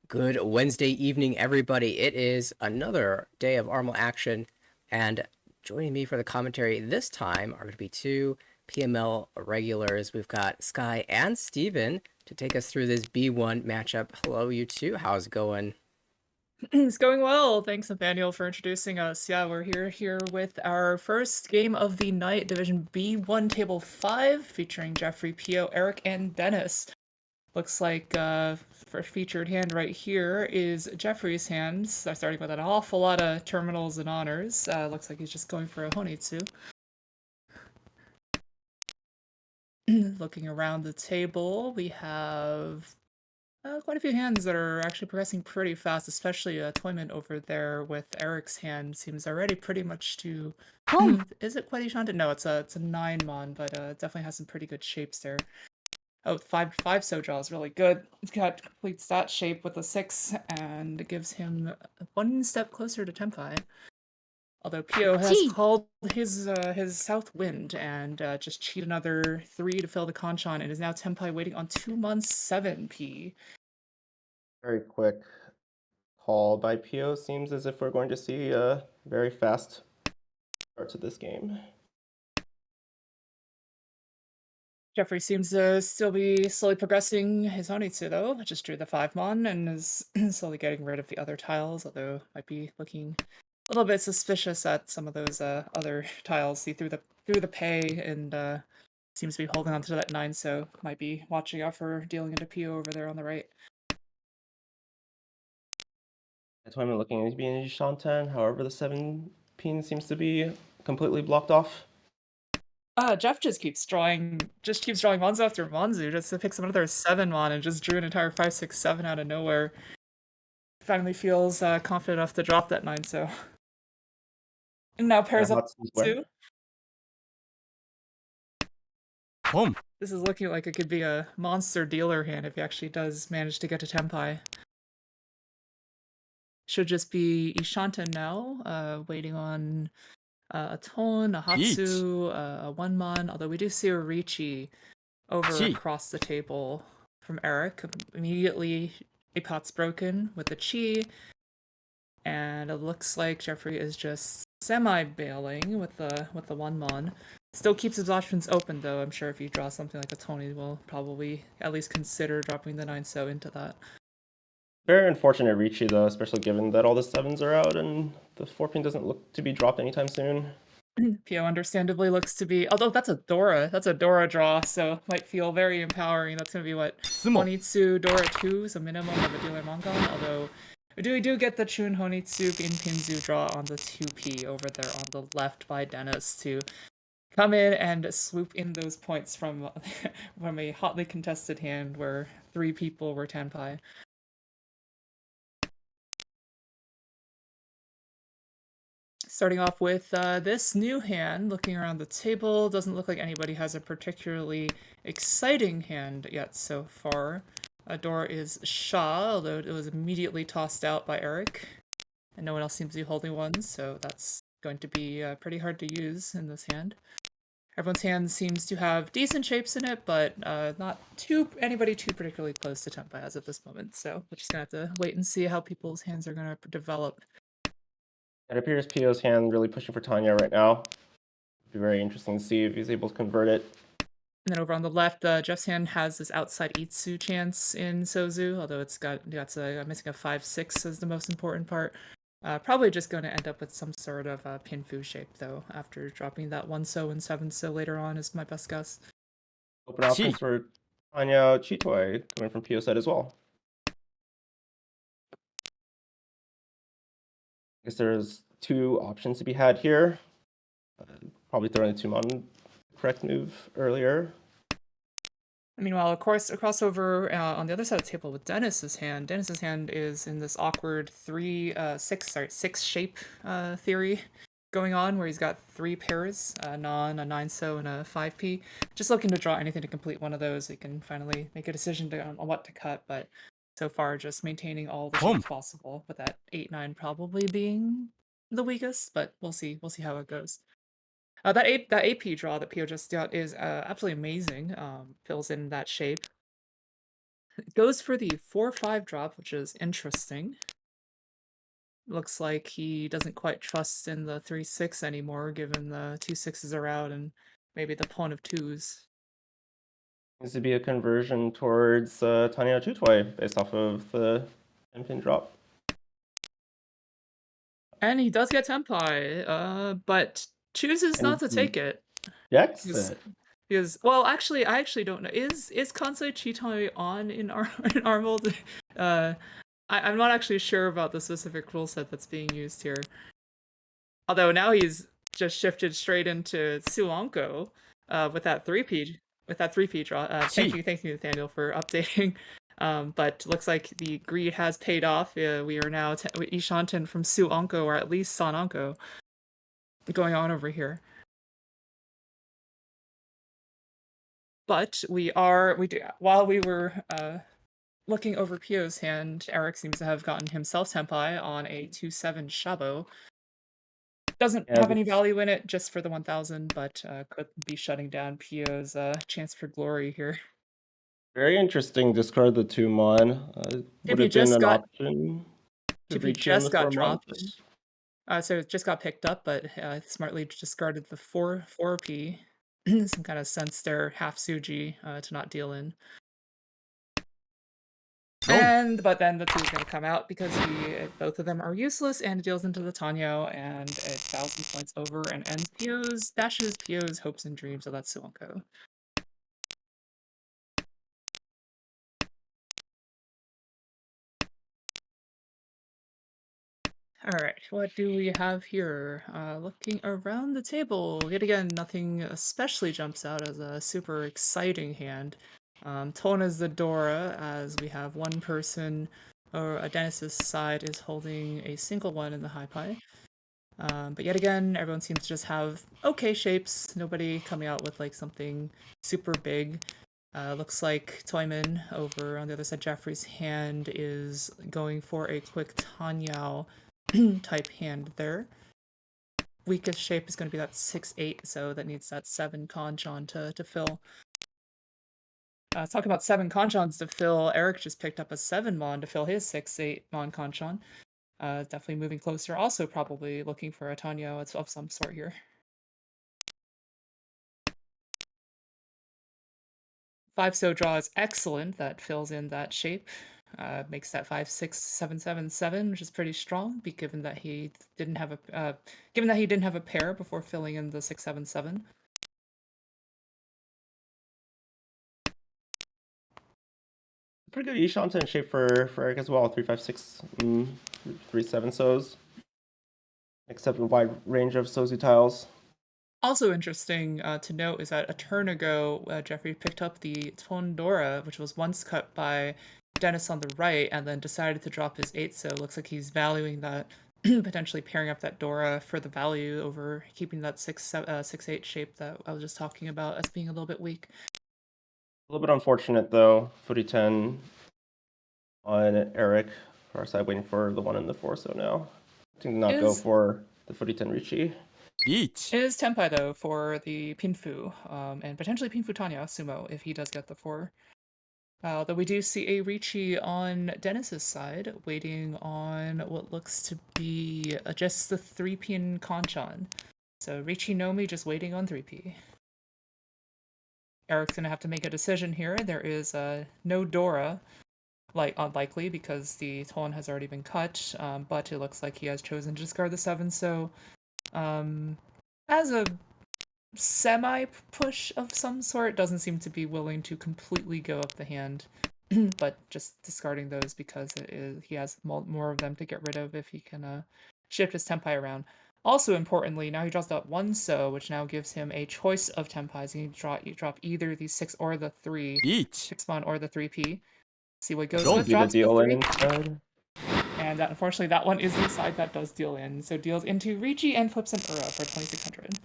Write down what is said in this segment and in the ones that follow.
Good Wednesday evening, everybody. It is another day of Armal action, and joining me for the commentary this time are going to be two PML regulars. We've got Sky and Steven to take us through this B1 matchup. Hello, you two. How's it going? It's going well. Thanks, Nathaniel, for introducing us. Yeah, we're here with our first game of the night, Division B1 Table 5, featuring Jeffrey, Pio, Eric, and Dennis. Looks like for featured hand right here is Jeffrey's hand. So starting with an awful lot of terminals and honors. Looks like he's just going for a Honitsu. Looking around the table, we have quite a few hands that are actually progressing pretty fast, especially Toyman over there with Eric's hand seems already pretty much to. Is it quite enchanted? No, it's a 9 mon, but definitely has some pretty good shapes there. Oh, five Sojaw is really good. It's got complete stat shape with a 6 and gives him one step closer to Tenpai. Although Pio has called his South Wind and just cheat another 3 to fill the Conchon and is now Tenpai waiting on 2 months 7p. Very quick call by Pio. Seems as if we're going to see a very fast start to this game. Jeffrey seems to still be slowly progressing his Honitsu, though. Just drew the 5 mon and is slowly getting rid of the other tiles, although might be looking a little bit suspicious at some of those other tiles. See through the pay and seems to be holding on to that 9, so might be watching out for dealing into PO over there on the right. Toyman looking to be in Shantan, however the 7 pin seems to be completely blocked off. Jeff just keeps drawing Monzu after Monzu, just to pick some another 7 mon and just drew an entire 5, 6, 7 out of nowhere. Finally feels confident enough to drop that 9, so. And now pairs up too. Boom. This is looking like it could be a monster dealer hand if he actually does manage to get to Tenpai. Should just be Ishanten now, waiting on a Tone, a Hatsu, a 1 mon, although we do see a Richi over across the table from Eric. Immediately, a pot's broken with the Chi, and it looks like Jeffrey is just semi-bailing with the 1 mon. Still keeps his options open, though. I'm sure if you draw something like a Tony, will probably at least consider dropping the 9-so into that. Very unfortunate Ricci, though, especially given that all the 7s are out and the 4 pin doesn't look to be dropped anytime soon. Pio understandably looks to be, although that's a Dora draw, so might feel very empowering. That's gonna be what, Honitsu Dora 2 is a minimum of a dealer Mongon, although we do get the Chun Honitsu in Pinzu draw on the 2p over there on the left by Dennis to come in and swoop in those points from a hotly contested hand where 3 people were Tenpai. Starting off with this new hand, looking around the table, doesn't look like anybody has a particularly exciting hand yet so far. Door is Sha, although it was immediately tossed out by Eric, and no one else seems to be holding one, so that's going to be pretty hard to use in this hand. Everyone's hand seems to have decent shapes in it, but not anybody too particularly close to Tenpai as of this moment, so we're just gonna have to wait and see how people's hands are gonna develop. It appears Pio's hand really pushing for Tanya right now. It'd be very interesting to see if he's able to convert it. And then over on the left, Jeff's hand has this outside Itsu chance in Sozu, although it's got missing a 5-6 as the most important part. Probably just going to end up with some sort of Pinfu shape, though, after dropping that 1-so and 7-so later on is my best guess. Open options for Tanya Chitoy coming from Pio side as well. I guess there's 2 options to be had here. Probably throwing the 2 mon correct move earlier. Meanwhile, of course, a crossover on the other side of the table with Dennis's hand. Dennis's hand is in this awkward 6 shape theory going on, where he's got 3 pairs, a 9-so, and a 5p. Just looking to draw anything to complete one of those. He can finally make a decision on what to cut, but so far just maintaining all the shapes possible, with that 8-9 probably being the weakest, but we'll see how it goes. That AP draw that Pio just got is absolutely amazing. Fills in that shape. Goes for the 4/5 drop, which is interesting. Looks like he doesn't quite trust in the 3/6 anymore, given the 2/6s are out and maybe the pawn of 2s. Seems to be a conversion towards Tanya Tutway based off of the 10-pin drop. And he does get Tempai, but chooses not And to he take it. checks Because, it. well, actually, I actually don't know. Is Kansai Chitoi on in in Armold? I'm not actually sure about the specific rule set that's being used here. Although now he's just shifted straight into Suonko with that 3P draw. Thank you, Nathaniel, for updating. But looks like the greed has paid off. We are now Ishanten from Suonko, or at least Sanonko, going on over here. But we do, while we were looking over Pio's hand, Eric seems to have gotten himself Tempai on a 2/7 Shabo. Doesn't Yeah, have any that's value in it, just for the 1000, but could be shutting down Pio's chance for glory here. very interesting. Discard the 2 mon. Would 2P have been just an got option to 2P reach in the just 4 got mon. dropped. So it just got picked up, but smartly discarded the 4P. Some kind of sense there, half Suji to not deal in. But then the 2 is going to come out because both of them are useless, and it deals into the Tanyo, and it's 1000 points over and ends dashes Pio's hopes and dreams, so that's Suonko. Alright, what do we have here? Looking around the table, yet again, nothing especially jumps out as a super exciting hand. Tona's the Dora, as we have one person, or a Dennis's side, is holding a single one in the high pie. But yet again, everyone seems to just have okay shapes, nobody coming out with like something super big. Looks like Toyman over on the other side, Jeffrey's hand, is going for a quick Tanyao type hand there. Weakest shape is going to be that 6/8, so that needs that 7 Conchon to fill. Talking about 7 Conchons to fill, Eric just picked up a 7 Mon to fill his 6/8 Mon Conchon. Definitely moving closer, also probably looking for a Tanyo of some sort here. 5 so draw is excellent, that fills in that shape. Makes that 5/6/7/7/7, which is pretty strong, given that he didn't have a pair before filling in the 6/7/7. Pretty good Ishanten shape for Eric as well. 3/5/6, 3/7 so's. Except a wide range of sozu tiles. Also interesting to note is that a turn ago, Jeffrey picked up the Tondora, which was once cut by Dennis on the right, and then decided to drop his 8, so it looks like he's valuing that, potentially pairing up that Dora for the value over keeping that 6/8 shape that I was just talking about as being a little bit weak. A little bit unfortunate though. Footy 10 on Eric. For our side, waiting for the 1 and the 4 so now. To not go for the Footy 10 Richi. It is Tenpai, though, for the Pinfu, and potentially Pinfu Tanya Sumo, if he does get the 4. Though we do see a Richi on Dennis's side, waiting on what looks to be just the 3P in Kanchan. So Richi Nomi just waiting on 3P. Eric's gonna have to make a decision here. There is no Dora, unlikely, because the Tolan has already been cut, but it looks like he has chosen to discard the 7, so as a semi-push of some sort, doesn't seem to be willing to completely go up the hand, but just discarding those because he has more of them to get rid of if he can shift his Tenpai around. Also importantly, now he draws that 1 so, which now gives him a choice of Tenpais. He can drop either the 6 or the 3, 6-mon or the 3P. See what goes with, drops the 3. And that, unfortunately, that one is the side that does deal in. So deals into Richi and flips an Ura for 2600.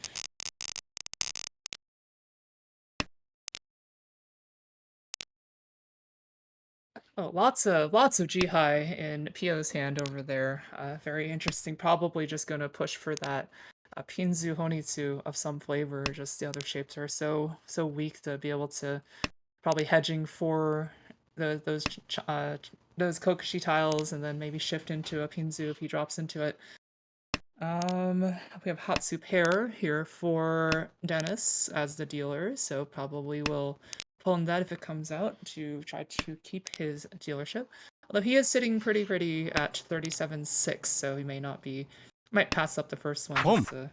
Oh, lots of Jihai in Pio's hand over there. Very interesting. Probably just gonna push for that Pinzu Honitsu of some flavor. Just the other shapes are so weak to be able to, probably hedging for those Kokushi tiles, and then maybe shift into a Pinzu if he drops into it. We have Hatsu pair here for Dennis as the dealer, so probably will pull in that if it comes out to try to keep his dealership. Although he is sitting pretty at 37.6, so he might pass up the first one just to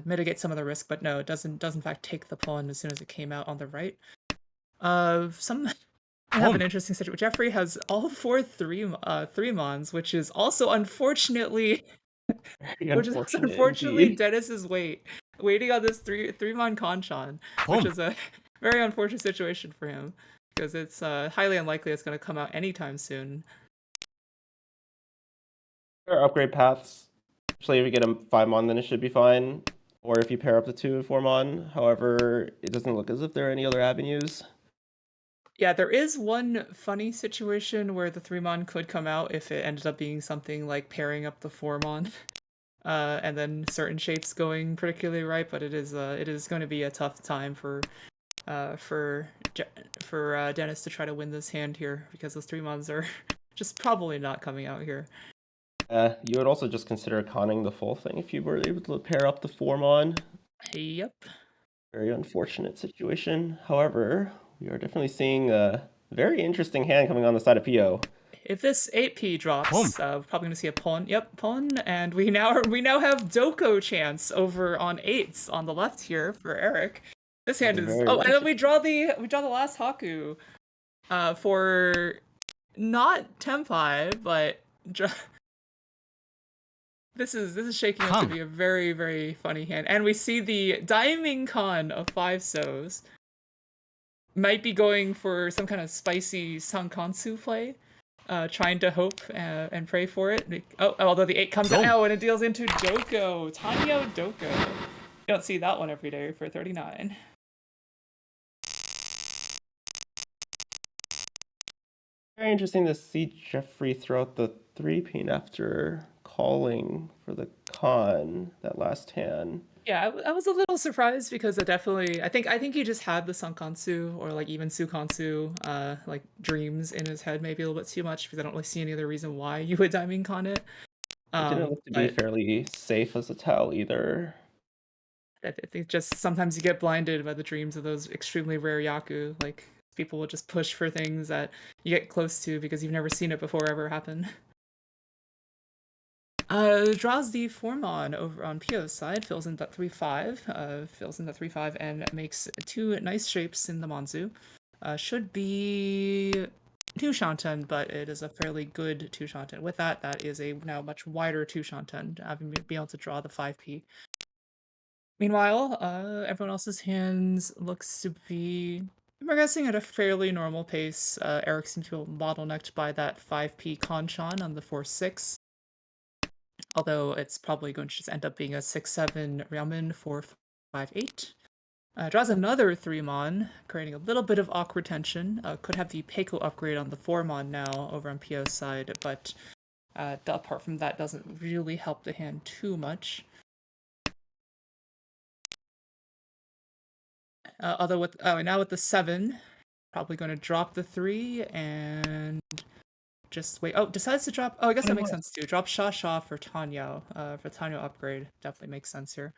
mitigate some of the risk, but no, it does in fact take the pawn as soon as it came out on the right. I have an interesting situation. Jeffrey has all 4 three mons, which is also unfortunately Indeed. Dennis's waiting on this three mon Kanchan, which is a very unfortunate situation for him because it's highly unlikely it's going to come out anytime soon. There are upgrade paths. Actually, if you get a 5-mon, then it should be fine. Or if you pair up the 2 and 4-mon. However, it doesn't look as if there are any other avenues. Yeah, there is one funny situation where the 3-mon could come out if it ended up being something like pairing up the 4-mon. And then certain shapes going particularly right, but it is going to be a tough time for Dennis to try to win this hand here because those 3-mons are just probably not coming out here. You would also just consider conning the full thing if you were able to pair up the 4-mon. Yep. Very unfortunate situation. However, we are definitely seeing a very interesting hand coming on the side of Pio. If this 8p drops, we're probably going to see a pawn. Yep, pawn, and we now have Doko chance over on 8s on the left here for Eric. This hand is and then we draw the last Haku, for not Tenpai, but this is shaking up to be a very, very funny hand. And we see the Daiming Kan of 5 so's might be going for some kind of spicy Sankansu play. Trying to hope and pray for it. Although the 8 comes out and it deals into Doko. Tanyo Doko. You don't see that one every day for 39. Very interesting to see Jeffrey throw out the 3-pin after calling for the con that last hand. Yeah, I was a little surprised because it definitely I think he just had the Sankansu or like even Sukansu like dreams in his head maybe a little bit too much because I don't really see any other reason why you would Daiming Con it. It didn't look to be fairly safe as a tell either. I think just sometimes you get blinded by the dreams of those extremely rare Yaku. Like people will just push for things that you get close to because you've never seen it before ever happen. Draws the 4-mon over on Pio's side, fills in that 3-5, and makes 2 nice shapes in the Monzu. Should be 2 Shanten, but it is a fairly good 2 Shanten. With that is a now much wider 2 Shanten, having been able to draw the 5p. Meanwhile, everyone else's hands looks to be progressing at a fairly normal pace. Eric seems to be bottlenecked by that 5p Kanchan on the 4-6. Although it's probably going to just end up being a 6-7 Ryamen 4-5-8. Draws another 3-mon, creating a little bit of awkward tension. Could have the Peiko upgrade on the 4-mon now over on Pio's side, but apart from that doesn't really help the hand too much. Although now with the 7, probably going to drop the 3 and just wait. Decides to drop. I guess that makes sense too. Drop Sha for Tanyo. For Tanyo upgrade definitely makes sense here.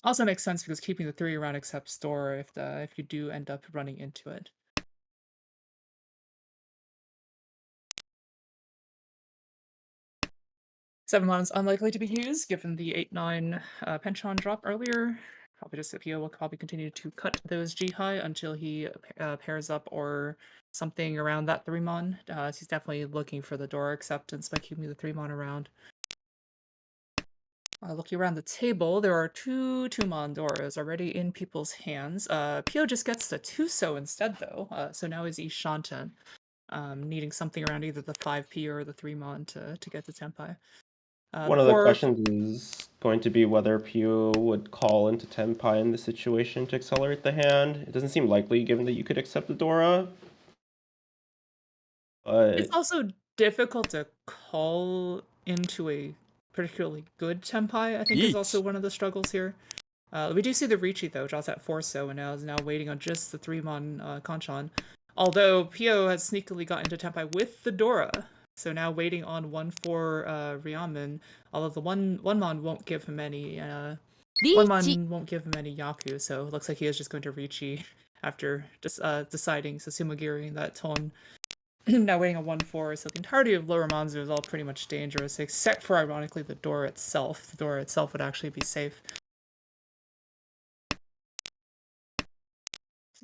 Also makes sense because keeping the 3 around except store if you do end up running into it. Seven is unlikely to be used given the 8-9 Penchon drop earlier. Probably just Pio will probably continue to cut those G-high until he pairs up or something around that 3-mon. He's definitely looking for the Dora acceptance by keeping the 3-mon around. Looking around the table, there are 2 2-mon Doras already in people's hands. Pio just gets the 2-so instead though, so now he's Shanten, needing something around either the 5p or the 3-mon to get to Tenpai. One of the questions is going to be whether Pio would call into Tenpai in this situation to accelerate the hand. It doesn't seem likely given that you could accept the Dora. But it's also difficult to call into a particularly good Tenpai, I think is also one of the struggles here. We do see the Ricci though, draws at 4-so and now is waiting on just the 3-mon Kanchan. Although Pio has sneakily got into Tempai with the Dora, so now waiting on 1/4 Ryamen. Although the one mon won't give him any one mon won't give him any Yaku, so it looks like he is just going to Richi after just deciding Susumagiri in that tone. Now waiting on 1/4, so the entirety of Lower Manzu is all pretty much dangerous, except for ironically the Dora itself. The Dora itself would actually be safe.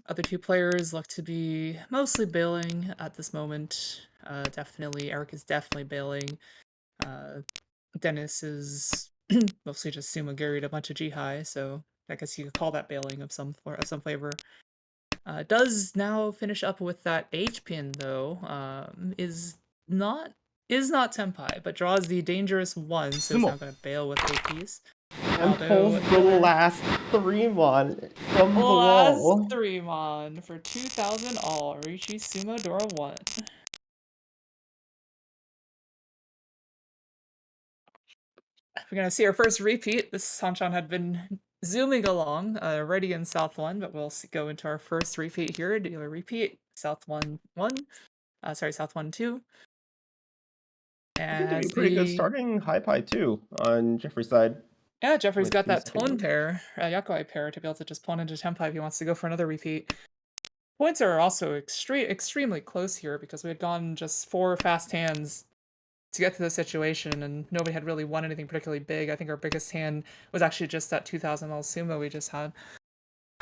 Other two players look to be mostly bailing at this moment. Definitely, Eric is definitely bailing. Dennis is mostly just Sumagiri'd a bunch of Jihai, so I guess you could call that bailing of some flavor. Does now finish up with that H pin though. Is not Tempai, but draws the dangerous one, so he's now going to bail with APs. And pulls the last 3 mon from the wall. Last 3 mon for 2,000 all. Richi Sumo Dora 1. We're gonna see our first repeat. This Sanchan had been zooming along, already in South 1, but we'll go into our first repeat here. Do a repeat. South 1 1. South 1 2. And doing pretty good starting high pie too on Jeffrey's side. Yeah, Jeffrey's got that tone pair, Yakuai pair, to be able to just pawn into Tempai if he wants to go for another repeat. Points are also extremely close here because we had gone just 4 fast hands to get to the situation, and nobody had really won anything particularly big. I think our biggest hand was actually just that 2,000 all sumo we just had.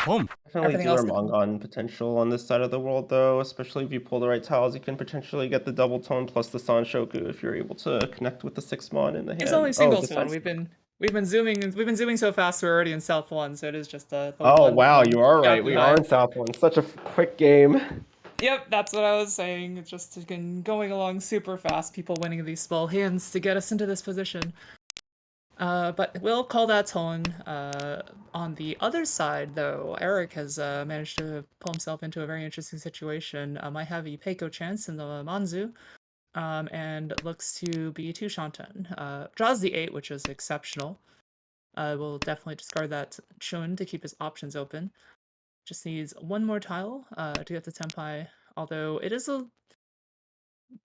Definitely dealer Mongon potential on this side of the world, though, especially if you pull the right tiles. You can potentially get the double tone plus the Sanshoku if you're able to connect with the 6 mon in the hand. It's only singles one. We've been zooming so fast. We're already in South 1, so it is just the oh wow, you are right. We are in South 1. Such a quick game. Yep, that's what I was saying. It's just going along super fast. People winning these small hands to get us into this position. But we'll call that tone. On the other side, though, Eric has managed to pull himself into a very interesting situation. I have a Peiko chance in the Manzu, and looks to be 2 Shanten. Draws the 8, which is exceptional. We'll definitely discard that Chun to keep his options open. Just needs 1 more tile to get to Tempai, although it is a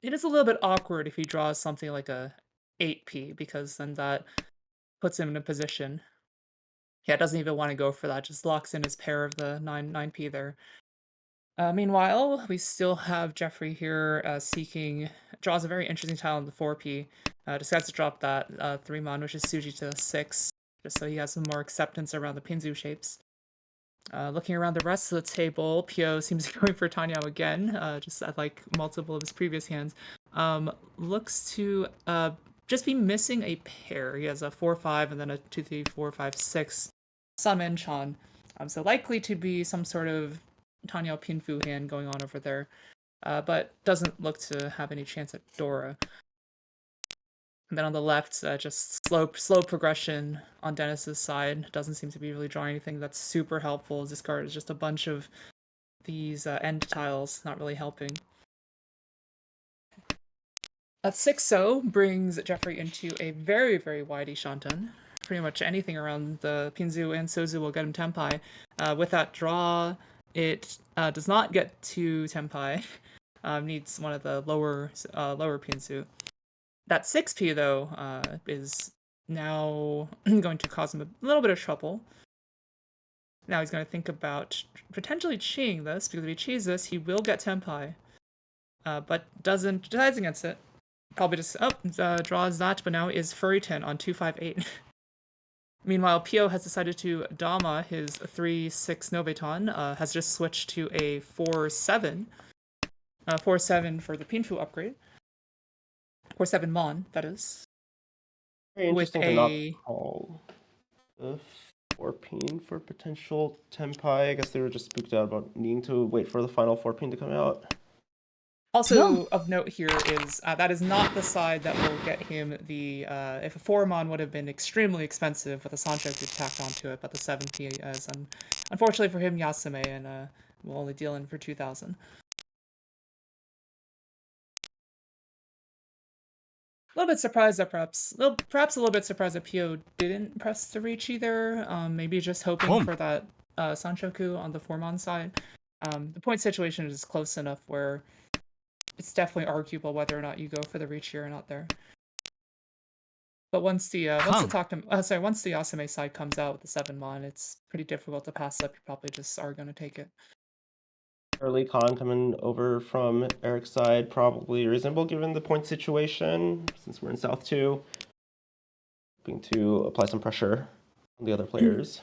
little bit awkward if he draws something like a 8p, because then that puts him in a position. Yeah, doesn't even want to go for that, just locks in his pair of the 9p there. Meanwhile, we still have Jeffrey here draws a very interesting tile in the 4p, decides to drop that 3 mon, which is Suji, to 6, just so he has some more acceptance around the Pinzu shapes. Looking around the rest of the table, Pio seems to be going for Tanyao again, just like multiple of his previous hands. Looks to just be missing a pair. He has a 4-5 and then a 2-3-4-5-6 Sun Chan. So likely to be some sort of Tanyao Pinfu hand going on over there, but doesn't look to have any chance at Dora. And then on the left, just slow progression on Dennis's side. Doesn't seem to be really drawing anything that's super helpful. This card is just a bunch of these end tiles, not really helping. A 6-0 brings Jeffrey into a very WWYD Shanten. Pretty much anything around the Pinzu and Sozu will get him Tempai. With that draw, it does not get to Tempai. Needs one of the lower Pinzu. That 6p, though, is now going to cause him a little bit of trouble. Now he's going to think about potentially cheating this, because if he cheats this, he will get Tempai. But decides against it. Probably just draws that, but now is Furry10 on 258. Meanwhile, Pio has decided to Dama his 3-6 Noveton, has just switched to a 4-7. 4-7 for the Pinfu upgrade. 4-7 Mon, that is. Very interesting to not call the 4-pin for potential Tempai. I guess they were just spooked out about needing to wait for the final 4-pin to come out. Also of note here is that is not the side that will get him the if a 4-mon would have been extremely expensive with a Sanshoku tacked onto it, but the 7p is unfortunately for him Yasume, and will only deal in for 2,000. A little bit surprised that perhaps a little bit surprised that Pio didn't press the Richi there. Maybe just hoping for that Sanshoku on the 4-mon side. The point situation is close enough where it's definitely arguable whether or not you go for the reach here or not there. But once the once the Asame side comes out with the 7-mon, it's pretty difficult to pass up. You probably just are going to take it. Early con coming over from Eric's side, probably reasonable given the point situation, since we're in South 2. Hoping to apply some pressure on the other players.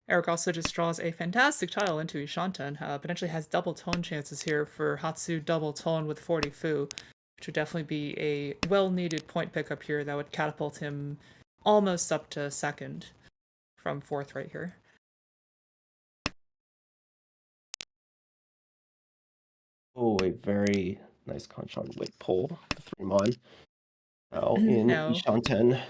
Eric also just draws a fantastic tile into Ishanten, potentially has double tone chances here for Hatsu double tone with 40 Fu, which would definitely be a well-needed point pickup here that would catapult him almost up to second from fourth right here. Oh, a very nice Kanchan Wit pull, the 3-mon. Now in Ishanten.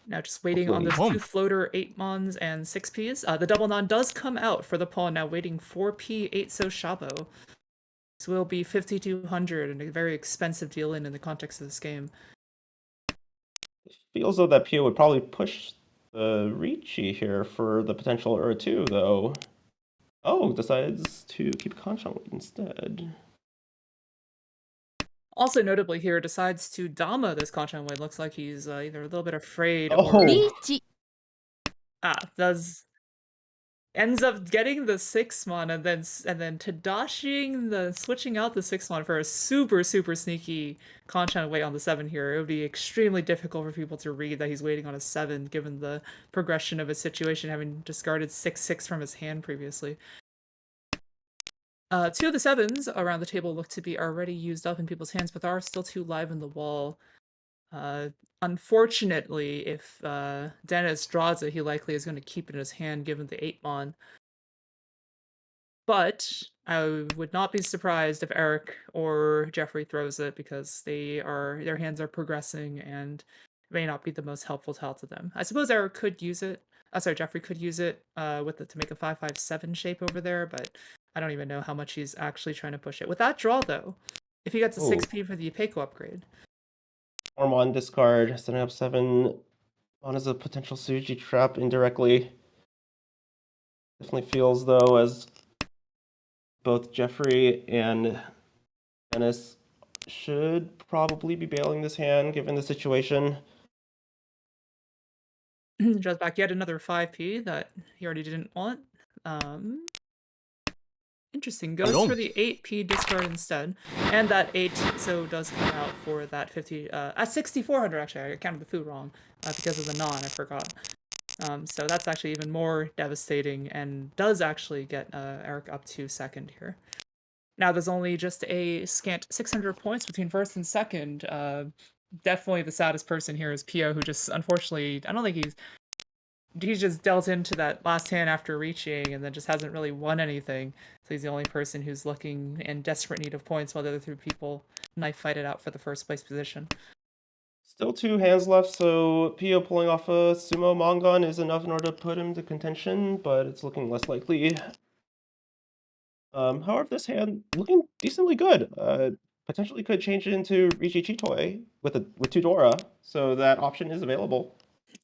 Now just waiting on those 2 floater 8-mons and 6Ps. The double non does come out for the pawn, now waiting 4P 8 So Shabo. This will be 5,200 and a very expensive deal in the context of this game. It feels though that Pio would probably push the Ricci here for the potential Ur2, though. Oh, decides to keep Kanchan instead. Also notably here, decides to Dama this Kanchan Wade. Looks like he's either a little bit afraid or... ends up getting the 6-mon and then Tadashing switching out the 6-mon for a super sneaky Kanchan Wade on the 7 here. It would be extremely difficult for people to read that he's waiting on a 7 given the progression of his situation, having discarded 6/6 from his hand previously. 2 of the 7s around the table look to be already used up in people's hands, but there are still 2 live in the wall. Unfortunately, if Dennis draws it, he likely is going to keep it in his hand given the 8-mon. But I would not be surprised if Eric or Jeffrey throws it because their hands are progressing and it may not be the most helpful tile to them. I suppose Eric could use it. Jeffrey could use it to make a 5/5/7 shape over there, but I don't even know how much he's actually trying to push it. With that draw, though, if he gets a 6P for the Ipeco upgrade. 4-mon discard, setting up 7 on as a potential Suji trap indirectly. Definitely feels, though, as both Jeffrey and Dennis should probably be bailing this hand given the situation. Draws back yet another 5P that he already didn't want. Interesting. Goes for the 8P discard instead. And that 8 so does come out for that 50 at 6,400 actually. I counted the food wrong because of the non, I forgot. So that's actually even more devastating and does actually get Eric up to second here. Now there's only just a scant 600 points between first and second. Definitely the saddest person here is Pio, who just unfortunately, I don't think he's just dealt into that last hand after reaching and then just hasn't really won anything. So he's the only person who's looking in desperate need of points while the other 3 people knife fight it out for the first place position. Still 2 hands left, so Pio pulling off a Sumo Mongon is enough in order to put him to contention, but it's looking less likely. However, this hand looking decently good. Potentially could change it into Rishi Chitoi with 2 Dora, so that option is available.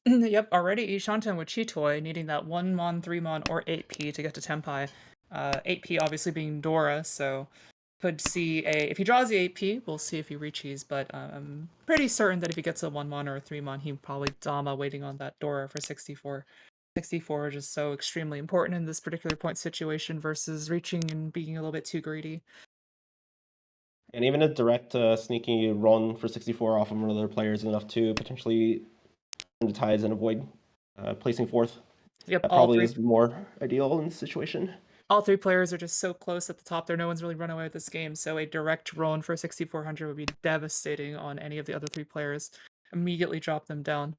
Yep, already Ishanten with Chitoi, needing that 1-mon, 3-mon, or 8P to get to Tenpai. 8P obviously being Dora, so could see if he draws the 8P, we'll see if he reaches, but I'm pretty certain that if he gets a 1-mon or a 3-mon, he probably Dama waiting on that Dora for 64. 64 is just so extremely important in this particular point situation versus reaching and being a little bit too greedy. And even a direct sneaky run for 64 off of another player is enough to potentially turn the tides and avoid placing fourth. Yep, that probably is more ideal in this situation. All 3 players are just so close at the top there. No one's really run away with this game, so a direct run for 6,400 would be devastating on any of the other 3 players. Immediately drop them down.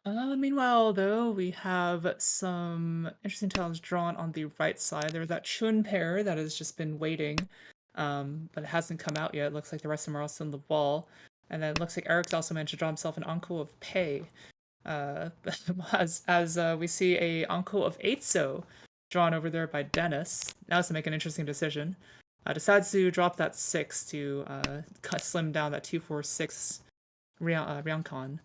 Meanwhile, though, we have some interesting tiles drawn on the right side. There's that Chun pair that has just been waiting, but it hasn't come out yet. It looks like the rest of them are also in the wall. And then it looks like Eric's also managed to draw himself an Anko of Pei. As we see a Anko of 8-so drawn over there by Dennis. Now has to make an interesting decision. Decides to drop that 6 to slim down that 2/4/6 Ryankon.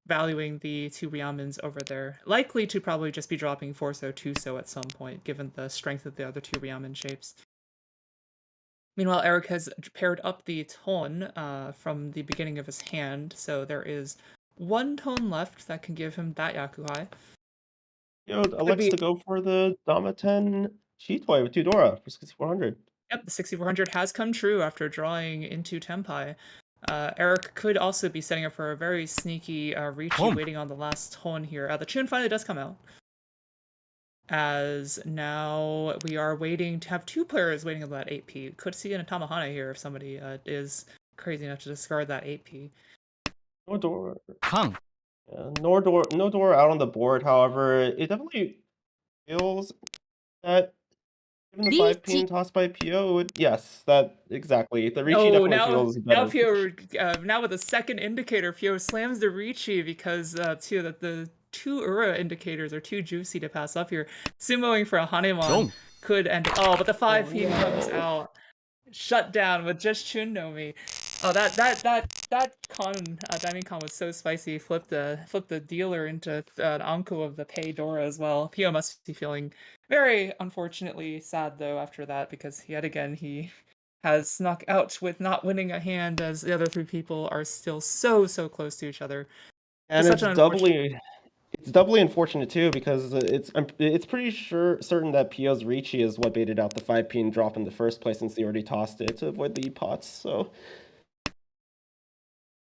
valuing the 2 Ryamens over there. Likely to probably just be dropping 4-so, 2-so at some point, given the strength of the other 2 Ryamen shapes. Meanwhile, Eric has paired up the Ton from the beginning of his hand, so there is 1 Ton left that can give him that Yakuhai. Elects to go for the Dama-10 Cheetoy with 2 Dora for 6,400. Yep, the 6,400 has come true after drawing into Tenpai. Eric could also be setting up for a very sneaky Ricci waiting on the last Ton here. The Chun finally does come out. As now we are waiting to have 2 players waiting on that 8P. Could see an Tamahana here if somebody is crazy enough to discard that 8P. No Dora. No Dora out on the board, however, it definitely feels that given the 5 pin tossed by Pio, yes, that exactly. The Ricci Oh, definitely now feels better. Pio, now with a second indicator, Pio slams the Ricci because the 2 Ura indicators are too juicy to pass up here. Sumoing for a Hanemon could end. Oh, but the 5 pin comes out. Shut down with just Chun no Mi. Oh, that Diamond Con was so spicy. Flipped the dealer into an Anko of the Pei Dora as well. Pio must be feeling very unfortunately sad though after that, because yet again he has snuck out with not winning a hand, as the other 3 people are still so close to each other. And Just such an it's doubly unfortunate too, because it's pretty certain that Pio's Ricci is what baited out the 5 pin drop in the first place, since he already tossed it to avoid the pots. So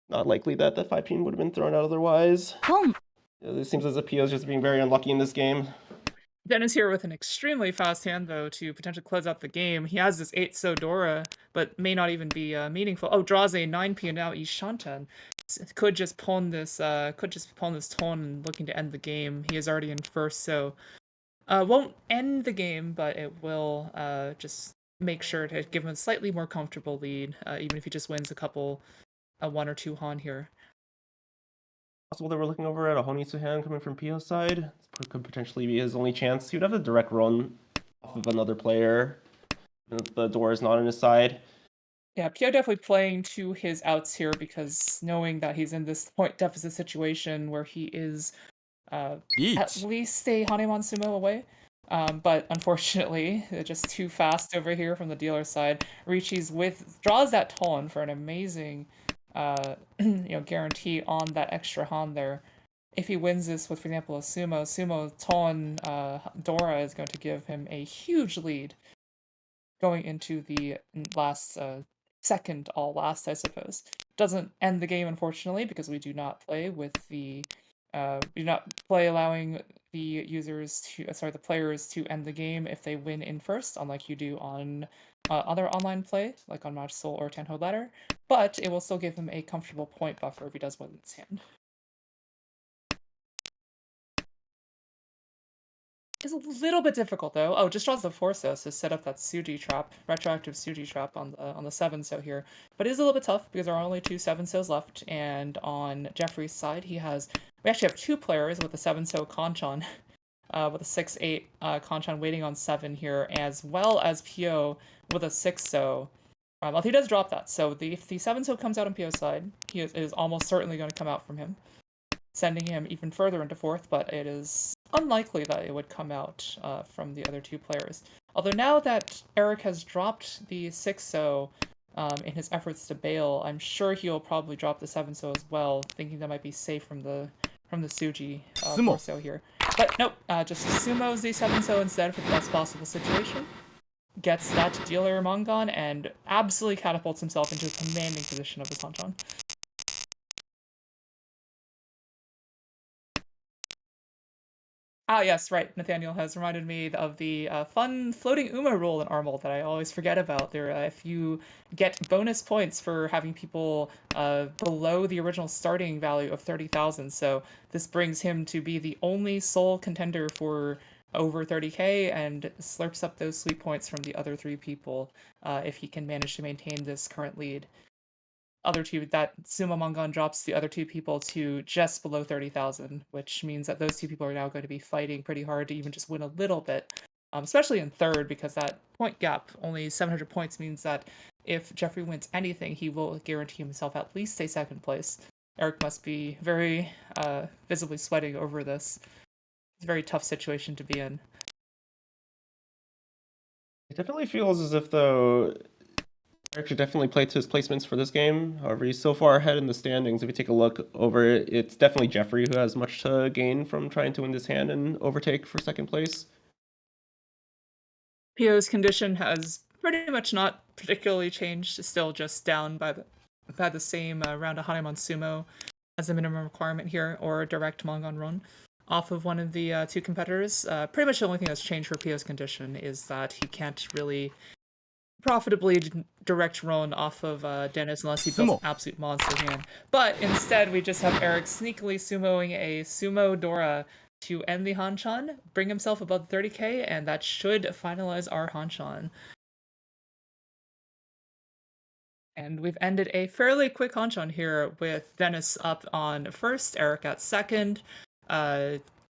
not likely that the 5 pin would have been thrown out otherwise. It seems as if Pio's just being very unlucky in this game. Dennis here with an extremely fast hand, though, to potentially close out the game. He has this 8-so Dora, but may not even be meaningful. Oh, draws a 9P and now Ishanten. Could just pawn this Ton, looking to end the game. He is already in first, so won't end the game, but it will just make sure to give him a slightly more comfortable lead, even if he just wins a couple, 1 or 2 Han here. Possible that we're looking over at a Honitsu hand coming from Pio's side. This could potentially be his only chance. He would have a direct run off of another player. The door is not on his side. Yeah, Pio definitely playing to his outs here, because knowing that he's in this point deficit situation where he is at least a Hanemon Sumo away. But unfortunately, just too fast over here from the dealer side. Ricci's draws that Ton for an amazing guarantee on that extra Han there. If he wins this with, for example, a Sumo Ton Dora is going to give him a huge lead going into the last second all last, I suppose. Doesn't end the game, unfortunately, because we do not play with the we do not play allowing the players to end the game if they win in first, unlike you do on other online play, like on Match Soul or Tenho Ladder. But it will still give him a comfortable point buffer if he does win this hand. Is a little bit difficult though. Oh, just draws the 4-so to set up that Suji trap, retroactive Suji trap on the 7-so here. But it is a little bit tough because there are only 2 7-sos left, and on Jeffrey's side, we actually have 2 players with a 7-so Kanchan, with a 6-8 Kanchan waiting on 7 here, as well as Pio with a 6-so. Well, he does drop that, so if the 7-so comes out on Pio's side, he is almost certainly going to come out from him, sending him even further into 4th, but it is unlikely that it would come out from the other 2 players. Although now that Eric has dropped the 6-so in his efforts to bail, I'm sure he'll probably drop the 7-so as well, thinking that might be safe from the Suji 4-so here. But nope, just sumos the 7-so instead for the best possible situation. Gets that dealer Mongon and absolutely catapults himself into a commanding position of his Hanchan. Ah, yes, right. Nathaniel has reminded me of the fun floating Uma rule in Armel that I always forget about. If you get bonus points for having people below the original starting value of 30,000, so this brings him to be the only sole contender for over 30k and slurps up those sweet points from the other 3 people if he can manage to maintain this current lead. That Sumo Mongon drops the other 2 people to just below 30,000, which means that those 2 people are now going to be fighting pretty hard to even just win a little bit, especially in 3rd, because that point gap, only 700 points, means that if Jeffrey wins anything, he will guarantee himself at least a 2nd place. Eric must be very visibly sweating over this. It's a very tough situation to be in. It definitely feels as if, though, Eric should definitely play to his placements for this game. However, he's so far ahead in the standings. If you take a look over it, it's definitely Jeffrey who has much to gain from trying to win this hand and overtake for second place. Pio's condition has pretty much not particularly changed. It's still just down by the same round of Hanemon Sumo as a minimum requirement here, or a direct Mongon run off of one of the two competitors. Pretty much the only thing that's changed for Pio's condition is that he can't really profitably direct run off of Dennis unless he builds an absolute monster hand. But instead, we just have Eric sneakily sumoing a Sumo Dora to end the Hanchan, bring himself above 30k, and that should finalize our Hanchan. And we've ended a fairly quick Hanchan here with Dennis up on first, Eric at second,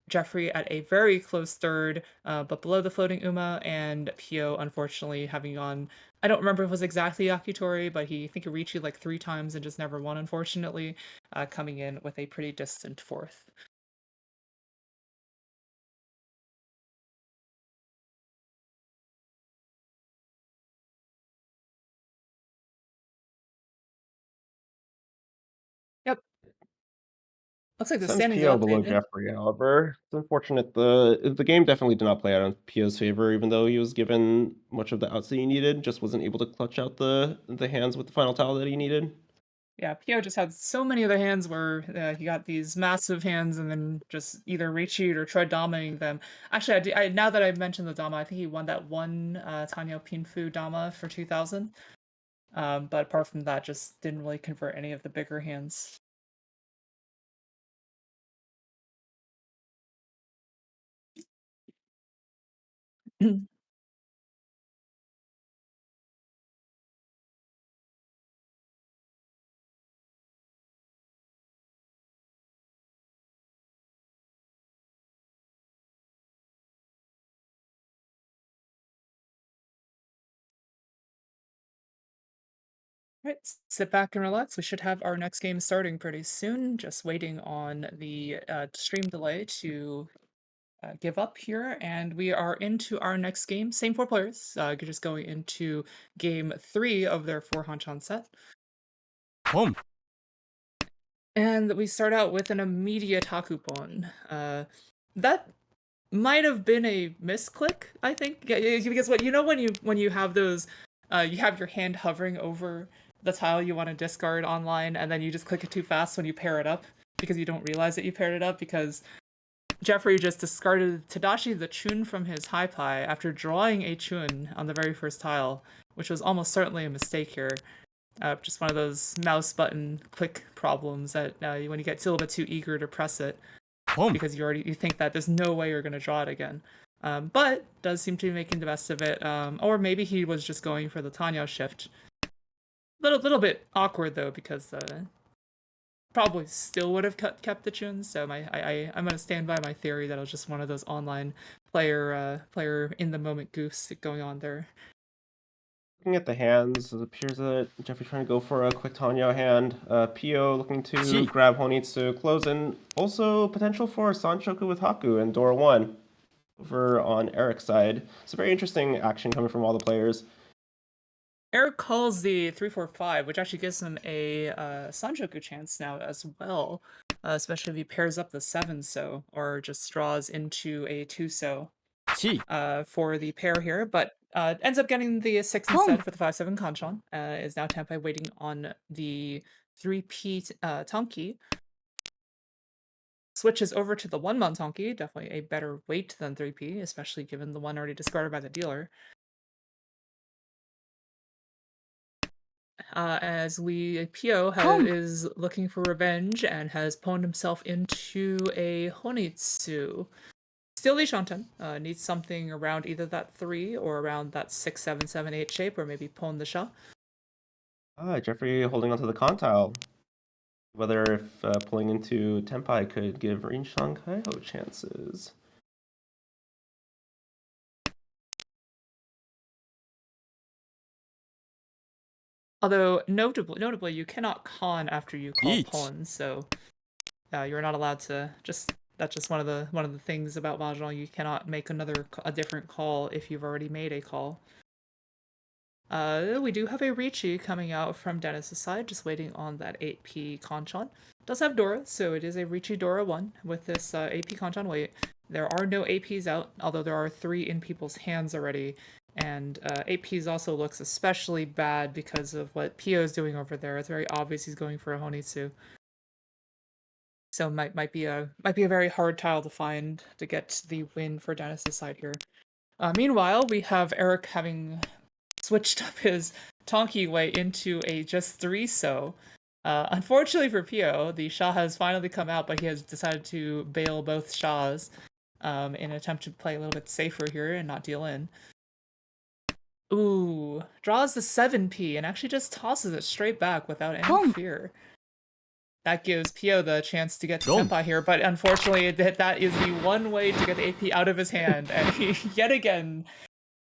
Jeffrey at a very close third, but below the floating Uma, and Pio unfortunately having gone. I don't remember if it was exactly Yakitori, but I think he reached you like 3 times and just never won, unfortunately, coming in with a pretty distant fourth. Yep. Looks like the Sends standings Pio have below updated. Jeffrey, however. It's unfortunate the game definitely did not play out in Pio's favor, even though he was given much of the outside he needed, just wasn't able to clutch out the hands with the final tile that he needed. Yeah, Pio just had so many other hands where he got these massive hands and then just either recheat or tried dominating them. Actually, now that I've mentioned the Dama, I think he won that one Tanya Pinfu Dama for 2000. But apart from that, just didn't really convert any of the bigger hands. Right, sit back and relax. We should have our next game starting pretty soon. Just waiting on the stream delay to give up here, and we are into our next game. Same 4 players. Just going into game 3 of their 4 Hanchan set. Home. And we start out with an immediate Hakupon. That might have been a misclick, I think, because what when you have those, you have your hand hovering over the tile you want to discard online, and then you just click it too fast when you pair it up because you don't realize that you paired it up because Jeffrey just discarded Tadashi the Chun from his high pie after drawing a Chun on the very first tile, which was almost certainly a mistake here. Just one of those mouse button click problems that when you get a little bit too eager to press it because you think that there's no way you're going to draw it again. But does seem to be making the best of it. Or maybe he was just going for the Tanya shift. Little bit awkward though because probably still would have kept the Chun. So I'm gonna stand by my theory that it was just one of those online player in the moment goofs going on there. Looking at the hands, it appears that Jeffrey's trying to go for a quick Tanyo hand. Pio looking to grab Honitsu, close in. Also potential for Sanchoku with Haku and Dora 1 over on Eric's side. It's a very interesting action coming from all the players. Eric calls the 3-4-5, which actually gives him a Sanchoku chance now as well, especially if he pairs up the 7-so or just draws into a 2-so for the pair here, but ends up getting the 6 instead for the 5-7 Kanchan. Is now Tenpai waiting on the 3P Tonki. Switches over to the 1-mon Tonki, definitely a better weight than 3P, especially given the one already discarded by the dealer. As Pio is looking for revenge and has pawned himself into a Honitsu. Still Li Shanten needs something around either that 3 or around that 6, 7, 7, 8 shape, or maybe pawn the Sha. Jeffrey holding onto the con tile. Whether if pulling into Tenpai could give Rin Shanghaiho chances. Although notably, you cannot con after you call Yeet. pawn, so you're not allowed to just. That's just one of the things about mahjong. You cannot make a different call if you've already made a call. We do have a Ricci coming out from Dennis's side, just waiting on that 8p Conchon. Does have Dora, so it is a Ricci Dora 1 with this 8p Conchon wait. There are no APs out, although there are 3 in people's hands already. And 8Ps also looks especially bad because of what Pio is doing over there. It's very obvious he's going for a Honitsu. So might be a very hard tile to find to get the win for Dennis's side here. Meanwhile, we have Eric having switched up his Tonki way into a just 3-so. Unfortunately for Pio, the Shah has finally come out, but he has decided to bail both Shahs in an attempt to play a little bit safer here and not deal in. Ooh, draws the 7p and actually just tosses it straight back without any fear. That gives Pio the chance to get to Senpai here, but unfortunately that is the one way to get the AP out of his hand, and he yet again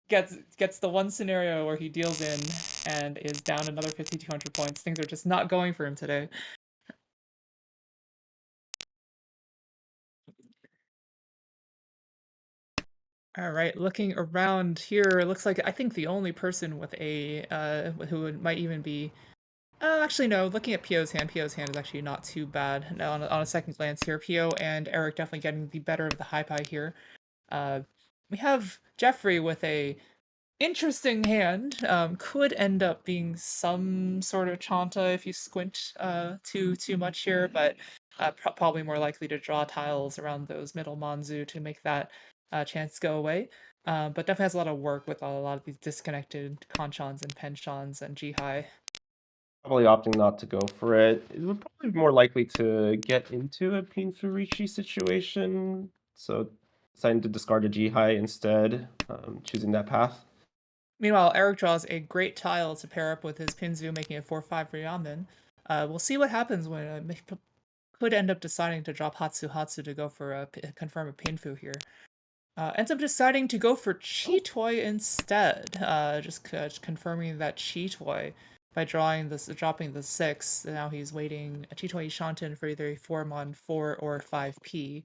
gets the one scenario where he deals in and is down another 5,200 points. Things are just not going for him today. All right, looking around here, it looks like I think the only person with a who might even be actually, no. Looking at Pio's hand is actually not too bad. No, on a second glance here, Pio and Eric definitely getting the better of the high pie here. We have Jeffrey with a interesting hand. Could end up being some sort of Chanta if you squint too much here, but probably more likely to draw tiles around those middle Manzu to make that chance go away. But definitely has a lot of work with a lot of these disconnected Conchons and Penchons and Jihai. Probably opting not to go for it. It would probably be more likely to get into a Pinfurichi situation, so deciding to discard a Jihai instead, choosing that path. Meanwhile, Eric draws a great tile to pair up with his Pinzu, making it 4-5 for Yamen. We'll see what happens when could end up deciding to drop Hatsu to go for confirm a Pinfu here. Ends up deciding to go for Chitoy instead. Just confirming that Chitoy by dropping the 6. Now he's waiting a Chitoy Shanten for either a 4-mon 4 or 5p.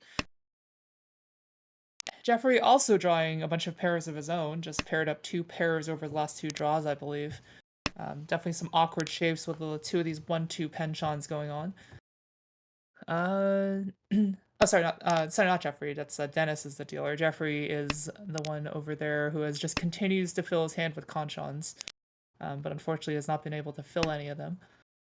Jeffrey also drawing a bunch of pairs of his own, just paired up 2 pairs over the last 2 draws, I believe. Definitely some awkward shapes with the 2 of these 1-2 penchons going on. Oh, sorry, not Jeffrey. That's Dennis is the dealer. Jeffrey is the one over there who just continues to fill his hand with conchons, but unfortunately has not been able to fill any of them.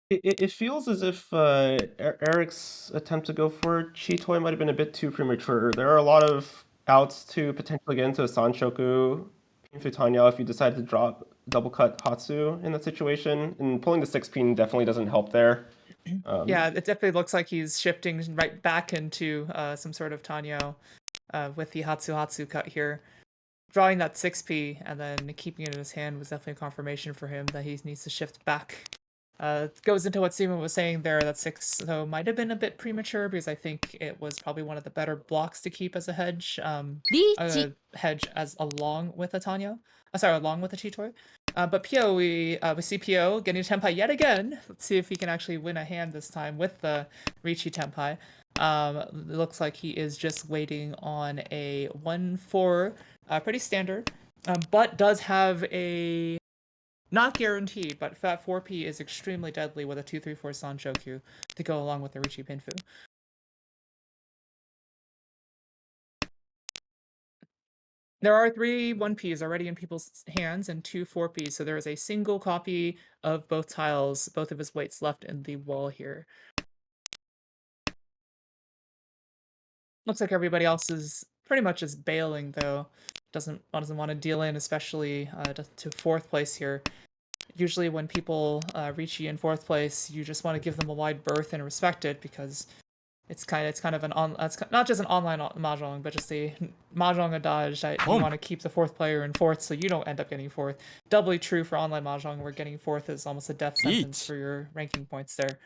It feels as if Eric's attempt to go for Chitoy might have been a bit too premature. There are a lot of outs to potentially get into a Sanshoku Pinfutanya if you decide to drop double cut Hatsu in that situation, and pulling the 6 pin definitely doesn't help there. Yeah, it definitely looks like he's shifting right back into some sort of Tanyo with the Hatsu cut here. Drawing that 6p and then keeping it in his hand was definitely a confirmation for him that he needs to shift back. Goes into what Steven was saying there, that 6 so might have been a bit premature because I think it was probably one of the better blocks to keep as a hedge. A hedge as along with a Tanyo. Along with a Chitoy. But Pio, we see Pio getting Tenpai yet again. Let's see if he can actually win a hand this time with the Ricci Tenpai. It looks like he is just waiting on a 1-4, pretty standard, but does have a not guaranteed, but Fat 4p is extremely deadly with a 2-3-4 Sanshoku to go along with the Ricci Pinfu. There are 3 1Ps already in people's hands and 2 4Ps, so there is a single copy of both tiles, both of his weights left in the wall here. Looks like everybody else is pretty much just bailing, though. Doesn't want to deal in, especially to 4th place here. Usually when people reach you in 4th place, you just want to give them a wide berth and respect it because it's kind of it's not just an online mahjong, but just a mahjong adage that you want to keep the 4th player in 4th so you don't end up getting 4th. Doubly true for online mahjong, where getting 4th is almost a death sentence for your ranking points there.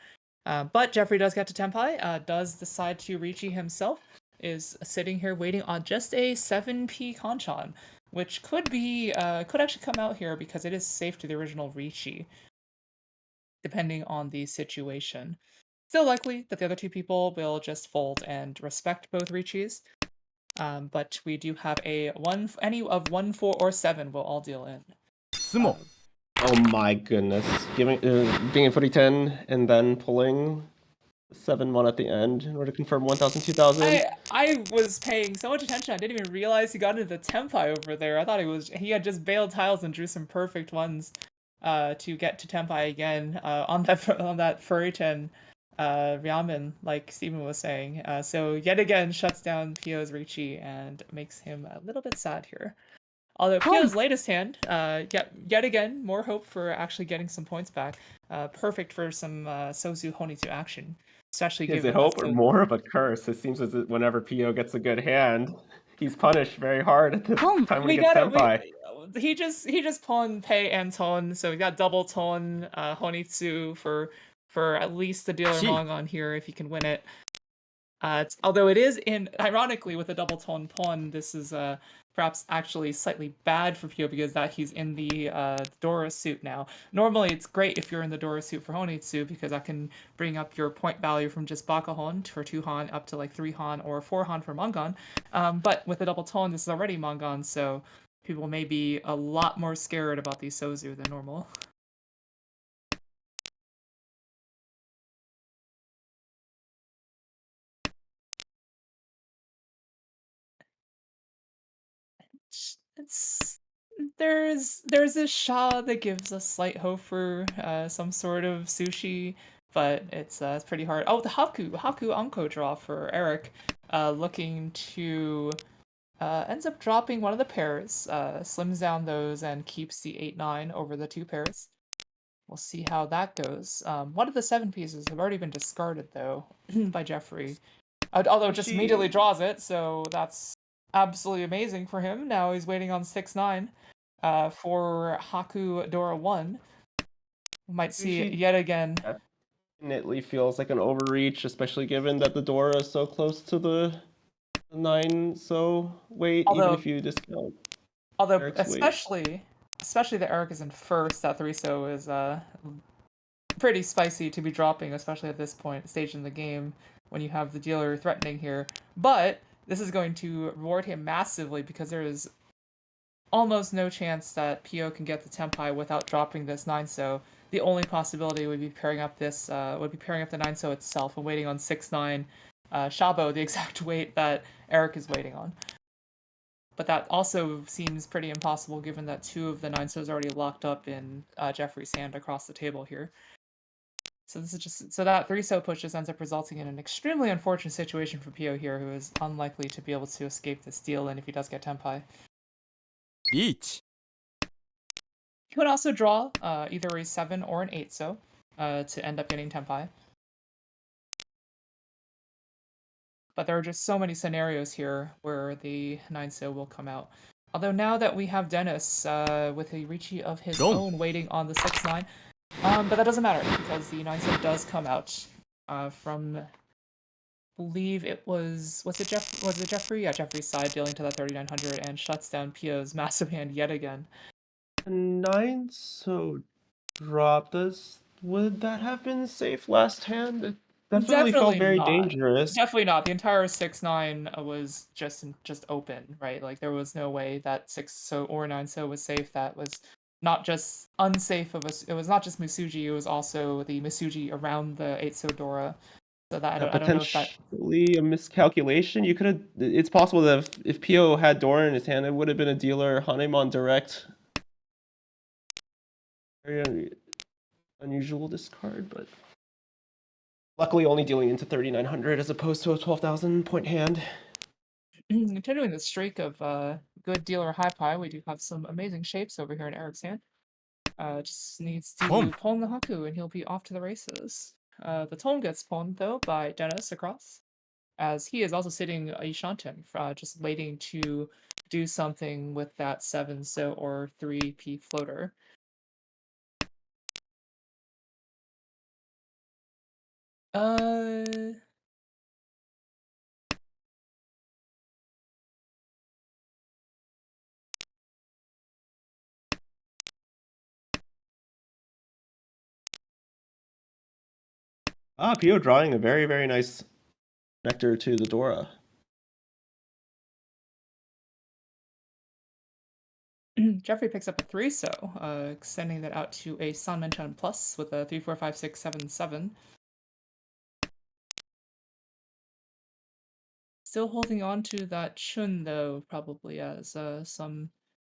But Jeffrey does get to Tenpai, does decide to Ricci himself, is sitting here waiting on just a 7p Conchon, which could actually come out here because it is safe to the original Ricci. depending on the situation. Still likely that the other two people will just fold and respect both Richis. But we do have a any of 1, 4, or 7 will all deal in. 質問 Oh my goodness. Being a footy 10 and then pulling 7-1 at the end in order to confirm 1,000, 2,000. I was paying so much attention, I didn't even realize he got into the Tempai over there. I thought he had just bailed tiles and drew some perfect ones to get to Tempai again on that Furitan Ryamen, like Steven was saying. So yet again shuts down Pio's Ricci and makes him a little bit sad here. Although Pio's latest hand, yet again, more hope for actually getting some points back. Perfect for some Sozu Honitsu action, especially Is it given hope or more of a curse? It seems as if whenever Pio gets a good hand, he's punished very hard at the time when we he gets got senpai. he just pawned Pei and Ton, so we got double Ton Honitsu for at least the dealer Gee. Mongon here if he can win it. Although it is ironically with a double tone pawn, this is perhaps actually slightly bad for Pio because that he's in the Dora suit now. Normally, it's great if you're in the Dora suit for Honitsu because that can bring up your point value from just Bakahon for 2 Han up to like 3 Han or 4 Han for Mongon. But with a double tone, this is already Mongon, so people may be a lot more scared about these Sozu than normal. It's there's a Sha that gives a slight hope for some sort of sushi, but it's pretty hard. Oh, the Haku Anko draw for Eric, looking to ends up dropping one of the pairs, slims down those and keeps the 8-9 over the 2 pairs. We'll see how that goes. One of the 7 pieces have already been discarded though by Jeffrey. Although just immediately draws it, so that's absolutely amazing for him. Now he's waiting on 6-9 for Haku Dora 1. We might see it yet again. Definitely feels like an overreach, especially given that the Dora is so close to the 9, so wait, even if you discount Eric's especially that Eric is in first, that 3-so is pretty spicy to be dropping, especially at this stage in the game when you have the dealer threatening here. But this is going to reward him massively because there is almost no chance that Pio can get the Tempai without dropping this 9-so. The only possibility would be pairing up the 9-so itself and waiting on 6-9 Shabo, the exact weight that Eric is waiting on. But that also seems pretty impossible given that 2 of the 9-sos are already locked up in Jeffrey's hand across the table here. So this is so that 3-so push just ends up resulting in an extremely unfortunate situation for Pio here, who is unlikely to be able to escape this deal, and if he does get Tempai. リーチ He would also draw either a 7 or an 8-so to end up getting Tempai. But there are just so many scenarios here where the 9-so will come out. Although now that we have Dennis with a Ricci of his own waiting on the 6-9, but that doesn't matter because the 9-so does come out from, believe it was it Jeffrey? Yeah, Jeffrey's side dealing to that 3900 and shuts down Pio's massive hand yet again. 9-so drop. Would that have been safe last hand? It definitely felt very not. dangerous. Definitely not. The entire 6-9 was just open, right? Like there was no way that 6-so or 9-so was safe. That was not just unsafe it was not just Misuji, it was also the Misuji around the 8-so Dora. So that I don't know if that potentially a miscalculation. You could have. It's possible that if Pio had Dora in his hand, it would have been a dealer Hanemon direct. Very unusual discard, but luckily only dealing into 3900 as opposed to a 12,000 point hand. Continuing the streak of good dealer high pie, we do have some amazing shapes over here in Eric's hand. Just needs to pawn the Haku and he'll be off to the races. The tone gets pawned though by Dennis across, as he is also sitting Ishanten, just waiting to do something with that 7-so or 3p floater. Pio drawing a very, very nice nectar to the Dora. Jeffrey picks up a 3 so, extending that out to a Sanmenchan Plus with a 3, 4, 5, 6, 7, 7. Still holding on to that Chun though, probably as some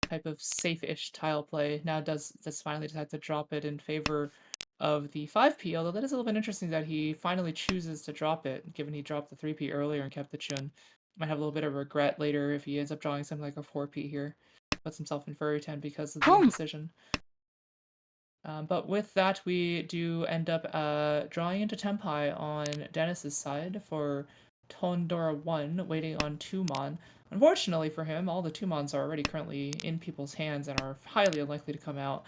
type of safe-ish tile play. Now does finally decide to drop it in favor of the 5p, although that is a little bit interesting that he finally chooses to drop it, given he dropped the 3p earlier and kept the Chun. Might have a little bit of regret later if he ends up drawing something like a 4p here. Puts himself in furry 10 because of the indecision. But with that, we do end up drawing into Tempai on Dennis's side for Tondora 1, waiting on 2-mon. Unfortunately for him, all the 2-mons are already currently in people's hands and are highly unlikely to come out.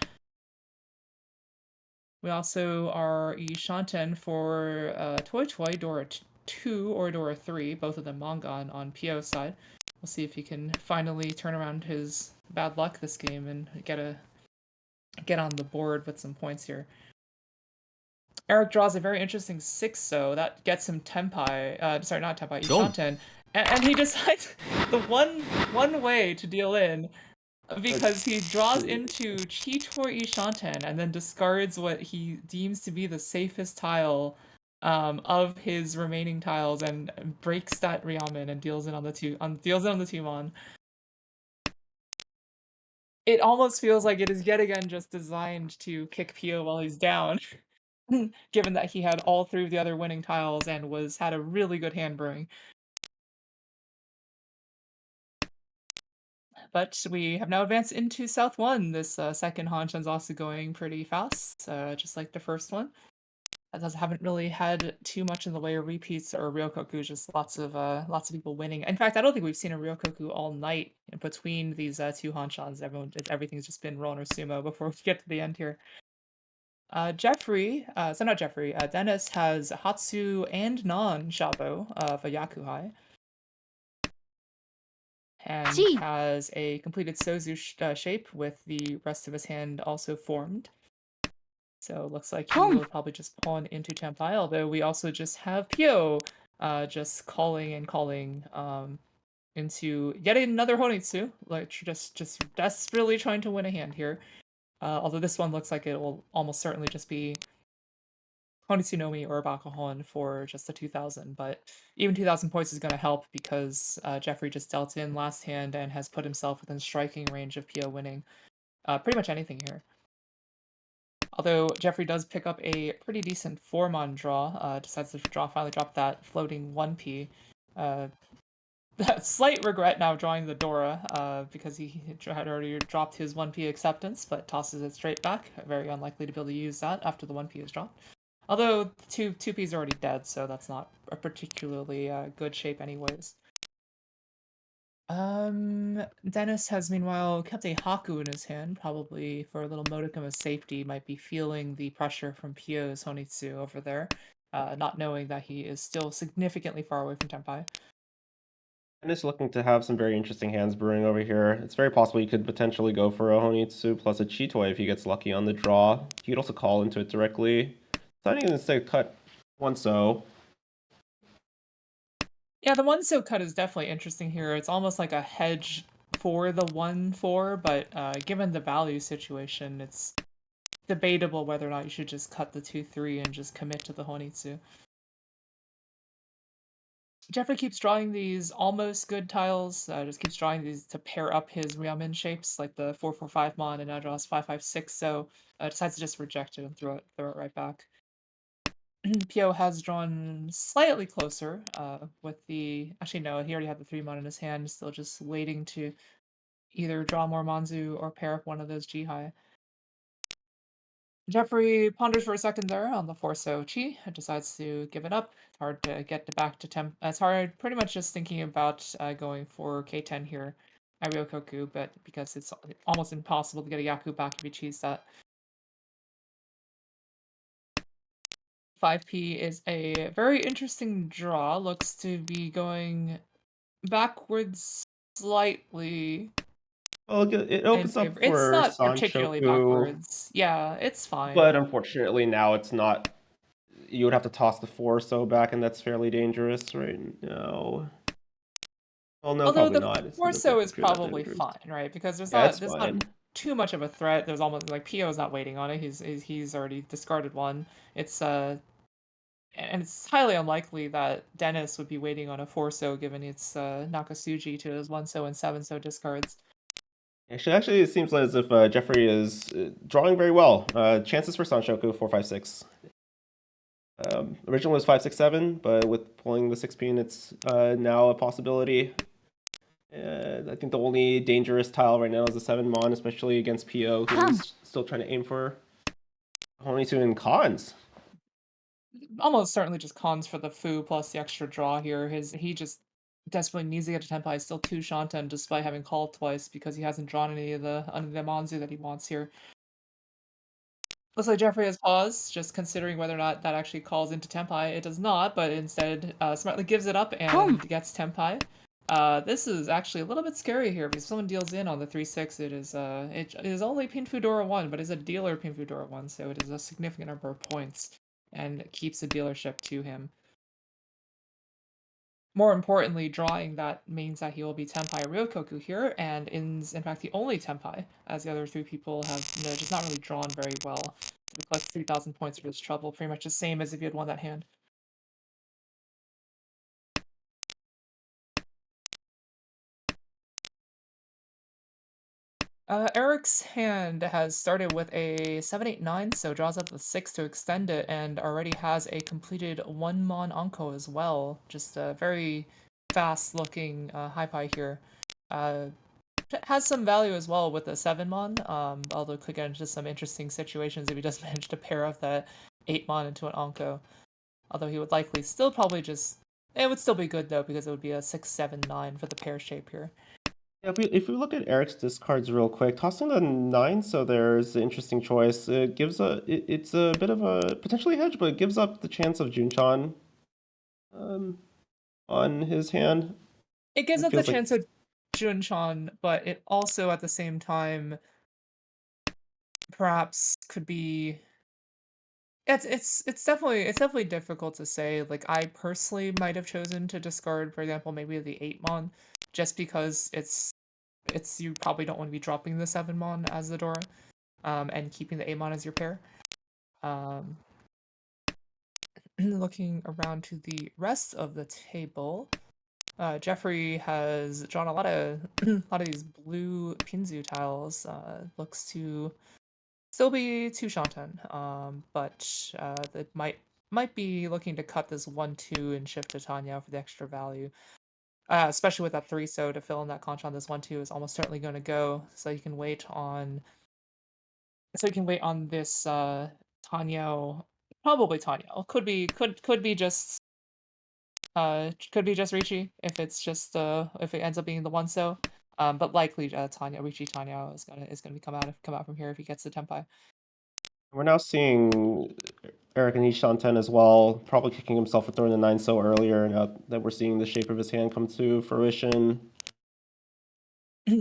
We also are Shanten for Toy Toy, Dora 2 or Dora 3, both of them manga on Pio's side. We'll see if he can finally turn around his bad luck this game and get on the board with some points here. Eric draws a very interesting 6 so that gets him Tempai, sorry, not Tempai, Ishanten. And he decides the one way to deal in, because he draws into Chitor Ishanten and then discards what he deems to be the safest tile of his remaining tiles and breaks that Ryamen and deals in on the 2-mon. It almost feels like it is yet again just designed to kick Pio while he's down. Given that he had all 3 of the other winning tiles and had a really good hand brewing. But we have now advanced into South 1. This second Hanshan's also going pretty fast, just like the first one. Haven't really had too much in the way of repeats or Ryokoku, just lots of people winning. In fact, I don't think we've seen a Ryokoku all night in between these 2 Hanshans. Everything's just been roll or sumo before we get to the end here. Dennis has Hatsu and Non-Shabo of a Yakuhai. And has a completed Sozu shape with the rest of his hand also formed. So looks like he will probably just pawn into Tempai, although we also just have Pio just calling into yet another Honitsu, like just desperately trying to win a hand here. Although this one looks like it will almost certainly just be Honitsunomi or Bakahon for just the 2,000, but even 2,000 points is going to help because Jeffrey just dealt in last hand and has put himself within striking range of Pio winning pretty much anything here. Although Jeffrey does pick up a pretty decent 4-mon draw, decides to finally drop that floating 1p. Slight regret now drawing the Dora, because he had already dropped his 1p acceptance, but tosses it straight back. Very unlikely to be able to use that after the 1p is dropped. Although 2p is already dead, so that's not a particularly good shape anyways. Dennis has meanwhile kept a Haku in his hand, probably for a little modicum of safety, might be feeling the pressure from Pio's Honitsu over there, not knowing that he is still significantly far away from Tempai. And is looking to have some very interesting hands brewing over here. It's very possible he could potentially go for a Honitsu plus a Chitoi if he gets lucky on the draw. He could also call into it directly. Deciding instead to cut 1-so. Yeah, the 1-so cut is definitely interesting here. It's almost like a hedge for the 1-4, but given the value situation, it's debatable whether or not you should just cut the 2-3 and just commit to the Honitsu. Jeffrey keeps drawing these almost good tiles, just keeps drawing these to pair up his Ryamen shapes, like the 4-4-5-mon, and now draws 5-5-6, so decides to just reject it and throw it right back. Pio has drawn slightly closer, with the... Actually, no, he already had the 3-mon in his hand, still just waiting to either draw more Manzu or pair up one of those Jihai. Jeffrey ponders for a second there on the 4-so Chi and decides to give it up. It's hard to get back to It's hard, pretty much just thinking about going for K10 here at Ryokoku, but because it's almost impossible to get a Yaku back if you cheese that. 5p is a very interesting draw. Looks to be going backwards slightly. Well, it opens up for It's not particularly Sanchoku, backwards. Yeah, it's fine. but unfortunately now it's not you would have to toss the 4 so back, and that's fairly dangerous right now. Well, no, Although probably the not. It's not Corso is that probably dangerous. fine, right? Because Yeah, it's there's not fine. too much of a threat. There's almost like Pio's not waiting on it. He's already discarded one. It's and it's highly unlikely that Dennis would be waiting on a 4-so given its Nakasuji to his 1-so and 7-so discards. Actually, it seems as if Jeffrey is drawing very well. Chances for Sanshoku 456. Originally was 567, but with pulling the 6-pin, it's now a possibility. I think the only dangerous tile right now is the 7 Mon, especially against PO, who's still trying to aim for only 2 in cons. Almost certainly just cons for the Fu plus the extra draw here. He just desperately needs to get to Tenpai. He's still 2 Shanten despite having called twice because he hasn't drawn any of the Manzu that he wants here. Looks like Jeffrey has paused, just considering whether or not that actually calls into Tenpai. It does not, but instead smartly gives it up and gets Tenpai. This is actually a little bit scary here because if someone deals in on the 3-6, it is only Pinfudora 1, but is a dealer Pinfudora 1, so it is a significant number of points and keeps the dealership to him. More importantly, drawing that means that he will be Tenpai Ryokoku here, and is in fact the only Tenpai, as the other 3 people have just not really drawn very well. So we collect 3,000 points for this trouble, pretty much the same as if you had won that hand. Eric's hand has started with a 7-8-9, so draws up the 6 to extend it, and already has a completed 1 Mon Anko as well. Just a very fast-looking high pie here. Has some value as well with the 7 Mon, although it could get into some interesting situations if he does manage to pair up that 8 Mon into an Anko. Although he would likely still probably just... It would still be good though, because it would be a 6-7-9 for the pair shape here. Yeah, if we look at Eric's discards real quick, tossing the 9, so there's an interesting choice. It's a bit of a potentially hedge, but it gives up the chance of Junchan on his hand. It gives It up the feels like chance of Junchan, but it also at the same time perhaps could be... It's definitely difficult to say. Like I personally might have chosen to discard, for example, maybe the 8 Mon, just because it's you probably don't want to be dropping the 7 Mon as the Dora, and keeping the 8 Mon as your pair. Looking around to the rest of the table, Jeffrey has drawn a lot of a lot of these blue Pinzu tiles. Looks to still be 2 Shanten, but that might be looking to cut this 1-2 and shift to Tanya for the extra value. Especially with that 3-so to fill in that conch on this 1-2 is almost certainly going to go, so you can wait on this Tanya, probably Tanya. Could be just Ricci if it's just if it ends up being the 1-so. But likely Ricci Tanya is gonna come out from here if he gets the Tenpai. we're now seeing Eric and Ishanten as well, probably kicking himself for throwing the 9 so earlier. Now that we're seeing the shape of his hand come to fruition.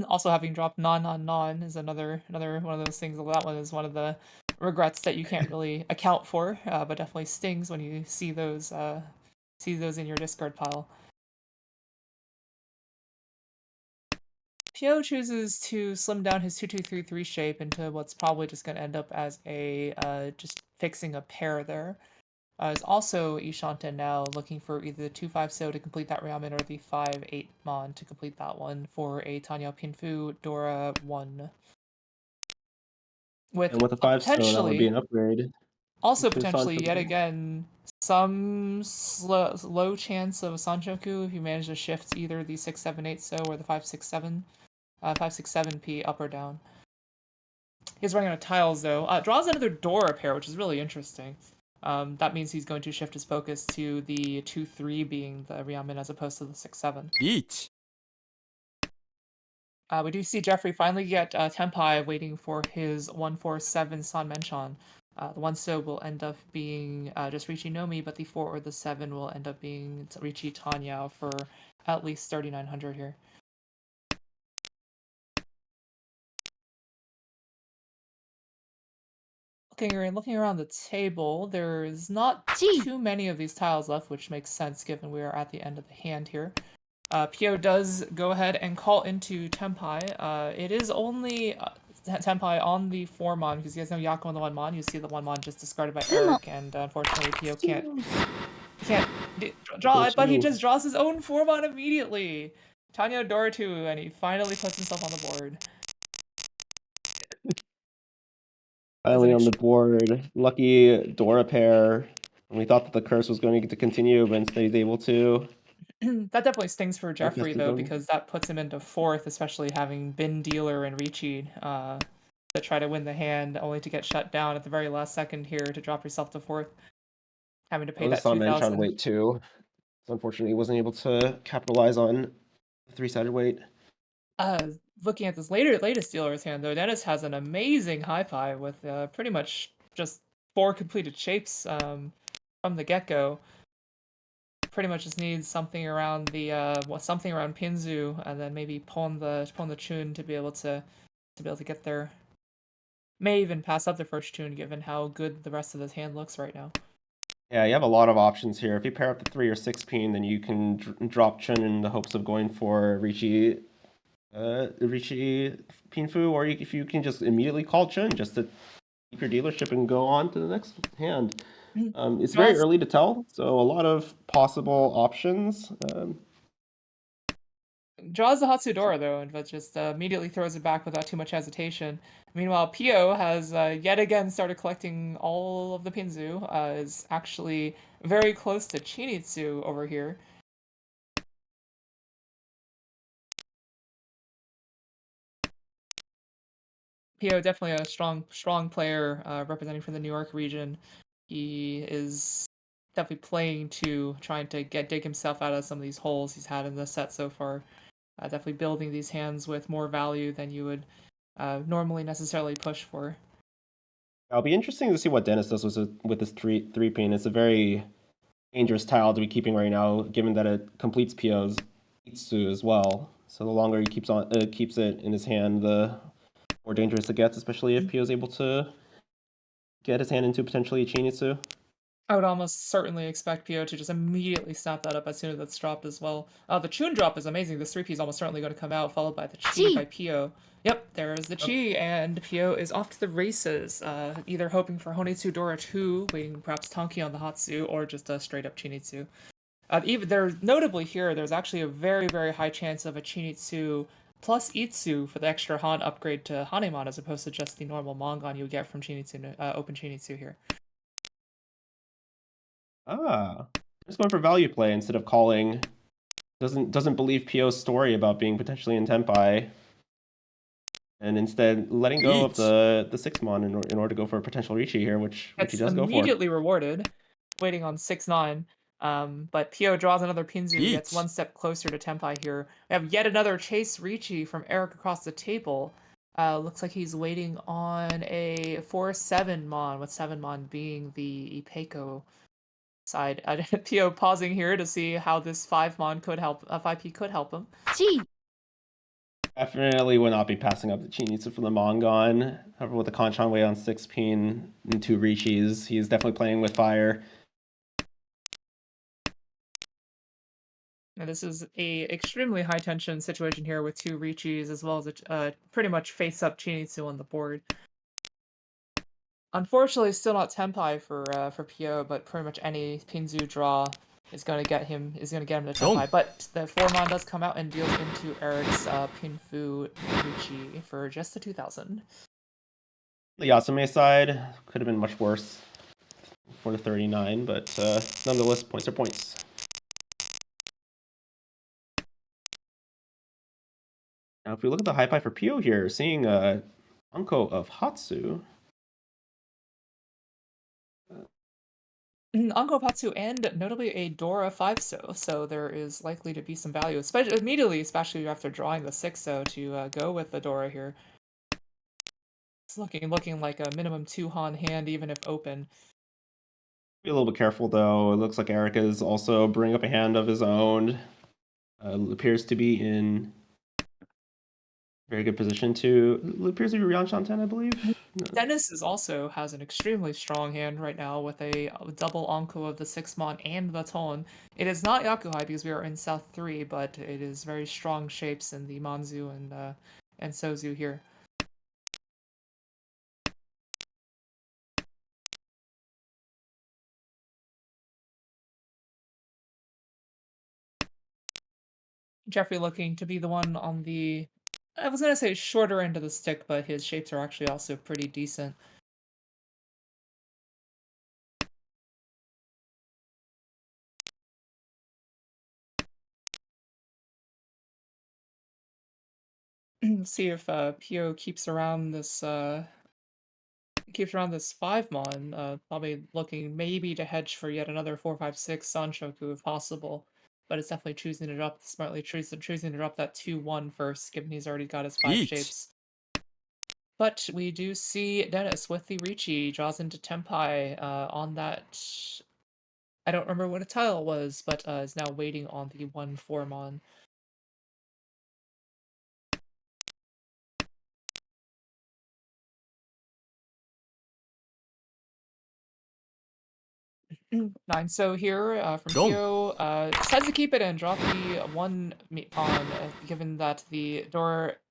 Also having dropped non is another one of those things. That one is one of the regrets that you can't really account for, but definitely stings when you see those in your discard pile. Pio chooses to slim down his 2-2-3-3 shape into what's probably just going to end up as a just fixing a pair there. Is also Ishanten now looking for either the 2-5-so to complete that Ramen or the 5-8 Mon to complete that one for a Tanya Pinfu Dora 1. And with a 5 so that would be an upgrade. Also to potentially, yet Sanshoku. again, some low chance of a Sanshoku if you manage to shift either the 6-7-8 so or the 5-6-7, 5-6-7p up or down. He's running out of tiles though. Draws another Dora pair, which is really interesting. That means he's going to shift his focus to the 2-3 being the Ryamen as opposed to the 6-7. リーチ We do see Jeffrey finally get Tenpai waiting for his 1-4-7 San Menchan. The 1-so will end up being just Richi Nomi, but the 4 or the 7 will end up being Richi Tanya for at least 3,900 here. Looking around the table, there's not Gee. too many of these tiles left, which makes sense given we are at the end of the hand here. Pio does go ahead and call into Tenpai. It is only Tenpai on the 4-mon because he has no Yako on the 1-mon. You see the 1-mon just discarded by Eric, and unfortunately Pio can't draw it, but he just draws his own 4-mon immediately. Tanya Doratu, and he finally puts himself on the board. Finally on the board. Lucky Dora pair. And we thought that the curse was going to continue, but instead he's able to. That definitely stings for Jeffrey, his though, own. because that puts him into 4th, especially having Bin Dealer and Ricci to try to win the hand, only to get shut down at the very last second here to drop yourself to 4th. Having to pay that 2,000. Trying to 2,000. wait too. So unfortunately, he wasn't able to capitalize on the 3-sided weight. Looking at this latest dealer's hand, though, Dennis has an amazing high pie with pretty much just 4 completed shapes from the get-go. Pretty much just needs something around the something around Pinzu, and then maybe pawn the Chun to be able to get there. May even pass up the first Chun given how good the rest of his hand looks right now. Yeah, you have a lot of options here. If you pair up the 3 or 6 peen, then you can drop Chun in the hopes of going for Ricci Pinfu, or if you can just immediately call Chun just to keep your dealership and go on to the next hand. It's very early to tell, so a lot of possible options. Draws the Hatsudora, though, but just immediately throws it back without too much hesitation. Meanwhile, Pio has yet again started collecting all of the Pinzu, is actually very close to Chinitsu over here. Pio definitely a strong player representing from the New York region. He is definitely playing to trying to dig himself out of some of these holes he's had in the set so far. Definitely building these hands with more value than you would normally necessarily push for. It'll be interesting to see what Dennis does with this 3 peen. It's a very dangerous tile to be keeping right now, given that it completes Pio's Itsu as well. So the longer he keeps it in his hand, the more dangerous it gets, especially if Pio's able to get his hand into potentially a Chinitsu. I would almost certainly expect Pio to just immediately snap that up as soon as that's dropped as well. The Chun drop is amazing. This 3P is almost certainly going to come out, followed by the Chi by Pio. Yep, there's the Chi, and Pio is off to the races, either hoping for Honitsu Dora 2, waiting perhaps Tonki on the Hatsu, or just a straight-up Chinitsu. Notably here, there's actually a very, very high chance of a Chinitsu plus Itsu for the extra Han upgrade to Hanemon, as opposed to just the normal Mongon you would get from Chinitsu, Open Chinitsu here. Just going for value play instead of calling. Doesn't believe Pio's story about being potentially in Tenpai, and instead letting go of the 6-mon in order to go for a potential Ricci here, which he does go for. Immediately rewarded, waiting on 6-9. But Pio draws another Pinzu, gets one step closer to Tenpai here. We have yet another Chase Ricci from Eric across the table. Looks like he's waiting on a 4-7-mon, with 7-mon being the Ipeco side. Pio pausing here to see how this 5-mon could help, 5P could help him. Gee. Definitely would not be passing up the Chinitsu from the Mongon. However, with the Kanchan way on 6 peen and 2 Rishis, he's definitely playing with fire. Now, this is a extremely high tension situation here with 2 Richis as well as a pretty much face up Chinitsu on the board. Unfortunately, still not Tenpai for Pio, but pretty much any Pinzu draw is going to get him to Tenpai. But the 4-mon does come out and deals into Eric's Pinfu Richi for just the 2,000. The Yasume side could have been much worse for the 39, but nonetheless, points are points. Now, if we look at the high pie for Pio here, seeing Anko of Hatsu. Anko of Hatsu and notably a Dora 5-so, so there is likely to be some value, especially after drawing the 6-so to go with the Dora here. It's looking like a minimum 2-Han hand, even if open. Be a little bit careful though. It looks like Eric is also bringing up a hand of his own. Appears to be in very good position to. It appears to be Ryan Shanten, I believe. Dennis also has an extremely strong hand right now with a double Anko of the 6 mon and the Ton. It is not Yakuhai because we are in South 3, but it is very strong shapes in the Manzu and Sozu here. Jeffrey looking to be the one on the, I was gonna say shorter end of the stick, but his shapes are actually also pretty decent. See if Pio keeps around this 5 mon, probably looking maybe to hedge for yet another 456 Sanshoku if possible. But it's definitely choosing to drop smartly choosing to drop that 2-1 first, given he's already got his 5 1 shapes. But we do see Dennis with the Richi draws into Tempai on that. I don't remember what a tile was, but is now waiting on the 1-4 mon. Nine. So here from Done. Pio decides to keep it and drop the one meat pawn, given that the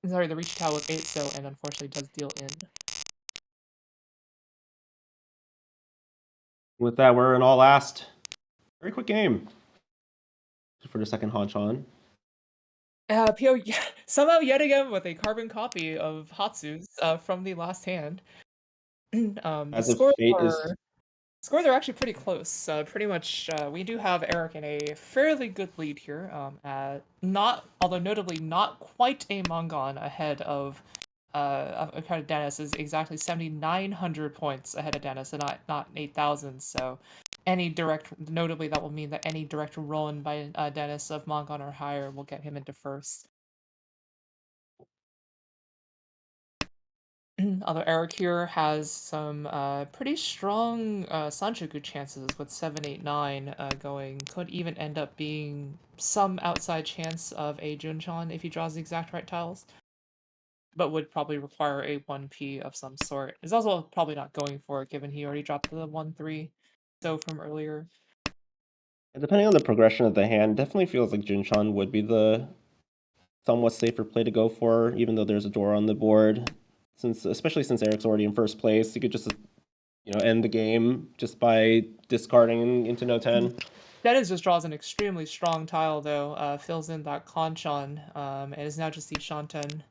reach tile was 8 so and unfortunately does deal in. With that, we're in all last. Very quick game for the second Hanchan. Pio somehow yet again with a carbon copy of Hatsu's from the last hand. The As if scores fate are is Scores are actually pretty close. Pretty much, we do have Eric in a fairly good lead here. At although notably not quite a Mongon ahead of Dennis, is exactly 7,900 points ahead of Dennis, and not 8,000. So, notably that will mean that any direct run by Dennis of Mongon or higher will get him into first. Although Eric here has some pretty strong Sanchoku chances with 7, 8, 9 going. Could even end up being some outside chance of a Junchan if he draws the exact right tiles. But would probably require a 1p of some sort. Is also probably not going for it given he already dropped the 1-3 so from earlier. depending on the progression of the hand, definitely feels like Jinshan would be the somewhat safer play to go for, even though there's a door on the board. Especially since Eric's already in first place, you could just end the game just by discarding into no 10. Dennis just draws an extremely strong tile though, fills in that Kanchan, and is now just the Shanten.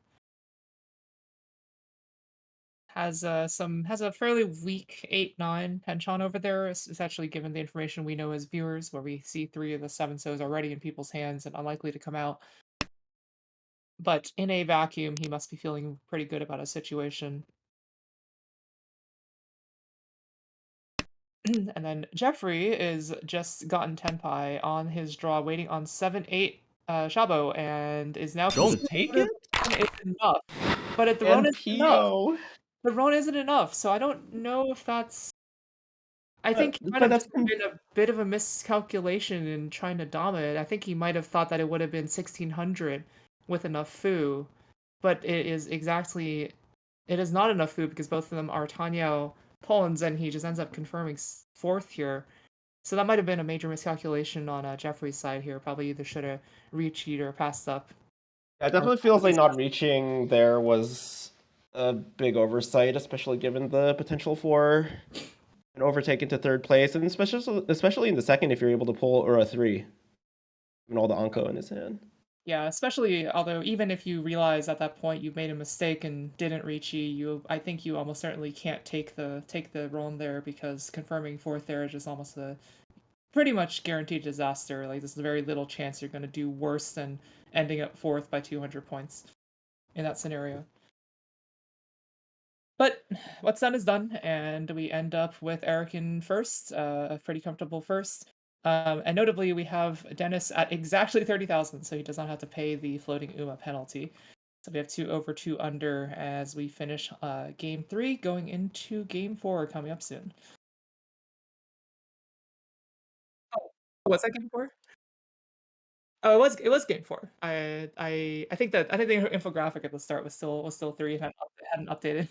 Has a fairly weak 8-9 Penchant over there, especially given the information we know as viewers, where we see 3 of the 7 so's already in people's hands and unlikely to come out. But in a vacuum, he must be feeling pretty good about his situation. And then Jeffrey is just gotten Tenpai on his draw, waiting on 7-8 Shabo, and is now Don't considering take whether it? the run is enough. But if the run And isn't enough, Pio. the run isn't enough, so I don't know if that's I think it might But have that's just been a bit of a miscalculation in trying to dom it. I think he might have thought that it would have been 1600 with enough foo, but it is not enough foo because both of them are Tanyao pawns, and he just ends up confirming fourth here. So that might have been a major miscalculation on Jeffrey's side here. Probably either should have recheated or passed up. Yeah, it Or definitely feels like least not reaching there was a big oversight, especially given the potential for an overtake into third place, and especially in the second if you're able to pull or a 3, and all the Anko in his hand. Yeah, especially although even if you realize at that point you've made a mistake and didn't reach I think you almost certainly can't take the run there because confirming fourth there is just almost a pretty much guaranteed disaster. Like there's very little chance you're going to do worse than ending up fourth by 200 points in that scenario. But what's done is done, and we end up with Eric in first, a pretty comfortable first. And notably, we have Dennis at exactly 30,000, so he does not have to pay the floating UMA penalty. So we have 2 over 2 under as we finish game 3, going into game 4 coming up soon. Oh, what's that game 4? Oh, it was game 4. I think the infographic at the start was still 3. It hadn't updated.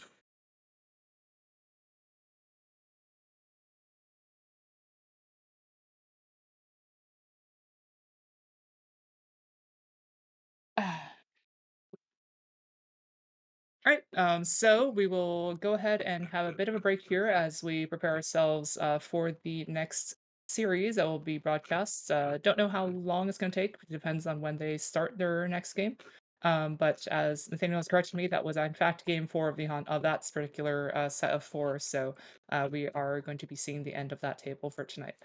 All right, so we will go ahead and have a bit of a break here as we prepare ourselves for the next series that will be broadcast. Don't know how long it's going to take. It depends on when they start their next game. But as Nathaniel has corrected me, that was in fact game 4 of the of that particular set of 4. So we are going to be seeing the end of that table for tonight.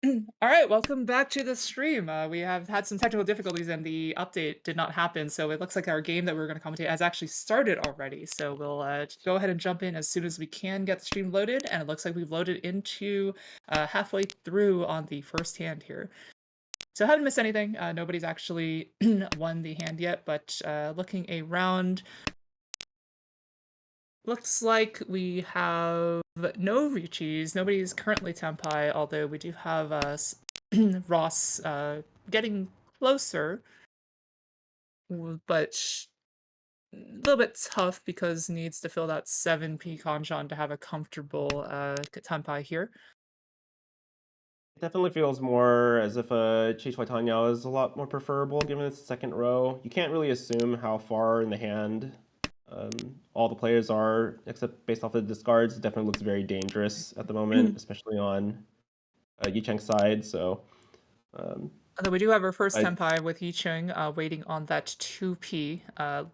All right, welcome back to the stream. We have had some technical difficulties and the update did not happen, so it looks like our game that we were going to commentate has actually started already. So we'll go ahead and jump in as soon as we can get the stream loaded, and it looks like we've loaded into halfway through on the first hand here. So haven't missed anything. Nobody's actually won the hand yet, but looking around, looks like we have no Richis. Nobody's currently Tempai, although we do have Ross getting closer, but a little bit tough because needs to fill that 7p Kanchan to have a comfortable Tempai here. It definitely feels more as if a Chi Tanya is a lot more preferable given its second row. You can't really assume how far in the hand all the players are, except based off the discards. It definitely looks very dangerous at the moment, especially on Yicheng's side. So, Although we do have our first I- Senpai with Yicheng waiting on that 2p.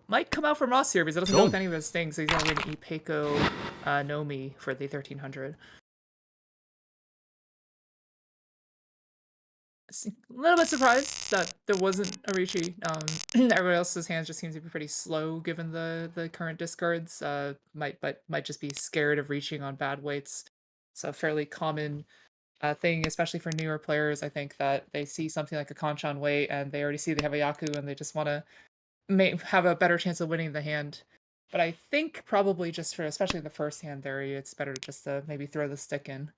Might come out from Ross here because it doesn't go Don't. with any of his things. He's going to win Ipeko Nomi for the 1300. A little bit surprised that there wasn't a Rishi. Everyone else's hands just seems to be pretty slow given the current discards. Might just be scared of reaching on bad weights. It's a fairly common thing, especially for newer players. I think that they see something like a Kanchan weight and they already see they have a Yaku and they just want to have a better chance of winning the hand. But I think probably just for especially the first hand there, it's better to just maybe throw the stick in.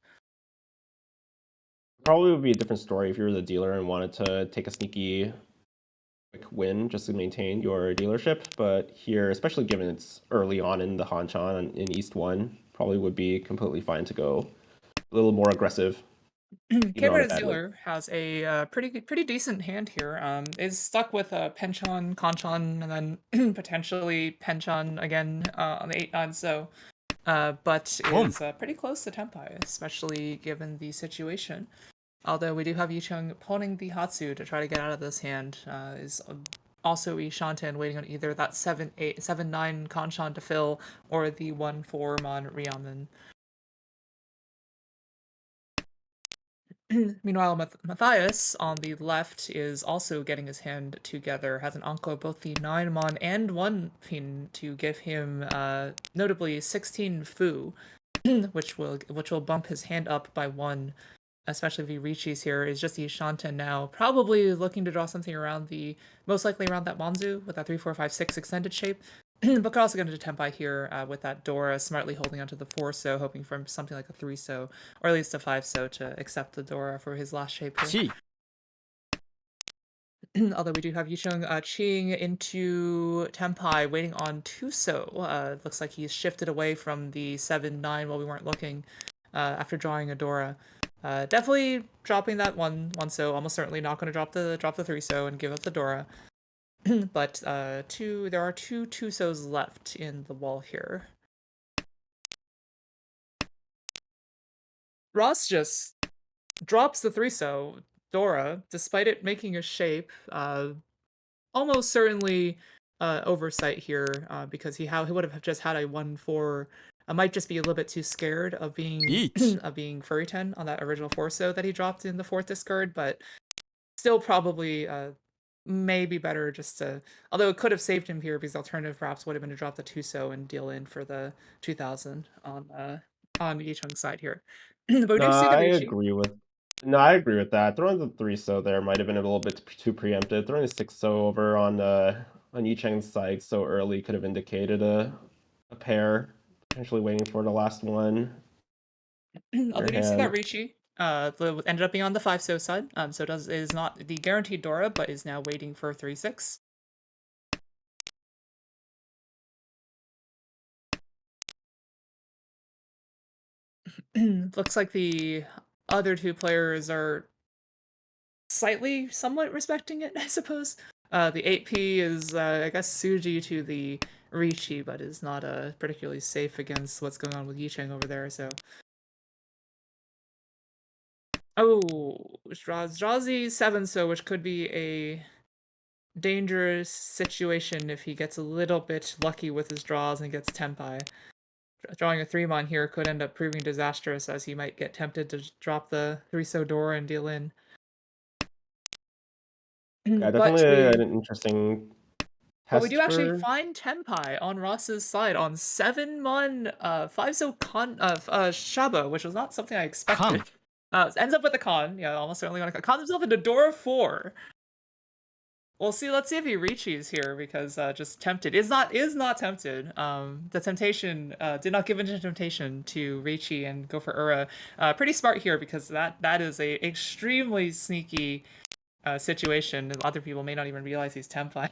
probably would be a different story if you were the dealer and wanted to take a sneaky quick win just to maintain your dealership. But here, especially given it's early on in the Hanchan in East 1, probably would be completely fine to go a little more aggressive. Even on a Cameron bad win. Zealer has a pretty decent hand here. Is stuck with Penchon, Kanchan, and then potentially Penchon again on the 8-9. So, but is pretty close to Tempai, especially given the situation. Although we do have Yicheng pawning the Hatsu to try to get out of this hand, is also Ishanten waiting on either that 7-8, 7-9 Kanchan to fill or the 1-4 Mon Riamen. Meanwhile, Matthias on the left is also getting his hand together, has an Anko both the 9 Mon and 1 Pin to give him notably 16 Fu, which will bump his hand up by 1. Especially if he reaches here, is just the Shanten now, probably looking to draw something around most likely around that Monzu with that 3-4-5-6 extended shape. But could also get into Tempai here with that Dora smartly holding onto the 4-so, hoping for something like a 3-so, or at least a 5-so to accept the Dora for his last shape here. Although we do have Yicheng Qing into Tempai, waiting on 2-so. Looks like he's shifted away from the 7-9 while we weren't looking after drawing a Dora. Definitely dropping that 1-so. Almost certainly not going to drop the 3-so and give up the Dora. But there are two 2-sos left in the wall here. Ross just drops the 3-so Dora, despite it making a shape. Almost certainly oversight here because he would have just had a 1-4. I might just be a little bit too scared of being of being Furry 10 on that original 4-so that he dropped in the 4th discard, but still probably maybe better just to. Although it could have saved him here because the alternative perhaps would have been to drop the 2-so and deal in for the 2000 on Yicheng's side here. But we do see the I Rishi. agree with. No, I agree with that. Throwing the 3-so there might have been a little bit too preemptive. Throwing the 6-so over on Yicheng's side so early could have indicated a pair, potentially waiting for the last one. Although we do see that Rishi ended up being on the 5-so side, so it is not the guaranteed Dora, but is now waiting for 3-6. Looks like the other two players are somewhat respecting it, I suppose. The 8p is, I guess, Suji to the Rishi, but is not particularly safe against what's going on with Yicheng over there, so. Oh, Drazi 7-so, which could be a dangerous situation if he gets a little bit lucky with his draws and gets Tempai. Drawing a 3-mon here could end up proving disastrous, as he might get tempted to drop the 3-so door and deal in. Yeah, But definitely we an interesting But we test do actually for. find Tenpai on Ross's side on 7-mon 5-so Shaba, which was not something I expected. Ends up with a con, yeah, almost certainly on a con. Cons himself into Dora 4. We'll see. Let's see if he reaches here, because just tempted is not tempted. The temptation did not give in to temptation to Reichi and go for Ura. Pretty smart here, because that is a extremely sneaky situation. Other people may not even realize he's Tenpai.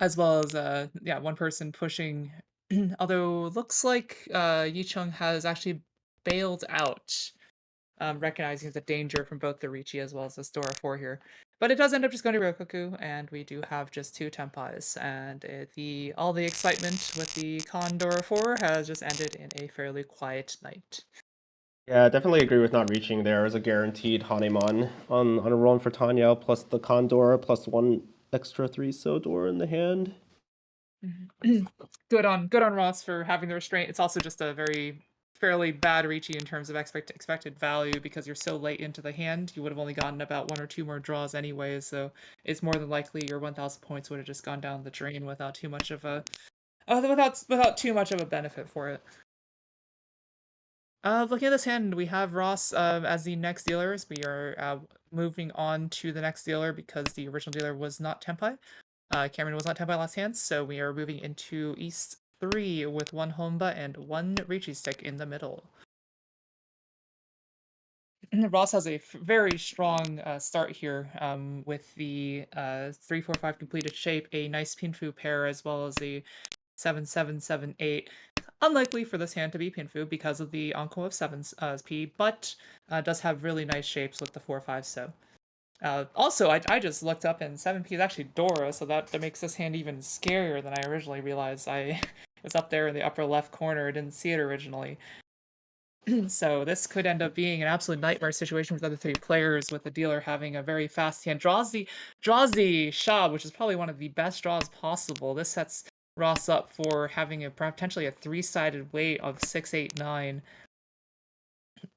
As well as yeah, one person pushing. Although looks like Yicheng has actually bailed out, recognizing the danger from both the Richi as well as the Stora 4 here. But it does end up just going to Rokoku, and we do have just 2 Tenpais, and all the excitement with the Condor 4 has just ended in a fairly quiet night. Yeah, I definitely agree with not reaching there as a guaranteed Hanemon on a roll for Tanya, plus the Condor, plus 1 extra 3-so door in the hand. Good on Ross for having the restraint. It's also just a fairly bad Ricci in terms of expected value, because you're so late into the hand. You would have only gotten about 1 or 2 more draws anyway, so it's more than likely your 1,000 points would have just gone down the drain without too much of a too much of a benefit for it. Looking at this hand, we have Ross as the next dealers. We are moving on to the next dealer, because the original dealer was not Tenpai. Cameron was not Tenpai last hand, so we are moving into East 3 with 1 Honba and 1 Richi stick in the middle. Ross has a very strong start here, with the 3-4-5 completed shape, a nice Pinfu pair, as well as a 7-7-7-8. Unlikely for this hand to be Pinfu because of the Anko of 7's P, but does have really nice shapes with the 4-5 so. Also, I just looked up, and 7P is actually Dora, so that makes this hand even scarier than I originally realized. It's up there in the upper left corner. I didn't see it originally. So this could end up being an absolute nightmare situation with other 3 players, with the dealer having a very fast hand. Draws the Shab, which is probably one of the best draws possible. This sets Ross up for having potentially a 3-sided weight of 6, 8, 9.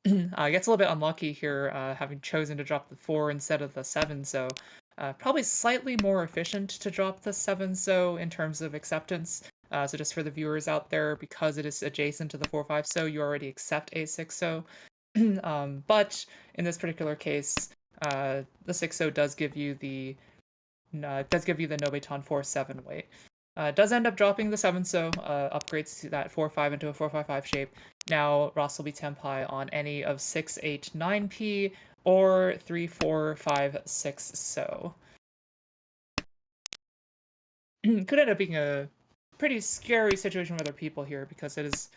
Gets a little bit unlucky here, having chosen to drop the 4 instead of the 7, so probably slightly more efficient to drop the 7 so in terms of acceptance. So just for the viewers out there, because it is adjacent to the 4-5 so, you already accept a 6 so. But in this particular case, the 6 so does give you the Nobeton 4-7 weight. Does end up dropping the 7 so, upgrades that 4-5 into a 4-5-5 shape. Now Ross will be Tenpai on any of 6, 8, 9p or 3, 4, 5, 6 so. Could end up being a pretty scary situation with other people here, because it is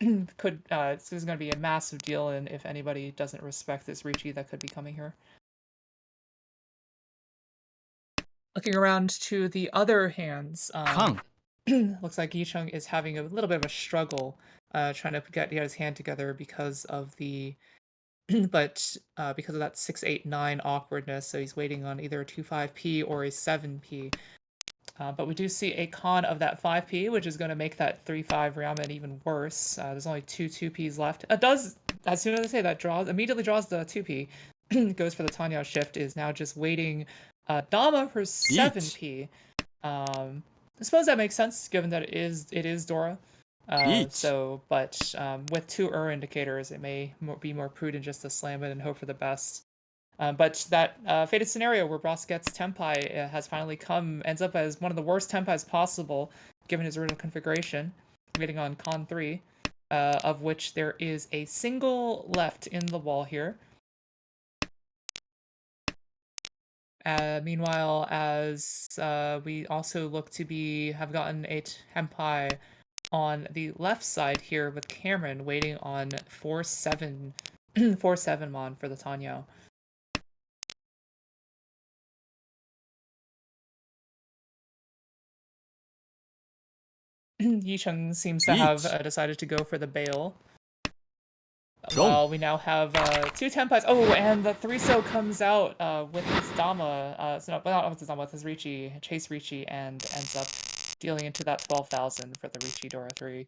this is going to be a massive deal, and if anybody doesn't respect this Ricci that could be coming here. Looking around to the other hands, looks like Yicheng is having a little bit of a struggle trying to get his hand together, because of the because of that 6-8-9 awkwardness, so he's waiting on either a 2-5p or a 7p. But we do see a con of that 5p, which is going to make that 3-5 Ramen even worse. There's only 2 2ps left. It does, as soon as I say that, immediately draws the 2p, goes for the Tanya shift, is now just waiting Dama for 7p. I suppose that makes sense, given that it is Dora. But with 2 indicators, it may be more prudent just to slam it and hope for the best. But that fated scenario where Ross gets Tenpai has finally come, ends up as one of the worst Tenpais possible, given his original configuration, waiting on Con 3, of which there is a single left in the wall here. Meanwhile, as we also look to have gotten a Tenpai on the left side here, with Cameron waiting on 4-7 4-7 Mon for the Tanyo. Yicheng seems to have decided to go for the bail. Well, we now have 2 Tenpais. Oh, and the 3-so comes out with his Dama. So no, but not with his Dama, with his Ricci, Chase Ricci, and ends up dealing into that 12,000 for the Ricci Dora 3.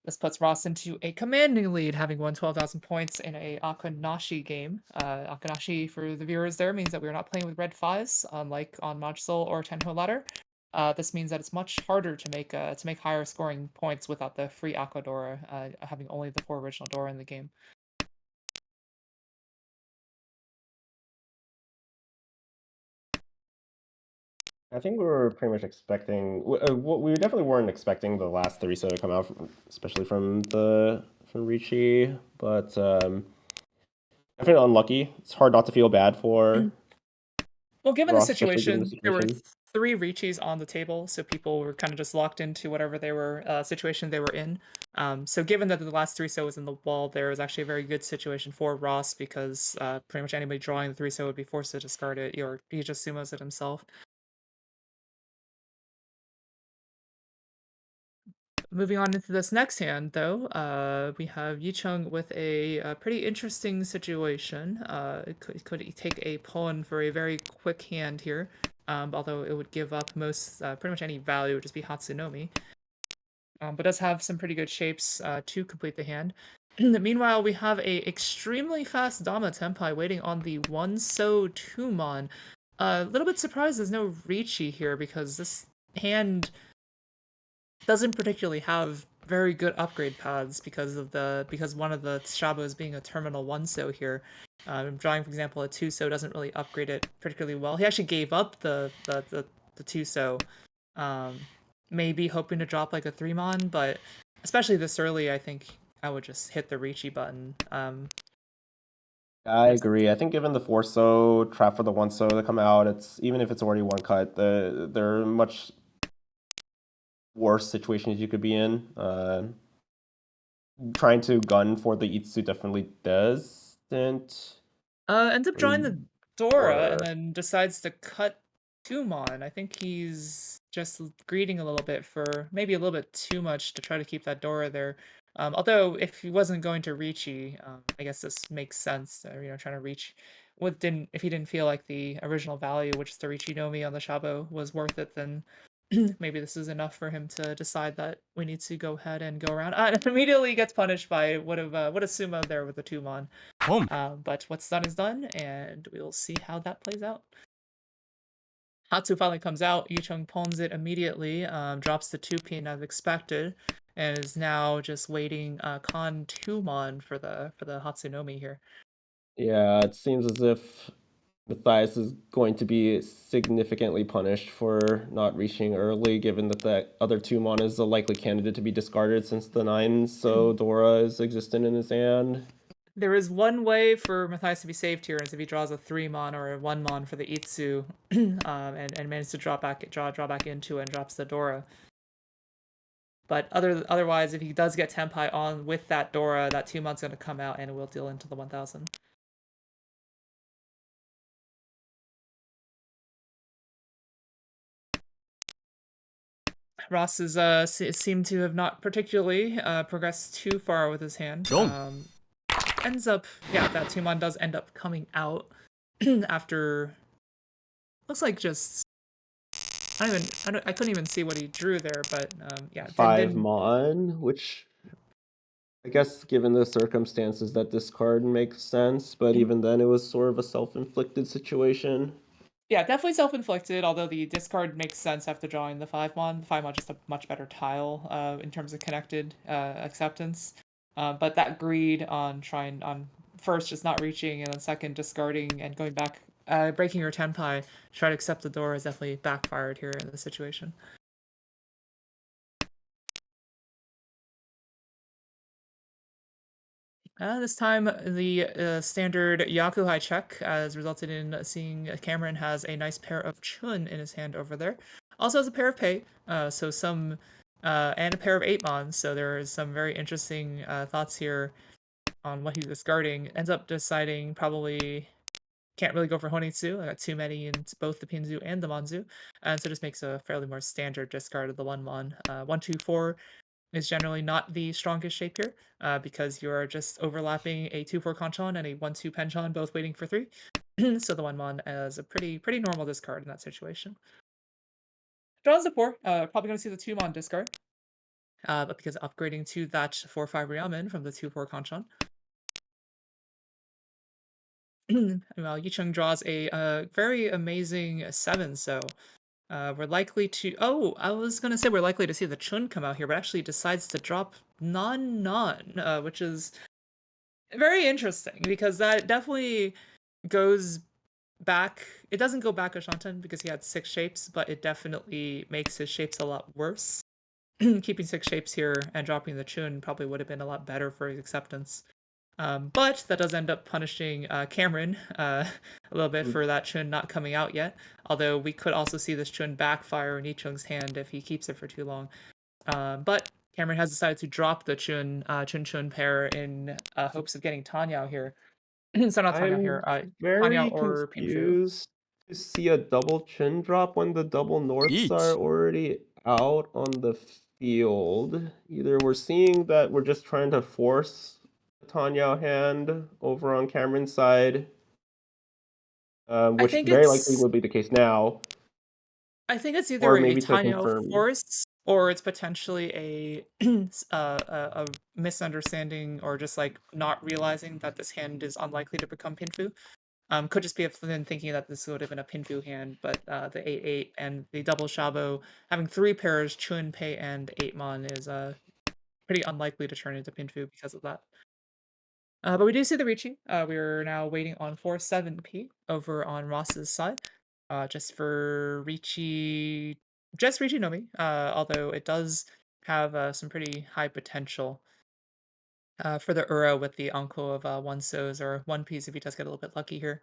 This puts Ross into a commanding lead, having won 12,000 points in a Akanashi game. Akanashi, for the viewers there, means that we are not playing with red 5s, unlike on Majsol or Tenho Ladder. This means that it's much harder to make higher scoring points without the free Aqua Dora, having only the 4 original Dora in the game. I think we were pretty much expecting. We definitely weren't expecting the last 3 to come out, especially from Ricci, but definitely unlucky. It's hard not to feel bad for Well, given the Ross, especially given the situation, there were situation. 3 Riccis on the table, so people were kind of just locked into whatever they were situation they were in. So given that the last 3-so was in the wall, there was actually a very good situation for Ross because pretty much anybody drawing the 3-so would be forced to discard it, or he just sumos it himself. Moving on into this next hand, though, we have Yicheng with a pretty interesting situation. It could take a pawn for a very quick hand here, although it would give up pretty much any value, it would just be Hatsunomi. But does have some pretty good shapes to complete the hand. Meanwhile, we have a extremely fast Dama Tenpai waiting on the 1-so 2-mon. A little bit surprised there's no Ricci here because this hand doesn't particularly have very good upgrade paths because one of the Shabos being a terminal 1-so here. Drawing, for example, a 2-so doesn't really upgrade it particularly well. He actually gave up the 2-so, maybe hoping to drop like a 3-mon, but especially this early, I think I would just hit the Ricci button. I agree. I think given the 4-so trap for the 1-so to come out, even if it's already one cut, there are much worse situations you could be in. Trying to gun for the Itsu definitely doesn't. Ends up drawing the Dora Or and then decides to cut Tumon. I think he's just greeding a little bit for maybe a little bit too much to try to keep that Dora there. Although if he wasn't going to Ricci, I guess this makes sense. Trying to reach if he didn't feel like the original value, which is the Ricci Nomi on the Shabo, was worth it, then maybe this is enough for him to decide that we need to go ahead and go around. And immediately gets punished by would have sumo there with the Tumon. 本部 But what's done is done, and we'll see how that plays out. Hatsu finally comes out. Yicheng pawns it immediately, drops the 2-pin as expected, and is now just waiting Kan Tumon for the Hatsunomi here. yeah, it seems as if Matthias is going to be significantly punished for not reaching early, given that the other 2-mon is a likely candidate to be discarded since the 9-so Dora is existent in his hand. There is one way for Matthias to be saved here, is if he draws a 3-mon or a 1-mon for the Itsu, and manages to draw back into it and drops the Dora. But otherwise, if he does get Tenpai on with that Dora, that 2-mon's going to come out and it will deal into the 1,000. Ross seemed to have not particularly progressed too far with his hand. Ends up, yeah, that 2-mon does end up coming out after. Looks like just. I couldn't even see what he drew there, but yeah. 5-mon, which I guess given the circumstances that discard makes sense, but even then it was sort of a self-inflicted situation. Yeah, definitely self-inflicted, although the discard makes sense after drawing the 5-mon. The 5-mon just a much better tile in terms of connected acceptance. But that greed on first just not reaching, and then second discarding and going back, breaking your Tenpai to try to accept the door is definitely backfired here in this situation. This time, the standard Yakuhai check has resulted in seeing Cameron has a nice pair of Chun in his hand over there. Also has a pair of Pei, and a pair of 8-mon, so there is some very interesting thoughts here on what he's discarding. Ends up deciding probably can't really go for Honitsu. I got too many in both the Pinzu and the Manzu, and so just makes a fairly more standard discard of the 1-mon. 1, 2, 4. is generally not the strongest shape here, because you're just overlapping a 2/4 Conchon and a 1/2 Penchon, both waiting for 3. So the 1/1 is a pretty normal discard in that situation. Draws the 4, probably gonna see the 2-mon discard, but because upgrading to that 4/5 Ryamen from the 2/4 Conchon. Well, Yicheng draws a very amazing 7, so we're likely to. Oh, I was gonna say we're likely to see the Chun come out here, but actually decides to drop non, which is very interesting because that definitely goes back. It doesn't go back a Shanten because he had 6 shapes, but it definitely makes his shapes a lot worse. Keeping 6 shapes here and dropping the Chun probably would have been a lot better for his acceptance. But that does end up punishing Cameron a little bit for that Chun not coming out yet. Although we could also see this Chun backfire in Ichung's hand if he keeps it for too long. But Cameron has decided to drop the Chun pair in hopes of getting Tanya here. So not Tanya here, I'm Tanya very or Pinfu. confused to see a double chin drop when the double norths are 1 already out on the field. Either we're seeing that we're just trying to force a Tanya hand over on Cameron's side, I which think very likely it's will be the case now, I think it's either or a maybe to Tanya confirm. force or it's potentially a a misunderstanding or just like not realizing that this hand is unlikely to become Pinfu. Could just be a Flynn thinking that this would have been a Pinfu hand, but the 8/8 and the double Shabo having 3 pairs, Chun, Pei, and 8-mon is pretty unlikely to turn into Pinfu because of that. But we do see the Ricci. We are now waiting on 4/7p over on Ross's side. Just for Ricci, just Ricci Nomi. Although it does have some pretty high potential for the Ura with the Anko of one So's or one piece if he does get a little bit lucky here.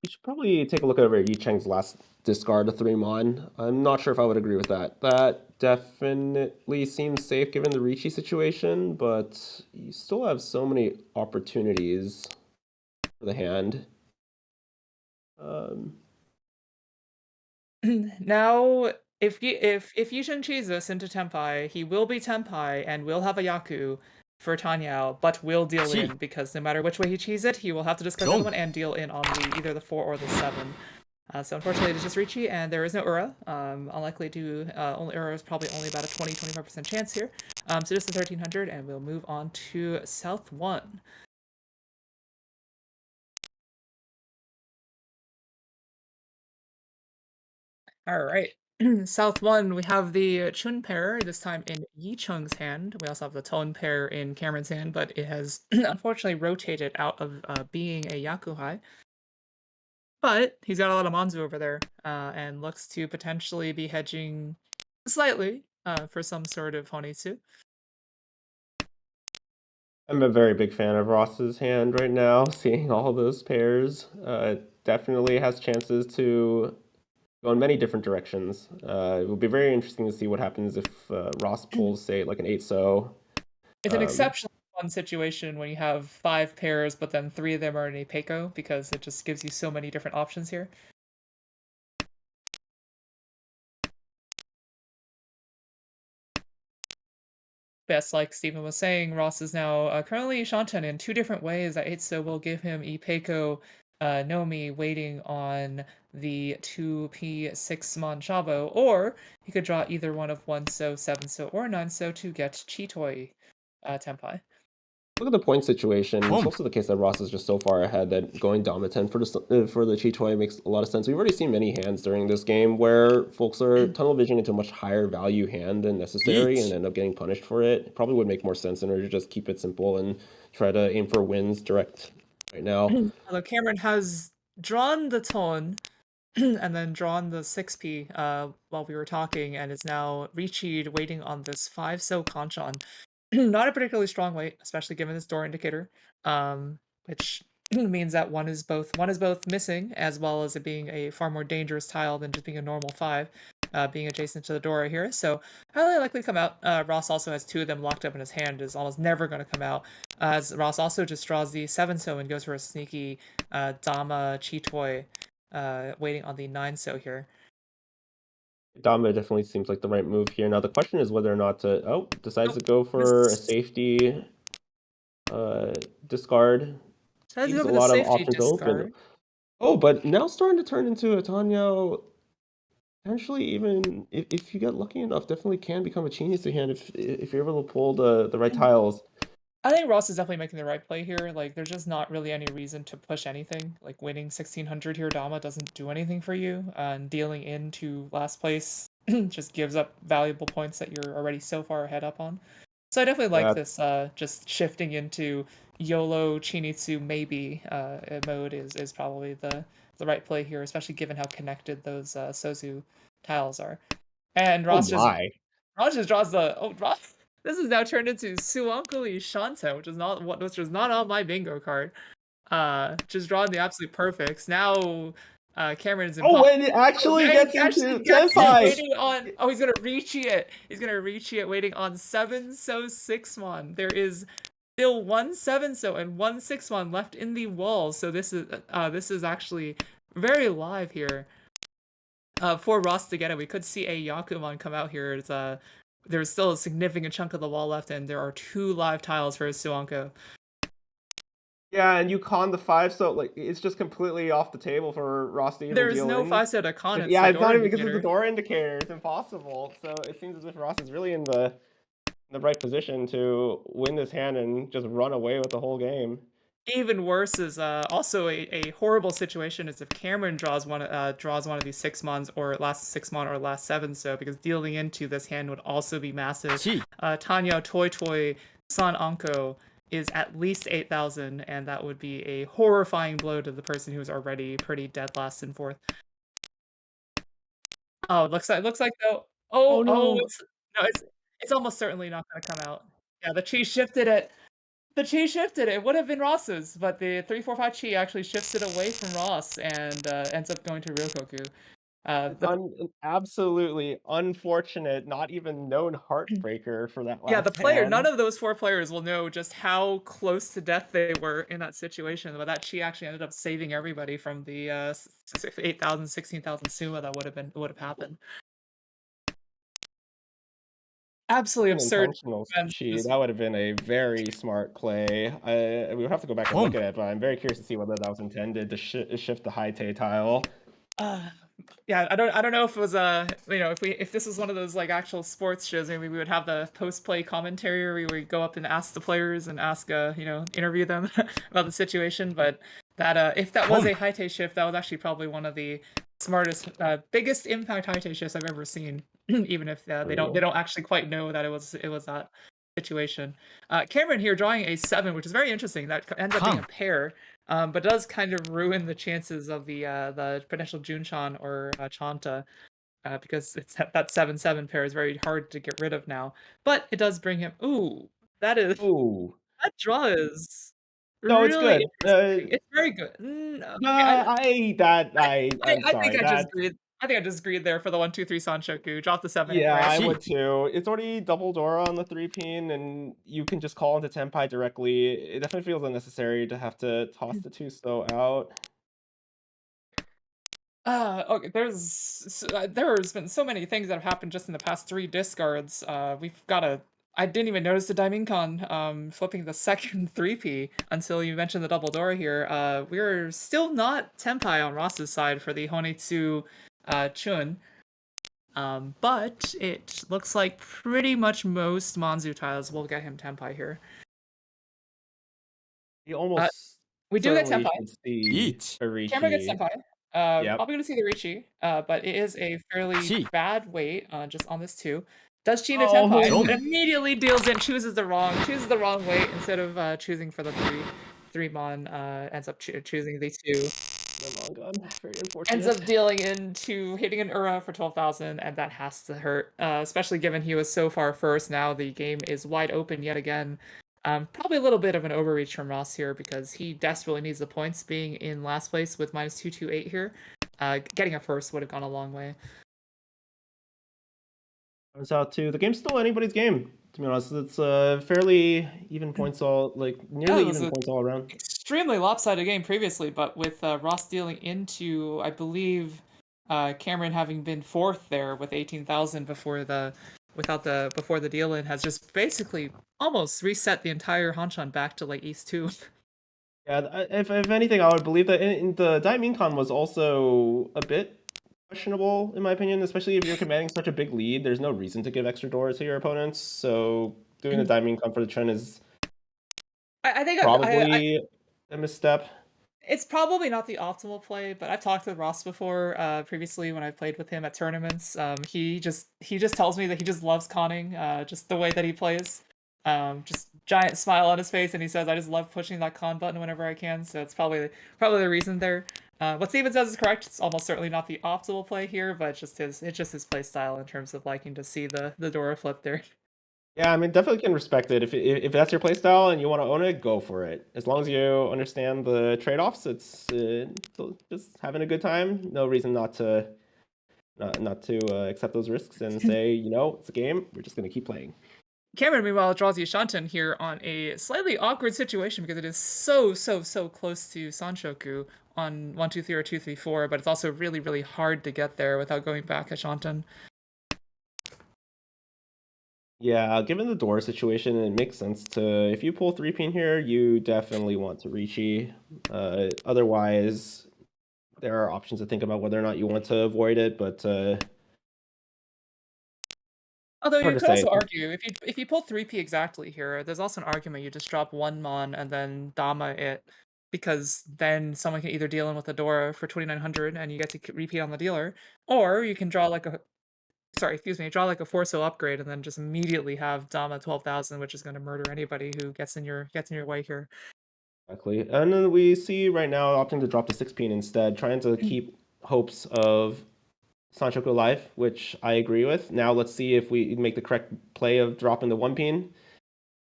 You should probably take a look over Yi Cheng's last discard, a 3-mon. I'm not sure if I would agree with that. That definitely seems safe given the Ricci situation, but you still have so many opportunities for the hand. Now, if Yushin cheese this into Tenpai, he will be Tenpai and will have a Yaku for Tanyao, but will deal Chi. in because no matter which way he cheese it, he will have to discard the other Dong. one and deal in on the either the 4 or the 7. So unfortunately, it is just Ricci, and there is no Ura. Unlikely to only Ura is probably only about a 20-25% chance here. So just the 1300, and we'll move on to South 1. All right. South 1, we have the Chun pair, this time in Yichung's hand. We also have the Tone pair in Cameron's hand, but it has unfortunately rotated out of being a Yakuhai. But he's got a lot of Manzu over there, and looks to potentially be hedging slightly for some sort of Honitsu. I'm a very big fan of Ross's hand right now, seeing all those pairs. It definitely has chances to go in many different directions. It will be very interesting to see what happens if Ross pulls, say, like an 8-so. It's an exceptionally fun situation when you have 5 pairs, but then 3 of them are in a Peiko, because it just gives you so many different options here. Yes, like Stephen was saying, Ross is now currently Shanten in 2 different ways. That Eitsu will give him Ipeiko Nomi waiting on the 2p 6-mon Shabo, or he could draw either one of 1-so, 7-so, or 9-so to get Chitoi Tenpai. Look at the point situation. It's Boom. also the case that Ross is just so far ahead that going Dominant for the Chitoi makes a lot of sense. We've already seen many hands during this game where folks are tunnel visioning into a much higher value hand than necessary and Each. end up getting punished for it. It probably would make more sense in order to just keep it simple and try to aim for wins direct right now. Although Cameron has drawn the tone and then drawn the 6p while we were talking, and is now Richi'd waiting on this 5-so Kanchan. Not a particularly strong weight, especially given this door indicator, which means that one is both missing as well as it being a far more dangerous tile than just being a normal 5, being adjacent to the door here. So highly likely to come out. Ross also has 2 of them locked up in his hand, is almost never going to come out. As Ross also just draws the 7-so and goes for a sneaky Dama Chitoi, waiting on the 9-so here. Dama definitely seems like the right move here. Now the question is whether or not to decides to Nope. go for a This safety discard. tries to go Leaves a for the lot of safety options open. discard. Oh, but now starting to turn into a Tanya. Potentially, even if you get lucky enough, definitely can become a genius hand if you're able to pull the right tiles. I think Ross is definitely making the right play here. Like, there's just not really any reason to push anything. Like, winning 1600 here, Dama doesn't do anything for you, and dealing into last place just gives up valuable points that you're already so far ahead up on. So I definitely like Yeah. this just shifting into YOLO Chinitsu maybe mode is probably the right play here, especially given how connected those Sozu tiles are. And Oh my. Ross just draws the Ross. This is now turned into Suankuli Shanta, which was not on my bingo card. Just drawing the absolute perfects. Now Cameron's in Oh, pot. and it actually He gets into actually gets it, Tenpai. waiting on. Oh, he's gonna reach it. He's gonna reach it, waiting on 7 so 6 mon. There is still 1 7 so and 1 6 mon left in the wall. So this is actually very live here. For Ross to get it, we could see a Yakuman come out here. There's still a significant chunk of the wall left, and there are 2 live tiles for Suanko. Yeah, and you con the 5, so like it's just completely off the table for Ross to even There's deal no in. 5 set of con. It's Yeah, the it's door not even because of the indicator. door indicator. It's impossible. So it seems as if Ross is really in the right position to win this hand and just run away with the whole game. Even worse is also a horrible situation is if Cameron draws one of these 6 mons or last 6 mon or last 7 so, because dealing into this hand would also be massive. Tanya Toy Toy San Anko is at least 8,000, and that would be a horrifying blow to the person who's already pretty dead last and fourth. Oh, it looks like though. Oh no. It's almost certainly not going to come out. Yeah, the chi shifted it. The chi shifted it. It would have been Ross's, but the 345 chi actually shifts it away from Ross and ends up going to Ryokoku. It's an absolutely unfortunate, not even known heartbreaker for that Yeah, last hand. none of those 4 players will know just how close to death they were in that situation, but that chi actually ended up saving everybody from the 8,000, 16,000 Suma that would have happened. Absolutely absurd. Unintentional And cheat. just That would have been a very smart play. We would have to go back and look at it, but I'm very curious to see whether that was intended to shift the high tay tile. yeah, I don't know if it was if this was one of those like actual sports shows, maybe we would have the post play commentary where we would go up and ask the players and ask interview them about the situation. But that if that was a high tay shift, that was actually probably one of the smartest, biggest impact high tay shifts I've ever seen. Even if they don't actually quite know that it was that situation. Cameron here drawing a 7, which is very interesting. That ends up being a pair. But does kind of ruin the chances of the potential Junchan or Chanta, because it's that 7/7 pair is very hard to get rid of now. But it does bring him. Ooh, Ooh. that draw is No, it's really good. interesting. It's very good. I'm I think sorry. I just agreed. I think I just agreed there for the 1 2 3 Sanshoku. Drop the 7 and Yeah, I great. would too. It's already double Dora on the 3-pin, and you can just call into Tenpai directly. It definitely feels unnecessary to have to toss the 2 so out. Okay, there's been so many things that have happened just in the past 3 discards. I didn't even notice the Daiminkan flipping the second 3P until you mentioned the double door here. We're still not Tenpai on Ross's side for the Honitsu Chun. But it looks like pretty much most Manzu tiles will get him Tenpai here. You almost We do get certainly Tenpai. should see Cameron gets Arichi. Senpai. Yep. Probably gonna see the Richi, but it is a fairly bad weight, just on this too. Does China Oh, Tenpai, and immediately deals in, chooses the wrong weight instead of choosing for the three mon, ends up choosing the 2. the manga. Very Ends unfortunate. up dealing into hitting an Ura for 12,000, and that has to hurt, especially given he was so far first. Now the game is wide open yet again. Probably a little bit of an overreach from Ross here because he desperately needs the points, being in last place with -228 here. Getting a first would have gone a long way. Comes out to the game's still anybody's game. To be honest, it's fairly even points nearly even points all around. Extremely lopsided game previously, but with Ross dealing into, I believe, Cameron having been fourth there with 18,000 before the deal in has just basically almost reset the entire Hanshan back to like East 2. Yeah, if anything, I would believe that the Daimincon was also a bit questionable, in my opinion, especially if you're commanding such a big lead. There's no reason to give extra doors to your opponents, so doing the Daimincon for the Chen is I think probably a misstep. it's probably not the optimal play, but I've talked with Ross before, previously when I played with him at tournaments. He just tells me that he just loves conning, just the way that he plays. Just giant smile on his face, and he says, "I just love pushing that con button whenever I can." So it's probably the reason there. What Steven says is correct. It's almost certainly not the optimal play here, but it's just his play style in terms of liking to see the Dora flip there. Yeah, I mean, definitely can respect it. If that's your playstyle and you want to own it, go for it. As long as you understand the trade-offs, it's just having a good time. No reason not to accept those risks and say, it's a game. We're just gonna keep playing. Cameron, meanwhile, draws Yushanten here on a slightly awkward situation because it is so close to Sanshoku on 1, 2, 3 or 2, 3, 4, but it's also really hard to get there without going back at Shanten. Yeah, given the door situation, it makes sense to, if you pull 3-pin here, you definitely want to Ricci. Otherwise, there are options to think about whether or not you want to avoid it, but Although hard you to could say. also argue, if you pull 3p exactly here, there's also an argument you just drop 1 Mon and then Dama it, because then someone can either deal in with the Dora for 2,900 and you get to repeat on the dealer, or you can draw like a draw like a Forso upgrade and then just immediately have Dama 12,000, which is going to murder anybody who gets in your way here. Exactly. And then we see right now opting to drop to 6-pin instead, trying to keep hopes of Sanchoku alive, which I agree with. Now let's see if we make the correct play of dropping the 1-pin,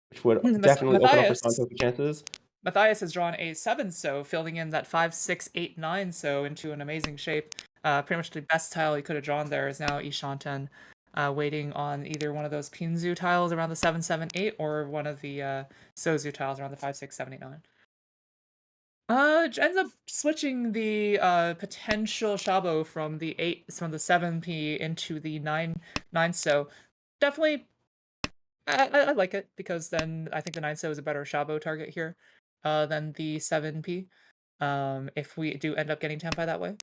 which would definitely open up for Sanchoku chances. Matthias has drawn a 7 so, filling in that 5, 6, 8, 9 so into an amazing shape. Pretty much the best tile he could have drawn there is now Ishanten, waiting on either one of those Pinzu tiles around the 7, 7, 8, or one of the Sozu tiles around the 5, 6, 7, 8, 9. Ends up switching the potential Shabo from the 7p into the 9 so. Definitely I like it because then I think the 9 so is a better Shabo target here than the 7p. If we do end up getting Tenpai that way.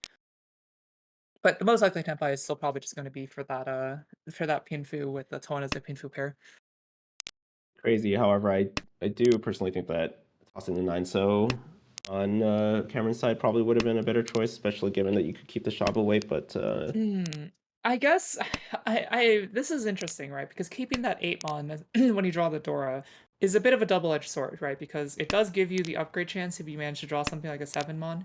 But the most likely Tenpai is still probably just going to be for that Pinfu with the Ton as a Pinfu pair. Crazy. However, I do personally think that tossing the 9 so on Cameron's side probably would have been a better choice, especially given that you could keep the Shaba weight, but I guess this is interesting, right? Because keeping that 8 mon when you draw the Dora is a bit of a double-edged sword, right? Because it does give you the upgrade chance if you manage to draw something like a 7 mon,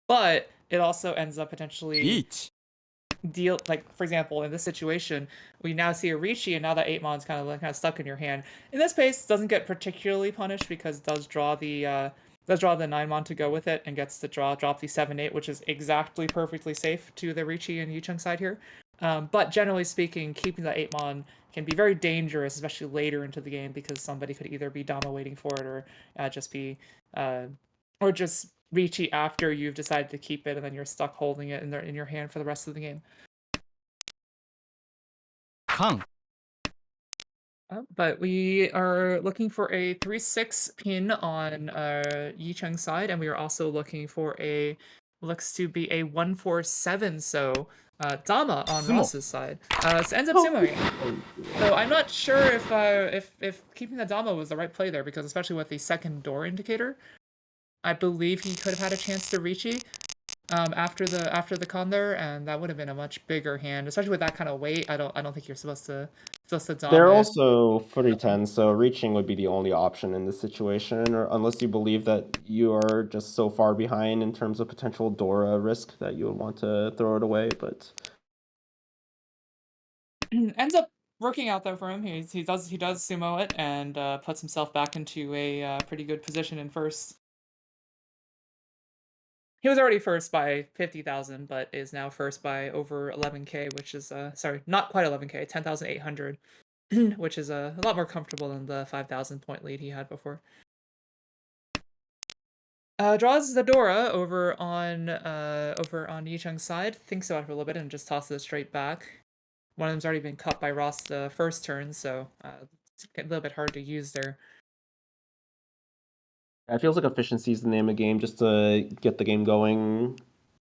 but it also ends up potentially 1 deal, like for example in this situation we now see a Ricci and now that 8 mon's kind of stuck in your hand. In this case doesn't get particularly punished because it does draw the 9 mon to go with it and gets to drop the 7-8, which is exactly perfectly safe to the Ricci and Yucheng side here. But generally speaking, keeping the 8 mon can be very dangerous, especially later into the game, because somebody could either be Dama waiting for it or just be or just Ricci after you've decided to keep it, and then you're stuck holding it in your hand for the rest of the game. 缶 But we are looking for a 3-6 pin on Yicheng's side, and we are also looking for looks to be a 1-4-7 so Dama on Sumo. Ross's side. So ends up sumoing. So I'm not sure if keeping the Dama was the right play there, because especially with the second door indicator, I believe he could have had a chance to Ricci after the con there, and that would have been a much bigger hand, especially with that kind of weight. I don't think you're supposed to Dama. they're also footy 10, so reaching would be the only option in this situation, or unless you believe that you are just so far behind in terms of potential Dora risk that you would want to throw it away, but ends up working out though for him. He does sumo it and puts himself back into a pretty good position in first. He was already first by 50,000, but is now first by over 11k, which is sorry, not quite 11k, 10,800, which is a lot more comfortable than the 5,000 point lead he had before. Draws the Dora over on Yicheng's side. Thinks about it for a little bit and just tosses it straight back. One of them's already been cut by Ross the first turn, so it's a little bit hard to use there. It feels like efficiency is the name of the game, just to get the game going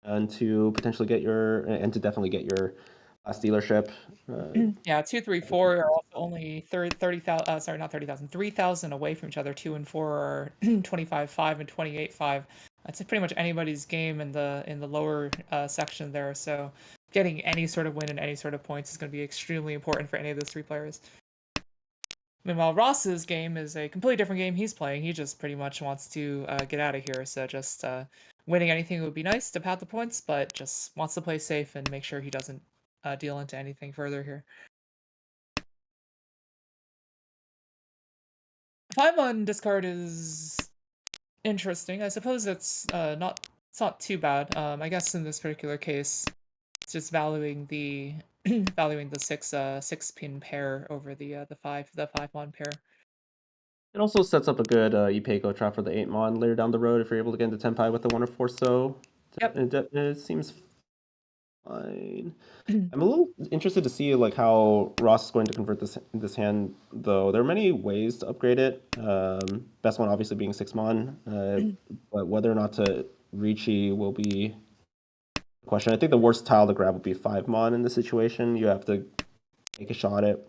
and to potentially get to definitely get your last dealership. Yeah, 2, 3, 4 are also only 30,000. Sorry, not 30,000. 3,000 away from each other. 2 and 4 are 25-5 and 28-5. That's pretty much anybody's game in the lower section there. So getting any sort of win and any sort of points is going to be extremely important for any of those three players. Meanwhile, Ross's game is a completely different game he's playing. He just pretty much wants to get out of here. So just winning anything would be nice to pad the points, but just wants to play safe and make sure he doesn't deal into anything further here. 5 on discard is interesting. I suppose it's not too bad. I guess in this particular case, it's just valuing the valuing the 6 pin pair over the 5 mon pair. It also sets up a good Ipeco trap for the 8 mon later down the road if you're able to get into Tenpai with the 1 or 4 so. Yep. It seems fine. I'm a little interested to see like how Ross is going to convert this hand, though. There are many ways to upgrade it. Best one obviously being 6 mon, but whether or not to Ricci will be the question. I think the worst tile to grab would be 5 mon in this situation. You have to take a shot at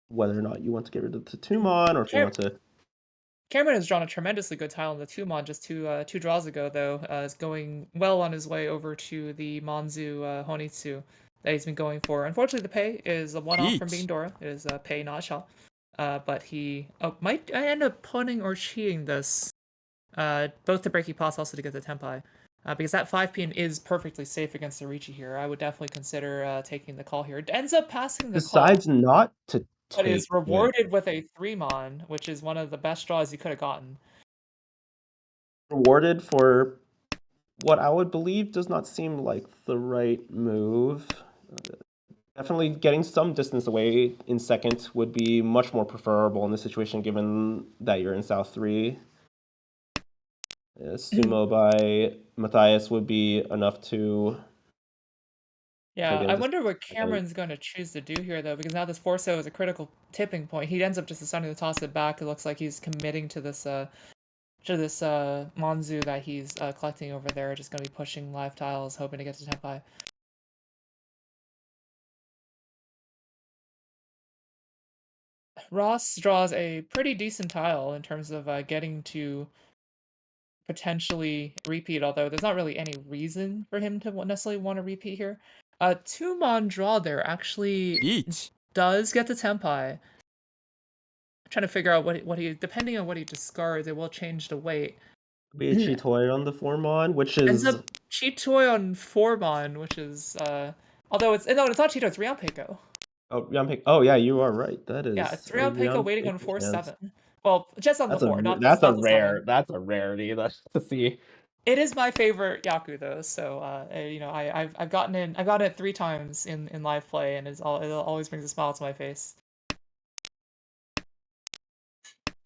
whether or not you want to get rid of the 2 mon or if you want to. Cameron has drawn a tremendously good tile in the 2 mon just two draws ago, though. Is going well on his way over to the Monzu Honitsu that he's been going for. Unfortunately, the pay is a one-off from being Dora. It is pay, not shot. But he might end up punning or cheating this, both to break pass, also to get the Tenpai. Because that 5 pin is perfectly safe against the Ricci here. I would definitely consider taking the call here. It ends up passing the call. Decides not to But take is rewarded with a 3 mon, which is one of the best draws you could have gotten. Rewarded for what I would believe does not seem like the right move. Definitely getting some distance away in second would be much more preferable in this situation, given that you're in South 3. Sumo by Matthias would be enough to. Yeah, I wonder what Cameron's going to choose to do here, though, because now this Forso is a critical tipping point. He ends up just deciding to toss it back. It looks like he's committing to this Monzu that he's collecting over there. Just going to be pushing live tiles, hoping to get to Tenpai. Ross draws a pretty decent tile in terms of getting to potentially repeat, although there's not really any reason for him to necessarily want to repeat here. 2 mon draw there actually does get the Tenpai. I'm trying to figure out what he depending on what he discards, it will change the weight. Be a Chitoy on the 4 mon, which is. Ends up Chitoy on 4 mon, which is although it's not Chitoy, it's Ryampeko. Oh, Ryampeko. Oh yeah, you are right. That is. Yeah, it's Ryampeko waiting on 4/7. Well, just on That's the 4, not that's the a rare. 7. That's a rarity. That's to see. It is my favorite Yaku though, so I've gotten it 3 times in live play, and it always brings a smile to my face.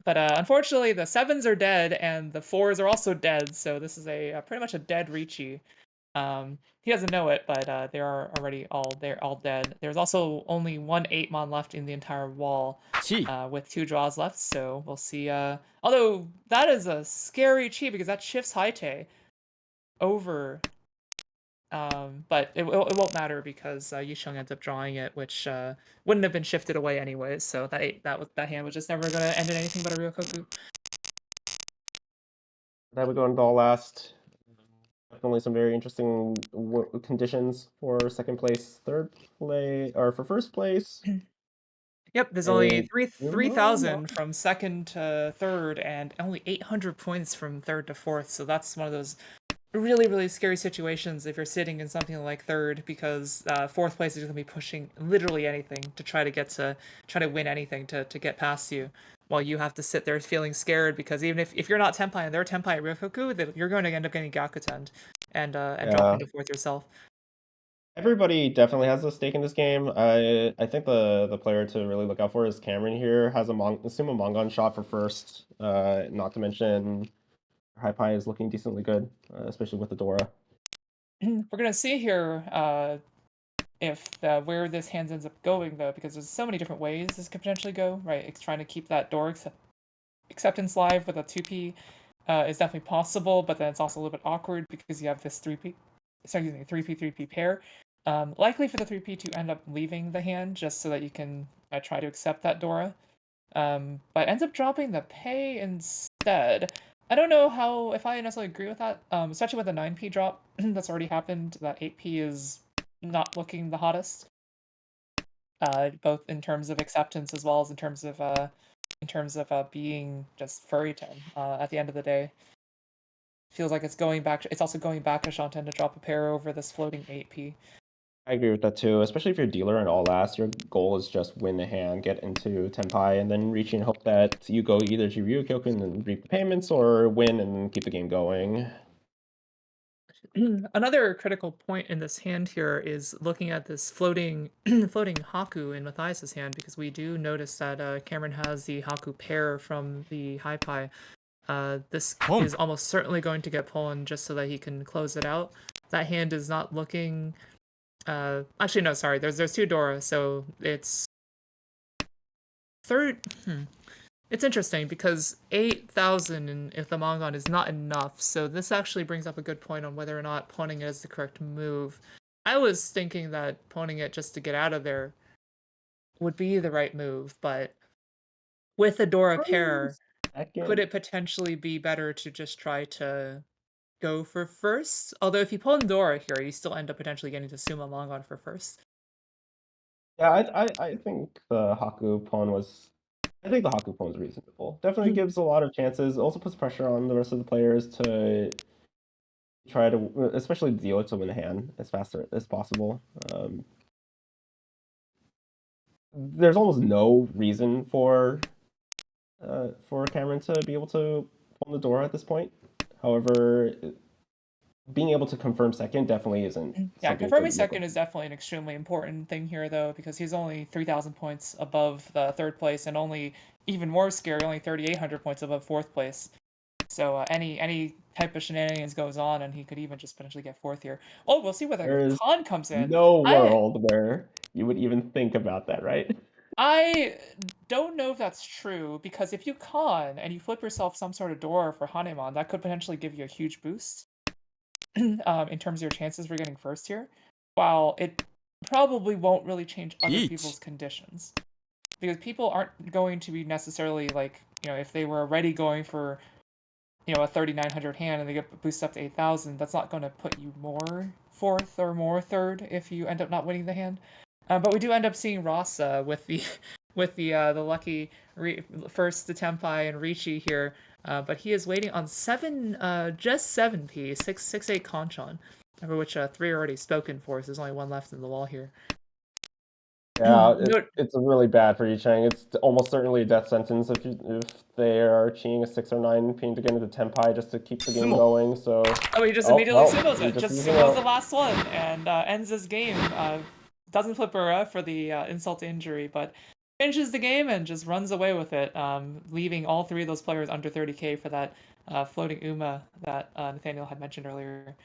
But unfortunately, the 7s are dead, and the 4s are also dead, so this is a pretty much a dead Ricci. He doesn't know it, but they are already all dead. There's also only 1 8 mon left in the entire wall, with 2 draws left. So we'll see. Although that is a scary chi because that shifts Haite over. But it won't matter because Yisheng ends up drawing it, which wouldn't have been shifted away anyways. So that hand was just never gonna end in anything but a Ryokoku. That would go into all last. Definitely some very interesting conditions for second place, third place, or for first place. Yep, there's only 3,000 from second to third, and only 800 points from third to fourth. So that's one of those really, really scary situations if you're sitting in something like third, because fourth place is going to be pushing literally anything to try to win anything to get past you, while you have to sit there feeling scared because even if you're not Tenpai and they're Tenpai at Ryokoku, you're going to end up getting Gakutend and dropping to fourth yourself. Everybody definitely has a stake in this game. I think the player to really look out for is Cameron here. Has a Sumo Mongon shot for first. Not to mention High Pie is looking decently good, especially with the Dora. We're gonna see here if where this hand ends up going though, because there's so many different ways this could potentially go. Right, it's trying to keep that door acceptance live with a 2P is definitely possible, but then it's also a little bit awkward because you have this 3P, sorry, excuse me, 3P pair. Likely for the 3P to end up leaving the hand just so that you can try to accept that Dora. But ends up dropping the pay instead. I don't know how, if I necessarily agree with that, especially with the 9P drop that's already happened, that 8P is not looking the hottest. Both in terms of acceptance as well as in terms of being just furry tone. At the end of the day, feels like it's going back. It's also going back to Shanten to drop a pair over this floating 8P. I agree with that too, especially if you're dealer and all last. Your goal is just win the hand, get into Tenpai, and then reach and hope that you go either to Ryukyoku and reap the payments, or win and keep the game going. Another critical point in this hand here is looking at this floating floating Haku in Matthias's hand, because we do notice that Cameron has the Haku pair from the High Pie. This Pump. is almost certainly going to get Poland just so that he can close it out. That hand is not looking. Actually, no, sorry. There's two Dora, so it's third. It's interesting because 8,000 in Ithamangon is not enough, so this actually brings up a good point on whether or not pawning it is the correct move. I was thinking that pawning it just to get out of there would be the right move, but with a Dora pair, could it potentially be better to just try to go for first? Although if you pawn Dora here, you still end up potentially getting to Suma Mongon for first. Yeah, I think the Haku pawn was. I think the Haku pawn is reasonable. Definitely gives a lot of chances. Also puts pressure on the rest of the players to try to, especially deal it to win a hand as fast as possible. There's almost no reason for Cameron to be able to pawn the Dora at this point. However, being able to confirm second definitely isn't Yeah, something confirming to look second at. is definitely an extremely important thing here, though, because he's only 3,000 points above the third place, and only, even more scary, only 3,800 points above fourth place. So any type of shenanigans goes on, and he could even just potentially get fourth here. Oh, we'll see whether There is Khan comes in. no I world where you would even think about that, right? I don't know if that's true, because if you con and you flip yourself some sort of door for Hanemon, that could potentially give you a huge boost in terms of your chances for getting first here, while it probably won't really change other Each. people's conditions. Because people aren't going to be necessarily like, if they were already going for, a 3,900 hand and they get boosted up to 8,000, that's not going to put you more fourth or more third if you end up not winning the hand. But we do end up seeing Ross with the with the lucky first to Tempai and Ricci here, but he is waiting on just 7P 668 Conchon, for which 3 are already spoken for, so there's only 1 left in the wall here. Yeah, Note, it's really bad for Yicheng. It's almost certainly a death sentence if they are cheating a 6 or 9 pin to get into Tenpai just to keep the game going. So he just immediately symbols he it. Just using symbols out. the last one and ends this game. Doesn't flip her for the insult to injury, but finishes the game and just runs away with it, leaving all 3 of those players under 30k for that floating Uma that Nathaniel had mentioned earlier.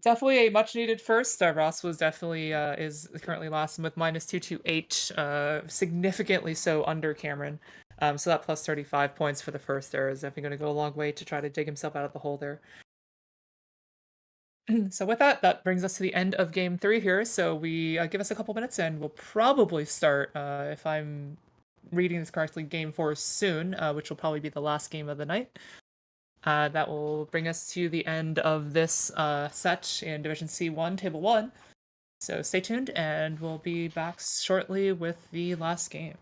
Definitely a much needed first. Ross was definitely is currently last with -228, significantly so under Cameron. So that plus 35 points for the first there is definitely going to go a long way to try to dig himself out of the hole there. So with that brings us to the end of game 3 here. So we give us a couple minutes and we'll probably start, if I'm reading this correctly, game 4 soon, which will probably be the last game of the night. That will bring us to the end of this set in Division C1, Table 1. So stay tuned, and we'll be back shortly with the last game.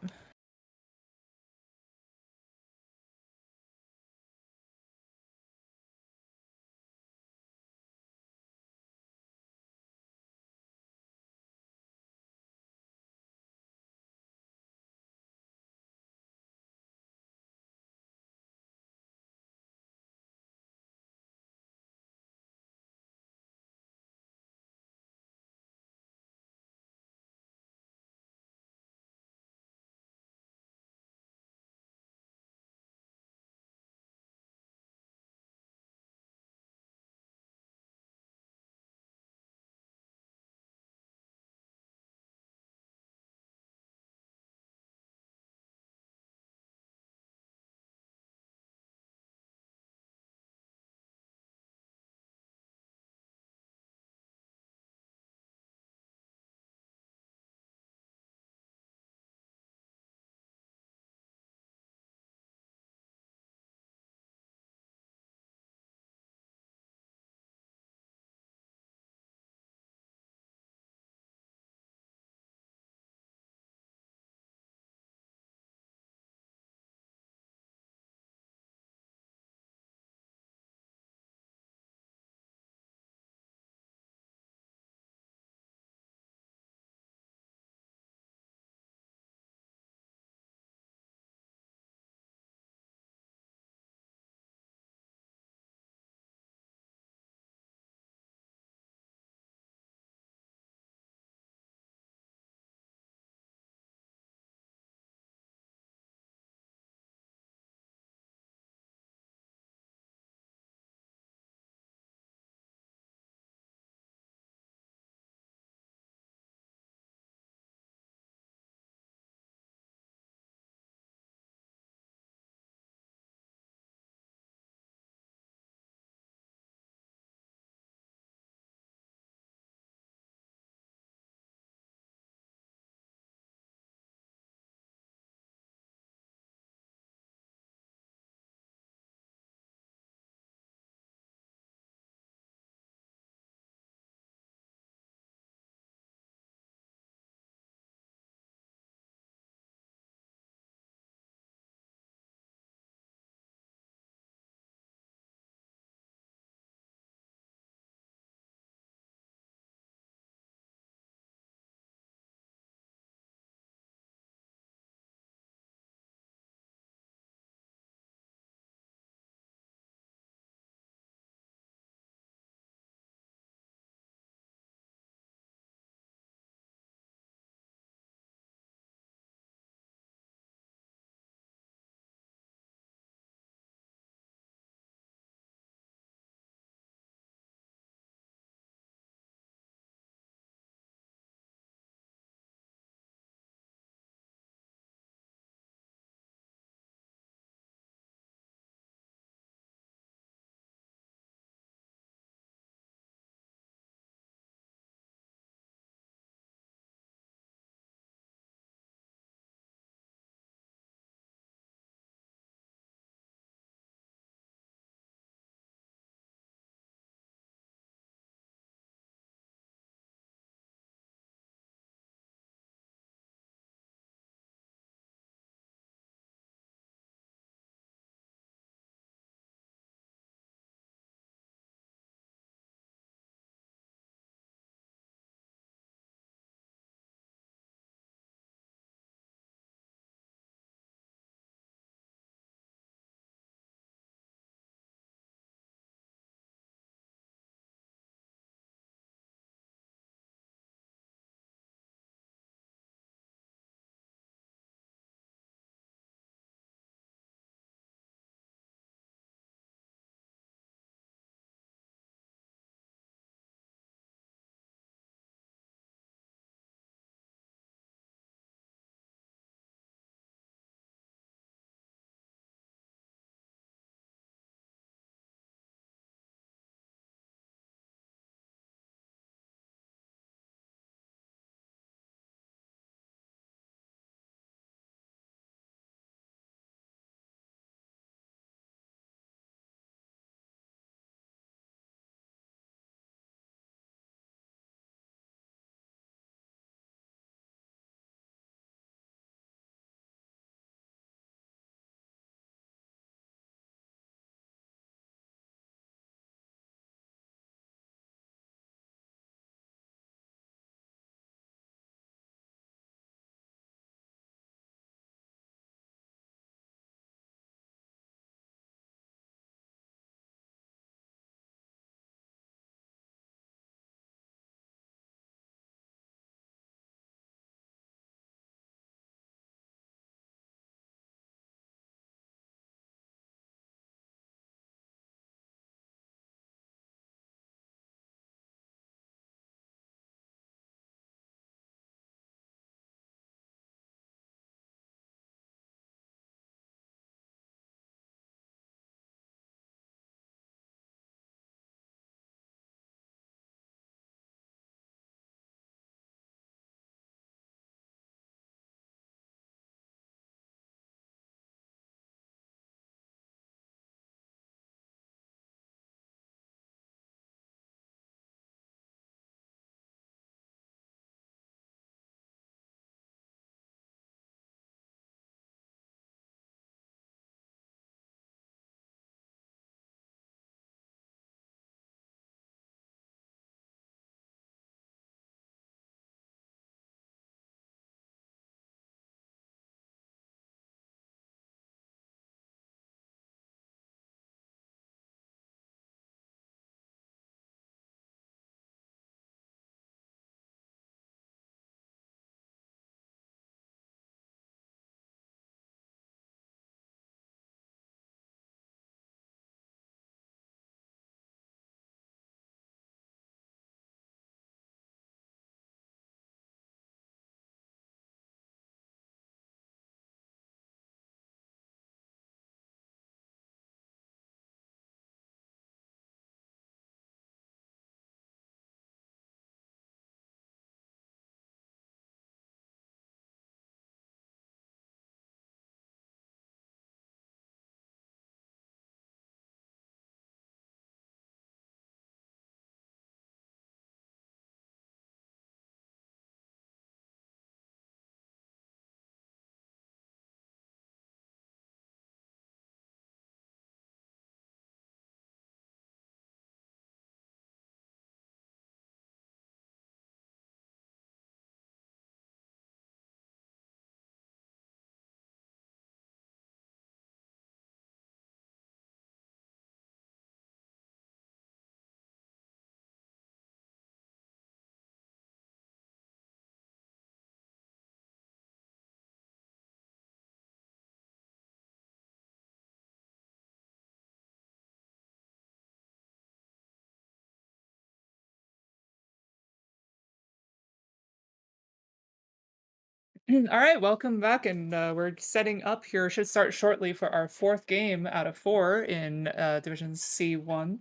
All right, welcome back, and we're setting up here. Should start shortly for our fourth game out of four in Division C1.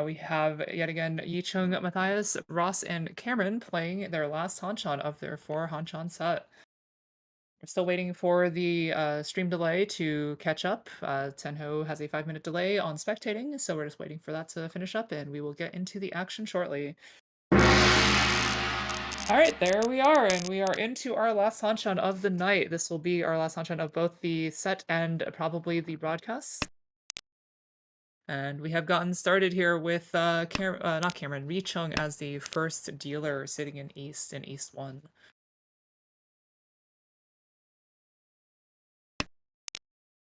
We have yet again Yichung, Matthias, Ross, and Cameron playing their last Hanchan of their four Hanchan set. We're still waiting for the stream delay to catch up. Tenho has a 5-minute delay on spectating, so we're just waiting for that to finish up, and we will get into the action shortly. All right, there we are, and we are into our last Hanchan of the night. This will be our last Hanchan of both the set and probably the broadcast. And we have gotten started here with not Cameron, Richung as the first dealer sitting in East 1.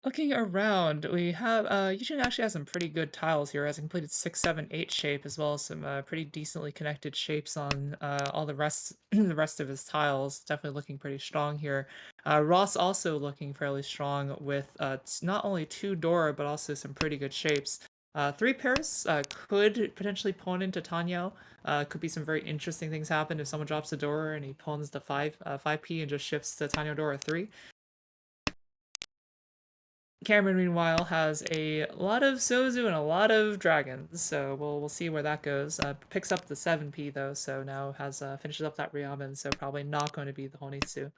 Looking around, we have Yichun actually has some pretty good tiles here. Has a completed 6, 7, 8 shape, as well as some pretty decently connected shapes on all the rest the rest of his tiles. Definitely looking pretty strong here. Ross also looking fairly strong with not only 2 door but also some pretty good shapes. 3 pairs could potentially pawn into Tanyo. Could be some very interesting things happen if someone drops a door and he pawns the 5p and just shifts to Tanyo door 3. Cameron, meanwhile, has a lot of Sozu and a lot of dragons, so we'll see where that goes. Picks up the 7p though, so now has finishes up that Ryamen, so probably not going to be the Honitsu.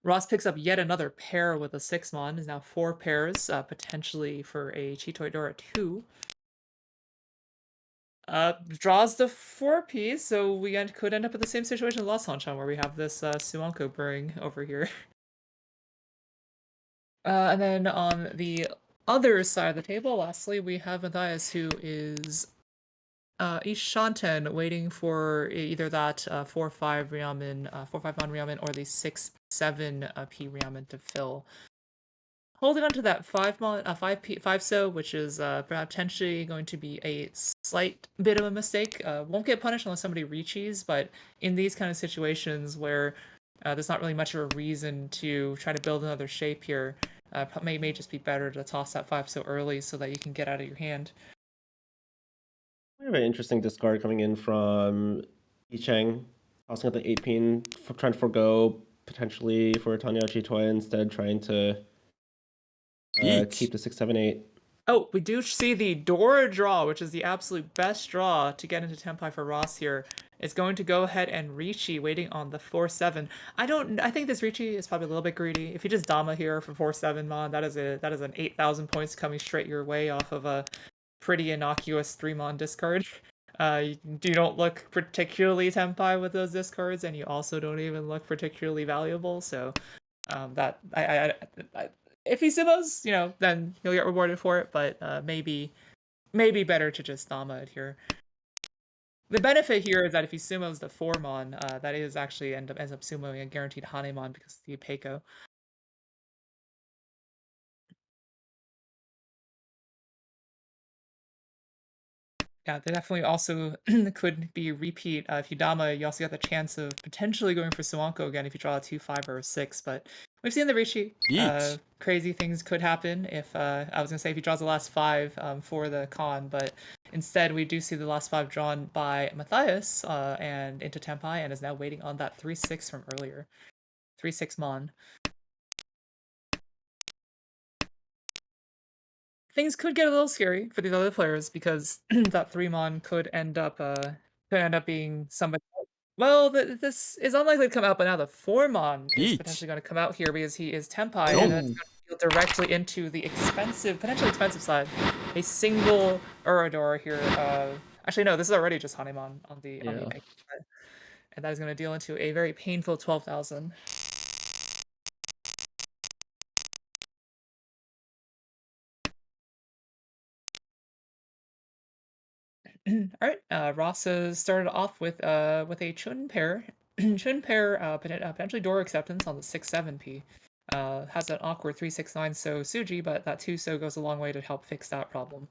Ross picks up yet another pair with a 6-mon, is now 4 pairs, potentially for a Chitoi Dora 2. Draws the 4p, so we could end up in the same situation as Lost Hanchan, where we have this Suanko brewing over here. And then on the other side of the table, lastly, we have Matthias, who is Ishanten, waiting for either that 4-5 Ryamen, 4-5 mon Ryamen, or the 6-7 P Ryamen to fill. Holding on to that 5-mon, 5p, 5 so, which is potentially going to be a slight bit of a mistake. Won't get punished unless somebody reaches, but in these kind of situations where there's not really much of a reason to try to build another shape here, may just be better to toss that 5 so early so that you can get out of your hand. We have an interesting discard coming in from Yicheng, tossing out the 8 pin, trying to forego potentially for Tanya Chitoy, instead trying to keep the 6, 7, 8. Oh, we do see the door draw, which is the absolute best draw to get into Tenpai for Ross here. Is going to go ahead and Richi waiting on the 4-7. I think this Richi is probably a little bit greedy. If you just Dama here for 4-7 mon, that is an 8,000 points coming straight your way off of a pretty innocuous 3-mon discard. You don't look particularly Tenpai with those discards, and you also don't even look particularly valuable. So that I if he simmos, then he'll get rewarded for it. But maybe better to just Dama it here. The benefit here is that if he sumos the 4-mon, that is actually ends up sumoing a guaranteed Hanemon because of the Peiko. Yeah, they definitely also could be repeat. If you Dama, you also got the chance of potentially going for Suanko again if you draw a 2, 5, or a 6. But we've seen the Rishi. Crazy things could happen if, I was going to say, if he draws the last 5 for the con, but instead we do see the last 5 drawn by Matthias and into Tenpai, and is now waiting on that 3-6 from earlier. 3-6 Mon. Things could get a little scary for these other players because that 3-mon could end up being somebody. Well, this is unlikely to come out, but now the 4-mon is potentially going to come out here because he is Tenpai, and that's going to deal directly into the potentially expensive side. A single Urador here. Actually, no, this is already just Hanemon on the Peiko side, and that is going to deal into a very painful 12,000. All right, Ross has started off with a Chun pair. Chun pair potentially door acceptance on the 6-7p. Has an awkward 3-6-9 so Suji, but that 2 so goes a long way to help fix that problem.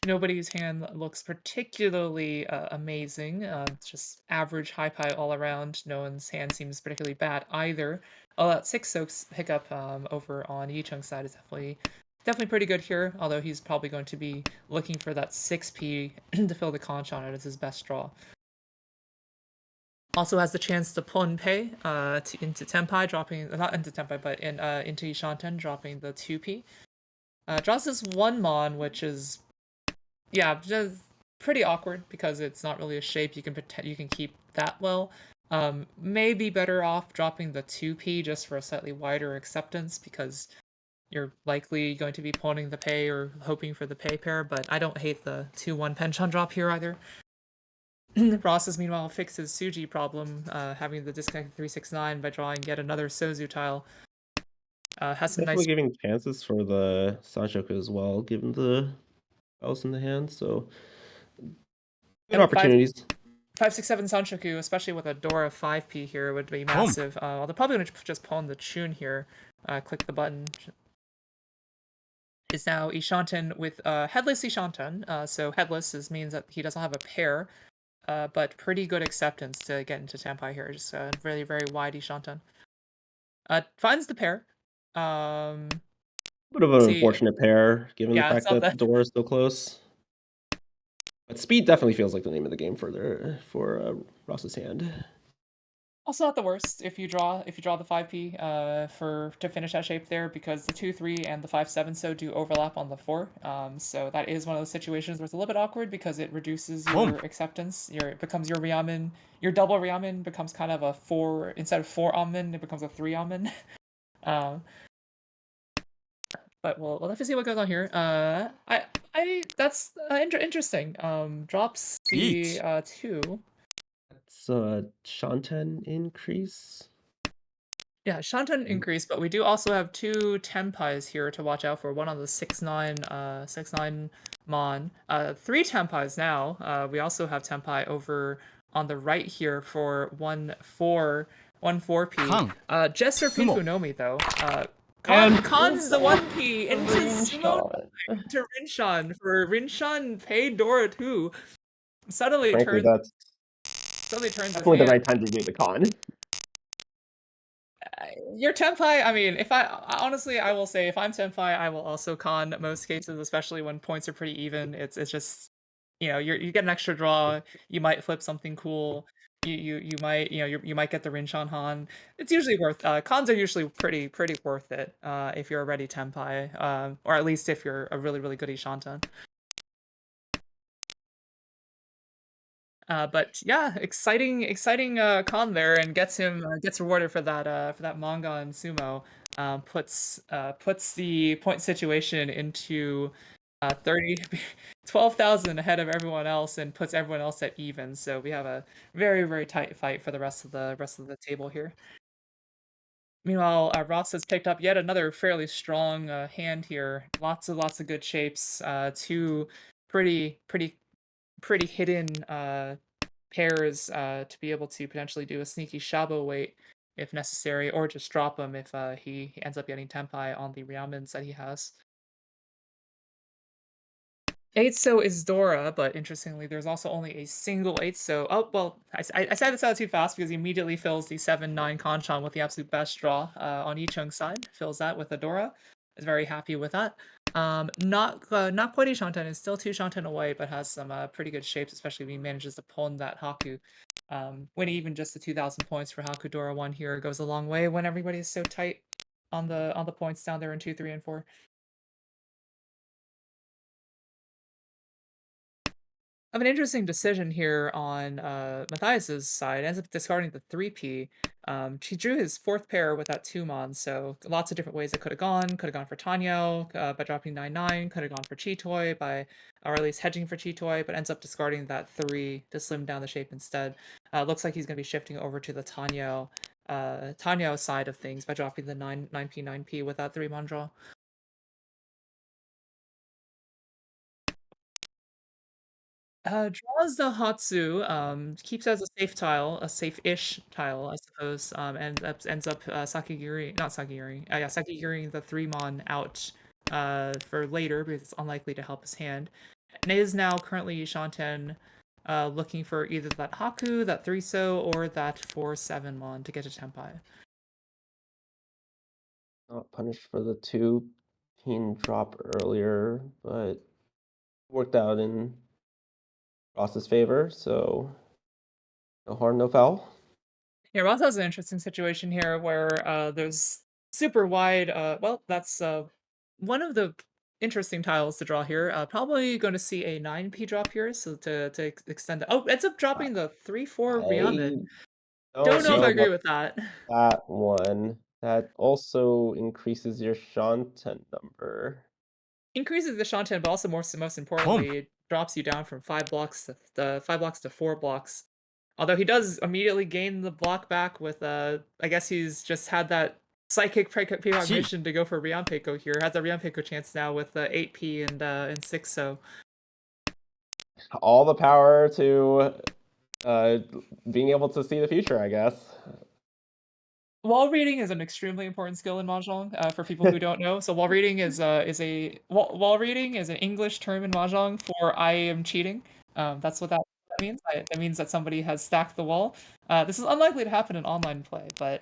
Nobody's hand looks particularly amazing. It's just average high pie all around. No one's hand seems particularly bad either. Oh, that 6 soaks pickup over on Yichung's side is definitely pretty good here, although he's probably going to be looking for that 6p to fill the conch on it as his best draw. Also has the chance to pon pei into Tenpai, dropping not into Tenpai, but into Ishanten, dropping the 2p. Draws this 1 mon, which is just pretty awkward because it's not really a shape you can keep that well. Maybe better off dropping the 2p just for a slightly wider acceptance because you're likely going to be pawning the pay or hoping for the pay pair, but I don't hate the 2-1 penchant drop here either. Ross has meanwhile fixed his Suji problem, having the disconnected 369 by drawing yet another Sozu tile. Has some Definitely nice. giving chances for the Sanchoku as well, given the house in the hand. So good opportunities. 567 Sanshoku, especially with a Dora 5p here, would be massive. They're probably going to just pawn the Chun here. Click the button. Is now Ishanten with headless Ishanten. So headless means that he doesn't have a pair, but pretty good acceptance to get into Tenpai here. Just really, very wide Ishanten. Finds the pair. Bit of an See, unfortunate pair, given the yeah, it's fact not that the Dora is so close. But speed definitely feels like the name of the game for Ross's hand. also not the worst if you draw the 5p to finish that shape there, because the 2-3 and the 5-7 so do overlap on the 4. So that is one of those situations where it's a little bit awkward because it reduces your acceptance. It becomes your Ryamen. Your double Ryamen becomes kind of a 4 instead of 4 Amen, it becomes a 3 Amen. But we'll have to see what goes on here. That's interesting. Drops the 2. That's a Shanten increase. Yeah, Shanten increase, but we do also have 2 Tenpais here to watch out for. One on the 6-9 Mon. 3 Tenpais now. We also have Tenpai over on the right here for 1-4p. Jesser Pinfunomi though. Cons the 1p into Sumo to Rinshan for Rinshan paid Dora 2. Suddenly Frankly, turns that's his definitely the hand. right time to do the con. Your Tenpai, I mean, if I honestly, I will say, if I'm Tenpai, I will also con most cases, especially when points are pretty even. It's just, you get an extra draw, you might flip something cool, you might you might get the Rinshan Han. It's usually worth. Cons are usually pretty worth it if you're already Tenpai, or at least if you're a really good Ishanten. But yeah, exciting con there, and gets rewarded for that manga and sumo. Puts the point situation into 12,000 ahead of everyone else, and puts everyone else at even. So we have a very tight fight for the rest of the table here. Meanwhile, Ross has picked up yet another fairly strong hand here. Lots of good shapes. 2 pretty hidden pairs to be able to potentially do a sneaky Shabo wait if necessary, or just drop him if he ends up getting Tenpai on the Ryamens that he has. 8-so is Dora, but interestingly, there's also only a single 8-so. Oh, well, I said this out too fast because he immediately fills the 7-9 Kanchan with the absolute best draw on Ichung's side. Fills that with a Dora. Is very happy with that. Not quite a Shanten, is still 2 Shanten away, but has some pretty good shapes, especially when he manages to pawn that Haku. Winning even just the 2,000 points for Haku Dora 1 here goes a long way when everybody is so tight on the points down there in 2, 3, and 4. Of an interesting decision here on Matthias's side. Ends up discarding the 3p. He drew his 4th pair with that 2-mon, so lots of different ways it could have gone. Could have gone for Tanyo by dropping 9-9. Could have gone for Chitoy or at least hedging for Chitoy, but ends up discarding that 3 to slim down the shape instead. Looks like he's going to be shifting over to the Tanyo side of things by dropping the 9p with that 3-mon draw. Draws the Hatsu, keeps as a safe tile, a safe-ish tile, I suppose, and ends up Sakigiri, not Sakigiri, yeah, Sakigiri the 3-mon out for later because it's unlikely to help his hand. And is now currently Shanten looking for either that Haku, that 3-so, or that 4-7-mon to get to Tenpai. Not punished for the 2 pin drop earlier, but worked out in Ross's favor, so no harm, no foul. Yeah, Ross has an interesting situation here where there's super wide. Well, that's one of the interesting tiles to draw here. Probably going to see a 9p drop here, so to extend it. Oh, ends up dropping the 3/4 I Riamen. Don't don't know if know I agree about with that. that one. That also increases your Shanten number. Increases the Shanten, but also most importantly, it drops you down from 5 blocks to 5 blocks to 4 blocks. Although he does immediately gain the block back with I guess he's just had that psychic precognition to go for Rianpeiko here. Has a Rianpeiko chance now with 8p and 6 so. All the power to being able to see the future, I guess. Wall reading is an extremely important skill in Mahjong, for people who don't know. So wall reading is wall reading is an English term in Mahjong for I am cheating. That's what that means. That means that somebody has stacked the wall. This is unlikely to happen in online play, but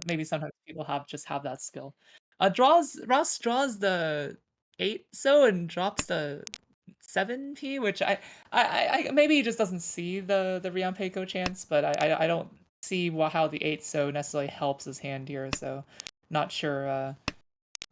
maybe sometimes people have that skill. Ross draws the 8 so and drops the 7p, which I maybe he just doesn't see the Rianpeiko chance, but I don't see how the 8 so necessarily helps his hand here, so not sure.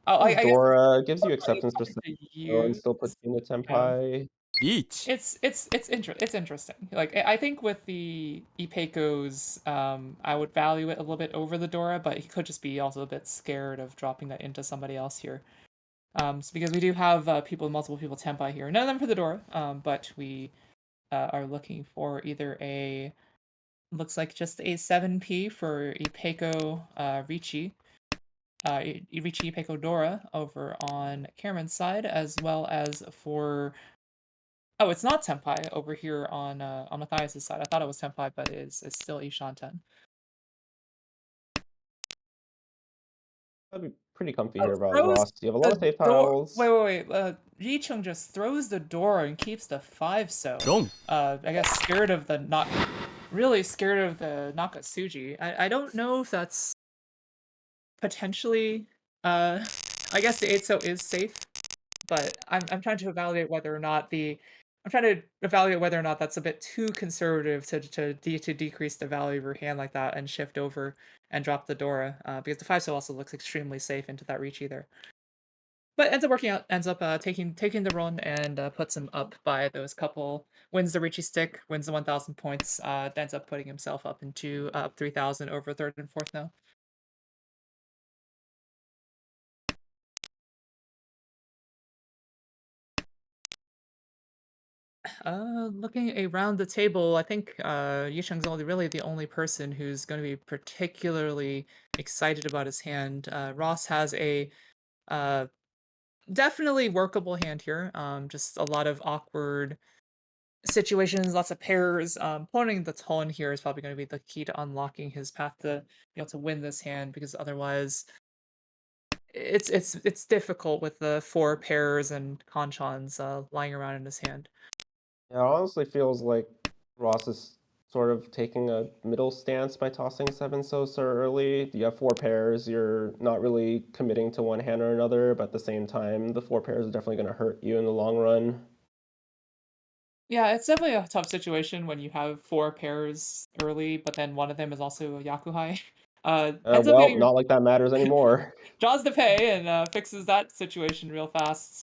Oh, I guess Dora gives you it's acceptance for something to and use. still puts you in the Yeah. Tempai. リーチ It's interesting. Like I think with the Ipeikos, I would value it a little bit over the Dora, but he could just be also a bit scared of dropping that into somebody else here. So because we do have multiple people tempai here, none of them for the Dora, but we are looking for either looks like just a 7p for Ipeiko Ricci, Ricci Ipeiko Dora over on Cameron's side, as well as for. Oh, it's not Senpai over here on Matthias' side. I thought it was Senpai, but it's still Ishanten. That'd be pretty comfy Oh, here, throws Ross. You have a lot of the safe door. tiles. Wait. Yi Chung just throws the door and keeps the 5 so. ロン I guess scared of the not really scared of the Nakatsuji. I don't know if that's potentially I guess the 8 so is safe, but I'm trying to evaluate whether or not that's a bit too conservative to decrease the value of your hand like that and shift over and drop the Dora, because the 5 so also looks extremely safe into that reach either. But ends up working out, ends up taking the run and puts him up by those couple, wins the Richie stick, wins the 1,000 points, ends up putting himself up into 3,000 over third and fourth now. Looking around the table, I think Yisheng's really the only person who's going to be particularly excited about his hand. Ross has a uh, definitely workable hand here. Just a lot of awkward situations, lots of pairs. Pawning the Tone here is probably going to be the key to unlocking his path to be able to win this hand, because otherwise it's difficult with the 4 pairs and conchons lying around in his hand. Yeah, it honestly feels like Ross is sort of taking a middle stance by tossing 7 so early. You have 4 pairs, you're not really committing to one hand or another, but at the same time, the 4 pairs are definitely going to hurt you in the long run. Yeah, it's definitely a tough situation when you have 4 pairs early, but then one of them is also a Yakuhai. Ends up Well, getting not like that matters anymore. draws the pay and fixes that situation real fast.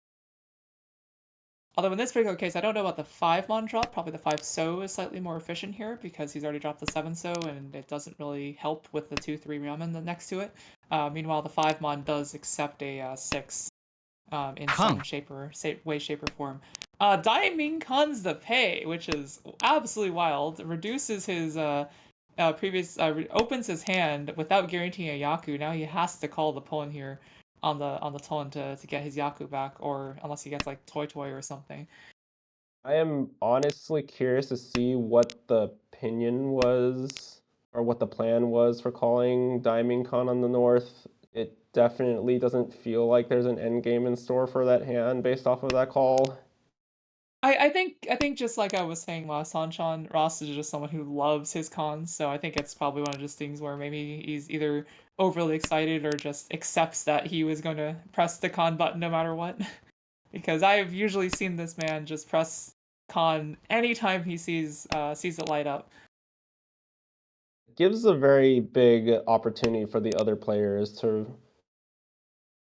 Although in this particular case, I don't know about the 5 mon drop. Probably the 5 so is slightly more efficient here because he's already dropped the 7 so, and it doesn't really help with the 2/3 ramen next to it. Meanwhile, the 5 mon does accept a 6 in some way, shape, or form. Daiming Khan's the pay, which is absolutely wild. Reduces his opens his hand without guaranteeing a Yaku. Now he has to call the Pon here on the Ton to get his Yaku back, or unless he gets like Toy or something. I am honestly curious to see what the opinion was, or what the plan was for calling Diamond Con on the north. It definitely doesn't feel like there's an end game in store for that hand based off of that call. I think just like I was saying last Sanchan, Ross is just someone who loves his cons, so I think it's probably one of those things where maybe he's either overly excited or just accepts that he was going to press the con button no matter what. Because I've usually seen this man just press con anytime he sees it light up. gives a very big opportunity for the other players to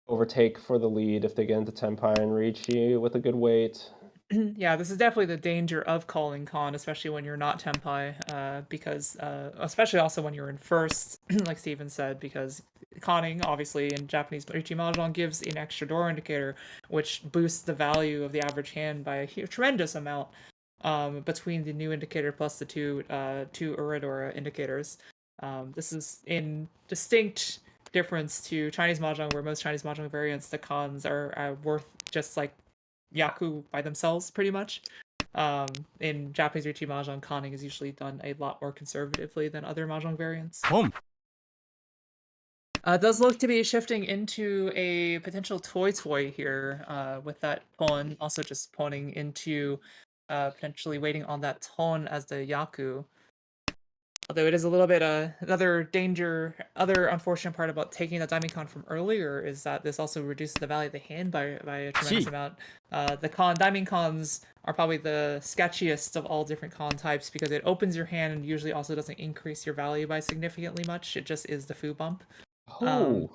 overtake for the lead if they get into Tenpai and Ricci with a good weight. Yeah, this is definitely the danger of calling con, especially when you're not Tenpai, because especially also when you're in first, like Steven said, because conning, obviously, in Japanese Riichi Mahjong gives an extra door indicator, which boosts the value of the average hand by a tremendous amount between the new indicator plus the two Uradora indicators. This is in distinct difference to Chinese Mahjong, where most Chinese Mahjong variants, the cons are worth just like Yaku by themselves, pretty much. In Japanese Riichi Mahjong, conning is usually done a lot more conservatively than other Mahjong variants. Tom. It does look to be shifting into a potential toy here with that pawn, also just pawning into potentially waiting on that tone as the Yaku. Although it is a little bit other unfortunate part about taking that Diamond Con from earlier is that this also reduces the value of the hand by a tremendous amount. The Diamond Cons are probably the sketchiest of all different con types because it opens your hand and usually also doesn't increase your value by significantly much. It just is the foo bump. Oh.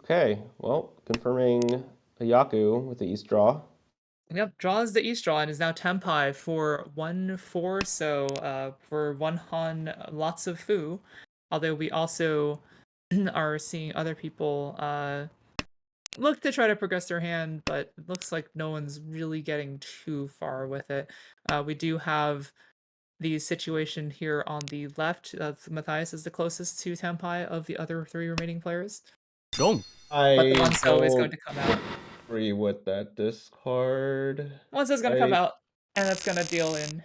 Okay, well, confirming a Yaku with the East draw. Yep, draws the East draw and is now Tenpai for 1-4, so for one Han, lots of foo. Although we also are seeing other people look to try to progress their hand, but it looks like no one's really getting too far with it. We do have the situation here on the left. Matthias is the closest to Tenpai of the other three remaining players. Long. But the I Monso is going don't to come out. agree with that discard. Monso is going to come out, and that's going to deal in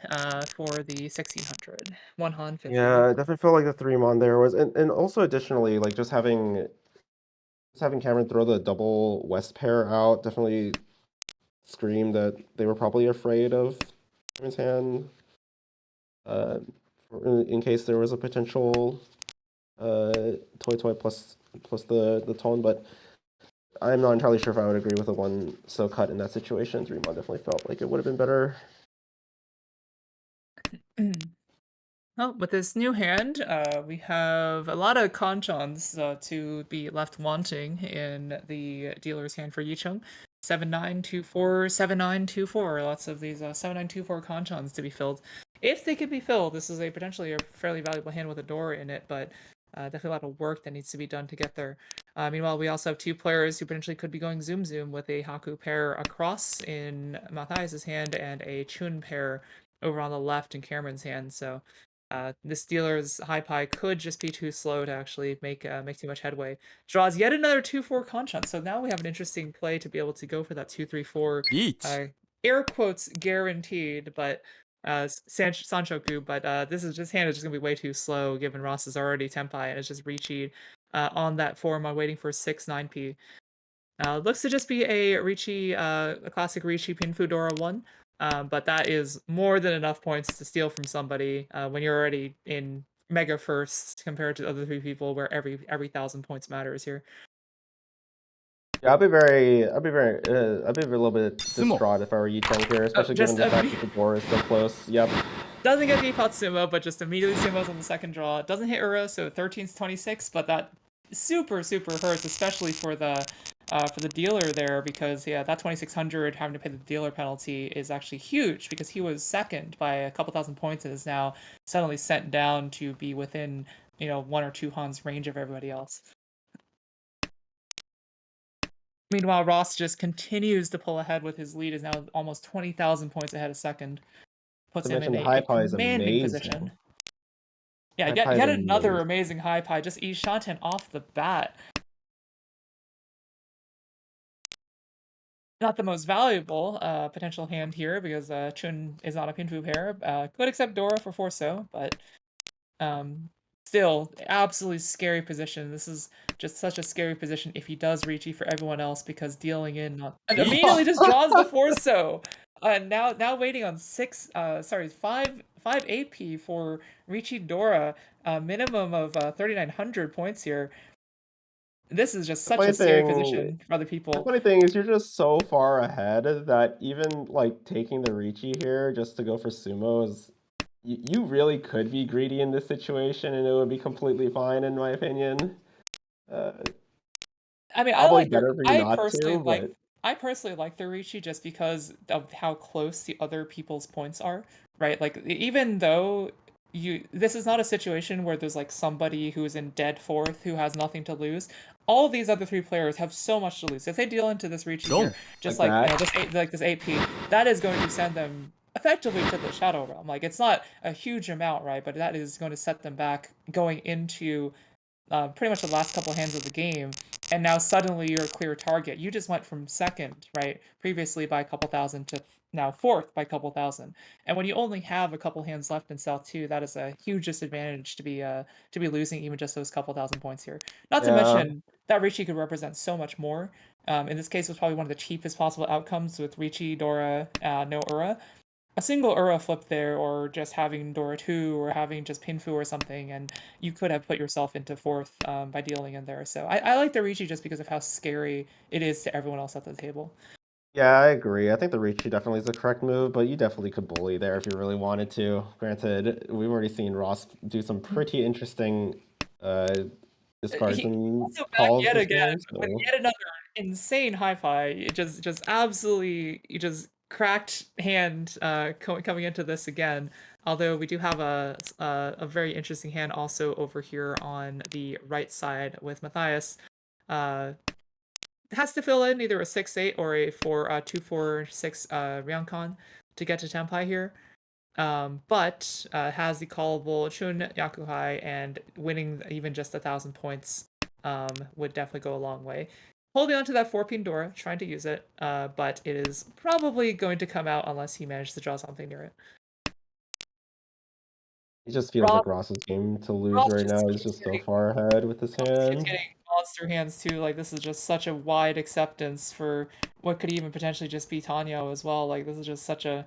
for the 1600. One Han 50. Yeah, I definitely felt like the 3-mon there was, and also additionally, like just having Cameron throw the double West pair out definitely screamed that they were probably afraid of Cameron's hand. In case there was a potential toy plus the tone, but I'm not entirely sure if I would agree with the one so cut in that situation. 3-mon definitely felt like it would have been better. Well, with this new hand, we have a lot of conchons to be left wanting in the dealer's hand for Yicheng. 7924, 7924. Lots of these 7924 conchons to be filled. If they could be filled, this is potentially a fairly valuable hand with a door in it, but definitely a lot of work that needs to be done to get there. Meanwhile, we also have two players who potentially could be going Zoom Zoom with a Haku pair across in Matthias's hand and a Chun pair over on the left in Cameron's hand. So this dealer's high pie could just be too slow to actually make too much headway. Draws yet another 2-4 conchant, so now we have an interesting play to be able to go for that 2-3-4. Each. Air quotes guaranteed, but Sanchoku. But this hand is just gonna be way too slow given Ross is already Tenpai and is just Ricci on that form on waiting for 6-9p. Looks to just be a Ricci, a classic Ricci Pin Fudora 1. But that is more than enough points to steal from somebody when you're already in mega first compared to the other three people where every 1,000 points matters here. Yeah, I'd be a little bit distraught if I were Yicheng here, especially given the fact that the door is so close. Yep. Doesn't get Deepot Sumo, but just immediately Sumos on the second draw. Doesn't hit Ura, so 13's 26, but that super hurts, especially for the dealer there, because yeah, that 2600 having to pay the dealer penalty is actually huge because he was second by a couple thousand points and is now suddenly sent down to be within 1 or 2 Han's range of everybody else. Meanwhile, Ross just continues to pull ahead with his lead, is now almost 20,000 points ahead of second. Puts him in a commanding position. Yeah, yet another amazing high pie, just Ishanten off the bat. Not the most valuable potential hand here because Chun is not a Pinfu pair. Could accept Dora for Forso, but still, absolutely scary position. This is just such a scary position if he does Ricci for everyone else because dealing in and immediately just draws the Forso. Now waiting on 5 AP for Ricci Dora, minimum of 3,900 points here. This is just such a scary position for other people. The funny thing is you're just so far ahead that even like taking the Ricci here just to go for Sumo is you really could be greedy in this situation, and it would be completely fine, in my opinion. I mean, Probably better for you not to, but I personally like the Ricci just because of how close the other people's points are, right? Like even though this is not a situation where there's like somebody who is in dead fourth who has nothing to lose. All of these other three players have so much to lose. If they deal into this Ricci here, ドン just like like that. this 8p, that is going to send them effectively to the Shadow Realm. Like it's not a huge amount, right? But that is going to set them back going into pretty much the last couple hands of the game, and now suddenly you're a clear target. You just went from second, right, previously by a couple thousand to now fourth by a couple thousand. And when you only have a couple hands left in South 2, that is a huge disadvantage to be losing even just those couple thousand points here. Not to Yeah. mention that Ricci could represent so much more. In this case, it was probably one of the cheapest possible outcomes with Ricci, Dora, no Ura. A single Ura flip there, or just having Dora 2, or having just Pinfu or something, and you could have put yourself into fourth by dealing in there. So I like the Ricci just because of how scary it is to everyone else at the table. Yeah, I agree. I think the Ricci definitely is the correct move, but you definitely could bully there if you really wanted to. Granted, we've already seen Ross do some pretty interesting discards He and also back calls yet this again game, with so yet another insane hi-fi. It just absolutely just cracked hand coming into this again. Although we do have a very interesting hand also over here on the right side with Matthias. Has to fill in either a 6-8 or a 2-4-6 Ryonkon to get to Tenpai here. But has the callable Chun Yakuhai, and winning even just 1,000 points would definitely go a long way. Holding on to that 4-pin Dora, trying to use it, but it is probably going to come out unless he manages to draw something near it. it just feels Ross, like Ross's game to lose Ross right just now. He's keeps just so getting far ahead with his keeps hand. getting monster hands too. Like this is just such a wide acceptance for what could even potentially just be Tanyo as well. Like this is just such a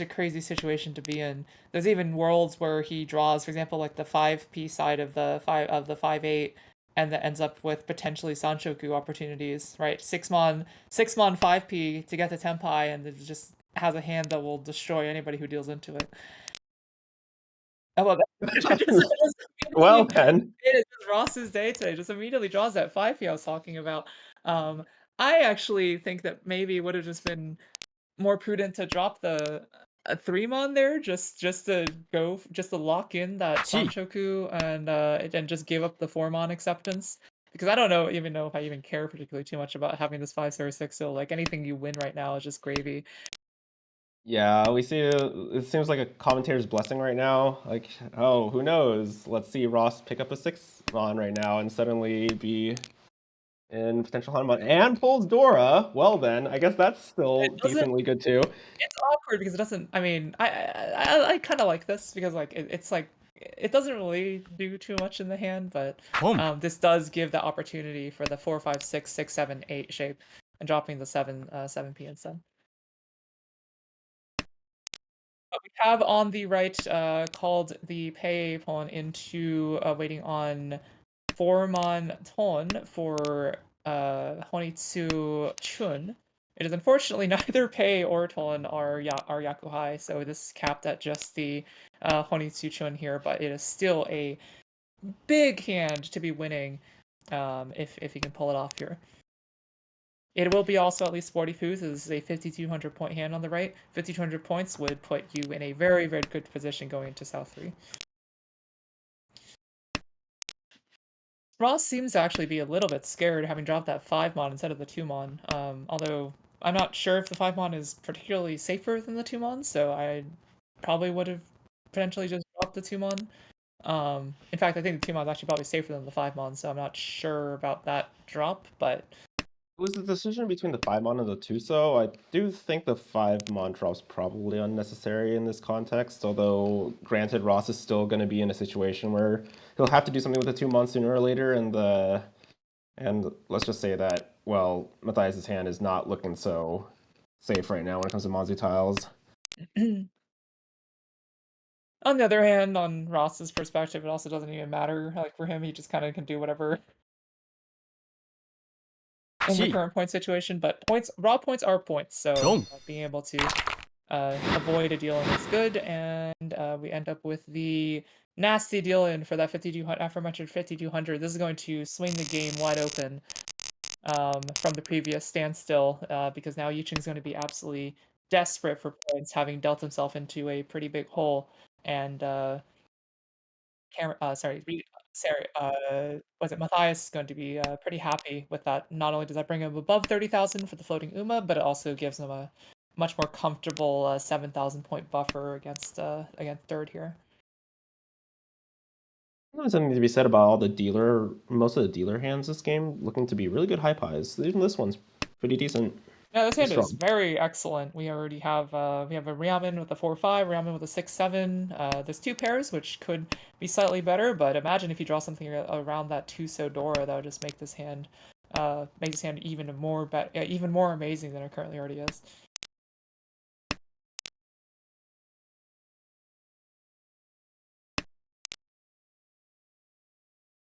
crazy situation to be in. There's even worlds where he draws, for example, like the 5p side of the 5-8, and that ends up with potentially Sanchoku opportunities, right? 6mon 5p to get the Tenpai, and it just has a hand that will destroy anybody who deals into it. I love that. Well then, It is just Ross's day today. Just immediately draws that 5p I was talking about. I actually think that maybe it would have just been more prudent to drop the a 3-mon there, just to lock in that Chi. Sanchoku, and just give up the 4-mon acceptance. Because I don't know if I even care particularly too much about having this 5-6, so like anything you win right now is just gravy. yeah, we see it seems like a commentator's blessing right now. Like, oh, who knows? Let's see Ross pick up a 6-mon right now and suddenly be in potential Hanuman and pulls Dora. Well then, I guess that's still It doesn't. decently good too. It's awkward because it doesn't. I mean, I kind of like this because like it's like it doesn't really do too much in the hand, but 本 this does give the opportunity for the 4, 5, 6, 6, 7, 8 shape, and dropping the 7p instead. But we have on the right called the Pei pawn into waiting on 4-mon Ton for Honitsu Chun. It is unfortunately neither Pei or Ton are Yakuhai, so this is capped at just the Honitsu Chun here, but it is still a big hand to be winning if you can pull it off here. It will be also at least 40 foos. This is a 5,200 point hand on the right. 5,200 points would put you in a very, very good position going into South 3. Ross seems to actually be a little bit scared having dropped that 5-mon instead of the 2-mon. Although I'm not sure if the 5-mon is particularly safer than the 2-mon, so I probably would have potentially just dropped the 2-mon. In fact, I think the 2-mon is actually probably safer than the 5-mon, so I'm not sure about that drop, but It was the decision between the 5-mon and the Tuso. I do think the 5-mon drop's probably unnecessary in this context, although granted Ross is still going to be in a situation where he'll have to do something with the 2-mon sooner or later, and let's just say that, well, Matthias's hand is not looking so safe right now when it comes to Monzu tiles. on the other hand, on Ross's perspective, it also doesn't even matter. Like for him, he just kind of can do whatever in the 1 current point situation. But raw points are points. So Dong. being able to avoid a deal in is good, and we end up with the nasty deal in for that 5200 aforementioned 5200. This is going to swing the game wide open from the previous standstill because now Yicheng's going to be absolutely desperate for points, having dealt himself into a pretty big hole. And was it Matthias is going to be pretty happy with that. Not only does that bring him above 30,000 for the floating Uma, but it also gives him a much more comfortable 7,000 point buffer against third here. There's something to be said about all the dealer, most of the dealer hands this game looking to be really good high pies. Even this one's pretty decent. Yeah, this hand is Strong. very excellent. We already have we have a Ryamen with a 4/5, Ryamen with a 6/7. There's two pairs which could be slightly better, but imagine if you draw something around that Tuso Dora, that would just make this hand even more amazing than it currently already is.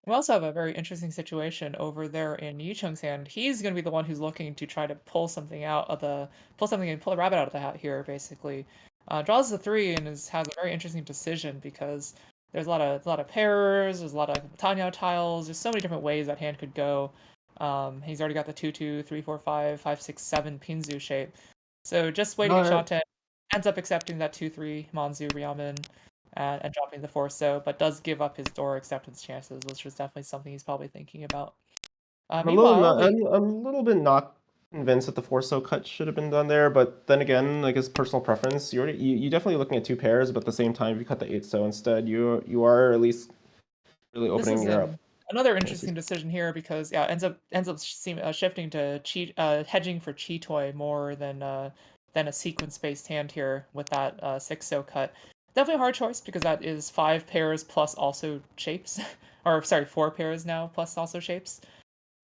We also have a very interesting situation over there in Yicheng's hand. He's going to be the one who's looking to try to pull something and pull a rabbit out of the hat here, basically. Draws the 3 and has a very interesting decision because there's a lot of pairs, there's a lot of Tanya tiles, there's so many different ways that hand could go. He's already got the 2/2, 3/4, 5, 5, 6, 7 Pinzu shape. So just waiting at shot 10, ends up accepting that 2/3 Manzu Ryamen and dropping the Forso, but does give up his door acceptance chances, which was definitely something he's probably thinking about. Meanwhile, I'm a little bit not convinced that the Forso cut should have been done there, but then again, like his personal preference, you definitely looking at two pairs, but at the same time, if you cut the 8-so instead, you are at least really this opening is Europe. another interesting decision here because yeah, ends up shifting to hedging for Cheetoy more than a sequence-based hand here with that 6-so cut. Definitely a hard choice because that is 5 pairs plus also shapes, or sorry, 4 pairs now plus also shapes.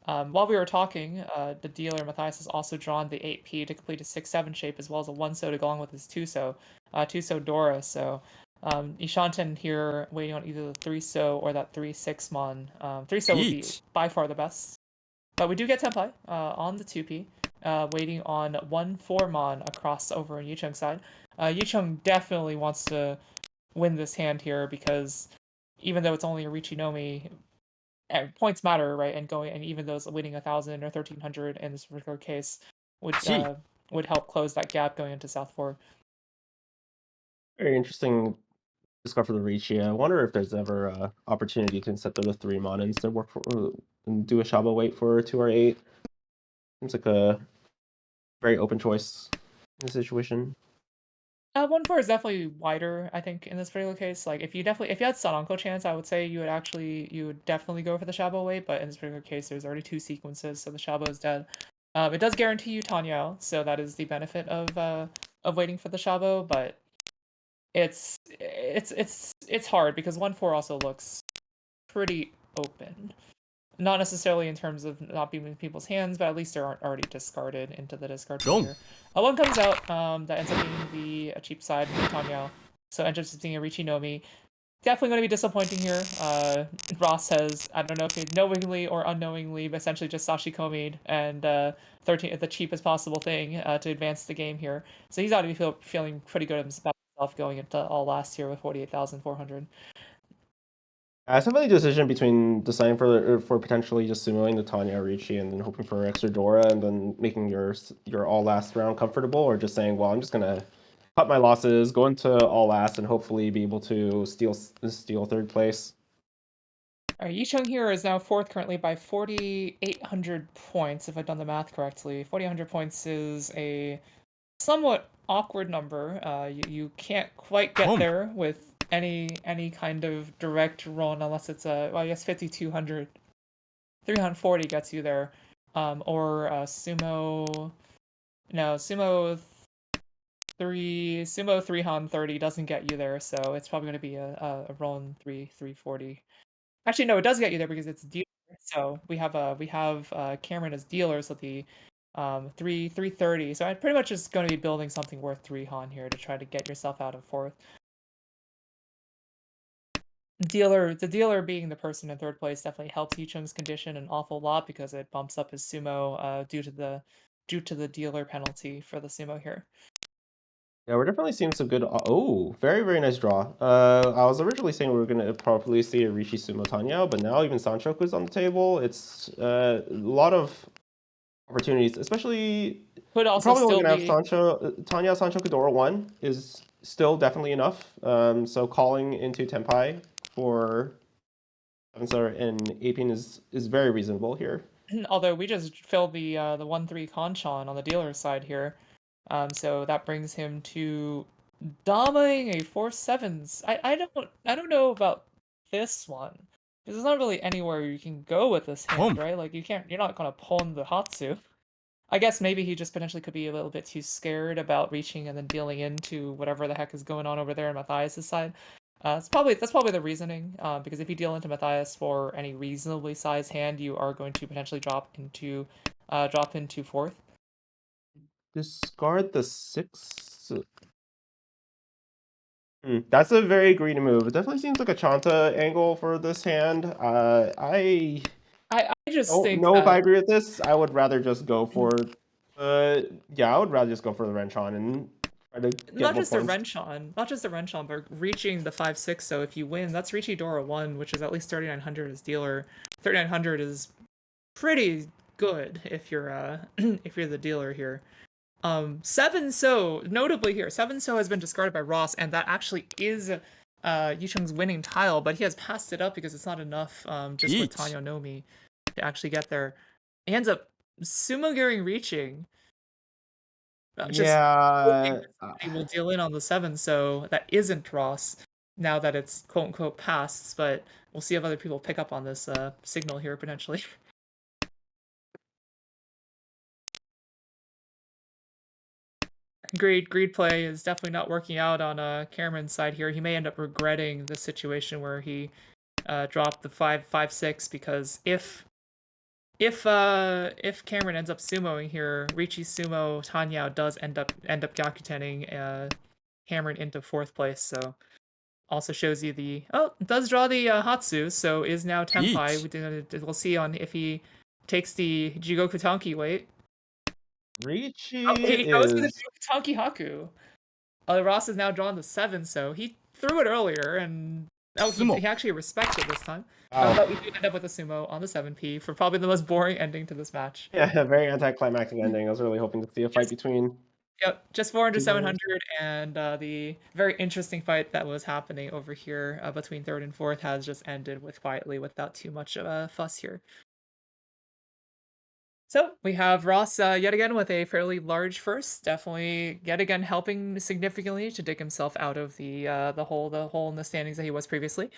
While we were talking, the dealer Matthias has also drawn the 8P to complete a 6/7 shape as well as a 1-so to go along with his 2-so, 2-so Dora. So Ishanten here waiting on either the 3-so or that 3/6 mon. 3-so would be Each. by far the best. But we do get Tenpai on the 2P, waiting on 1/4 mon across over on Yicheng's side. Yicheng definitely wants to win this hand here because even though it's only a Richinomi, points matter, right? And even those winning 1,000 or 1,300 in this particular case Chi. would help close that gap going into South 4. Very interesting discard for the Ricci. I wonder if there's ever a opportunity to instead of the 3 mon instead work for and do a Shaba wait for 2 or 8. Seems like a very open choice in this situation. 1/4 is definitely wider, I think, in this particular case. Like if you had Sun Uncle chance, I would say you would definitely go for the Shabo weight, but in this particular case, there's already 2 sequences, so the Shabo is dead. It does guarantee you Tanyao, so that is the benefit of waiting for the Shabo, but it's hard because 1/4 also looks pretty open. Not necessarily in terms of not being in people's hands, but at least they aren't already discarded into the discard Gone. here. One comes out that ends up being the cheap side, Tanya. So ends up being a Richinomi. Definitely going to be disappointing here. Ross has, I don't know if he knowingly or unknowingly, but essentially just Sashikomi'd and 13 the cheapest possible thing to advance the game here. So he's ought to be feeling pretty good about himself going into all last year with 48,400. It's a really decision between deciding for potentially just simulating the Tanya Ricci and then hoping for extra Dora and then making your all last round comfortable, or just saying, well, I'm just gonna cut my losses, go into all last, and hopefully be able to steal third place. All right, Yicheng here is now fourth currently by 4,800 points, if I've done the math correctly. 4,800 points is a somewhat awkward number. You can't quite get there with any kind of direct run unless it's well, I guess 5,200. 340 gets you there. Or Sumo... No, Sumo 330 doesn't get you there, so it's probably going to be a run 340. Actually, no, it does get you there because it's dealer. So we have Cameron as dealer, so the 330. So I'm pretty much just going to be building something worth 3 Han here to try to get yourself out of fourth. The dealer being the person in third place definitely helps Yicheng's condition an awful lot because it bumps up his sumo due to the dealer penalty for the sumo here. Yeah, we're definitely seeing some good. Oh, very, very nice draw. I was originally saying we were going to probably see a Rishi Sumo Tanya, but now even Sanchoku's on the table. It's a lot of opportunities, especially Could we're also probably only still going to have be Tanya Sancho Kudora 1 is still definitely enough. So calling into Tenpai for 7-star and Aping is very reasonable here. although we just filled the 1/3 Conchan on the dealer side here. So that brings him to dominating a 4/7s. I don't know about this one. Because there's not really anywhere you can go with this hand, right? Like you're not gonna pawn the Hatsu. I guess maybe he just potentially could be a little bit too scared about reaching and then dealing into whatever the heck is going on over there on Matthias's side. That's probably the reasoning. Because if you deal into Matthias for any reasonably sized hand, you are going to potentially drop into fourth. Discard the 6. That's a very greedy move. It definitely seems like a Chanta angle for this hand. I just don't think know if I that agree with this. I would rather just go for, yeah, I would rather just go for the Renchon and try to get not more just the points. Wrench on, but reaching the 5/6. So if you win, that's Richi Dora 1, which is at least 3,900 as dealer. 3,900 is pretty good if you're if you're the dealer here. 7-so notably here, 7-so has been discarded by Ross, and that actually is Yucheng's winning tile, but he has passed it up because it's not enough just with Each. Tanyo Nomi to actually get there. He ends up sumo gearing reaching. Just hoping Yeah, that somebody will deal in on the 7-so that isn't Ross now that it's quote unquote passed, but we'll see if other people pick up on this signal here potentially. Greed play is definitely not working out on Cameron's side here. He may end up regretting the situation where he dropped the 5/5/6 because if Cameron ends up sumoing here, Richi Sumo Tanyao does end up Gyakutaning Cameron into fourth place. So also shows you the does draw the Hatsu, so is now Tenpai. We'll see on if he takes the Jigoku Tanki weight. Oh, Ricci he goes for the is Jigoku Tanki Haku. Ross has now drawn the 7, so he threw it earlier, and he actually respects it this time. wow. But we do end up with a sumo on the 7p for probably the most boring ending to this match. Yeah, a very anticlimactic ending. I was really hoping to see a fight between. Yep, just 400, Two players. 700, and the very interesting fight that was happening over here between third and fourth has just ended quietly without too much of a fuss here. So we have Ross yet again with a fairly large first, definitely yet again helping significantly to dig himself out of the hole in the standings that he was previously.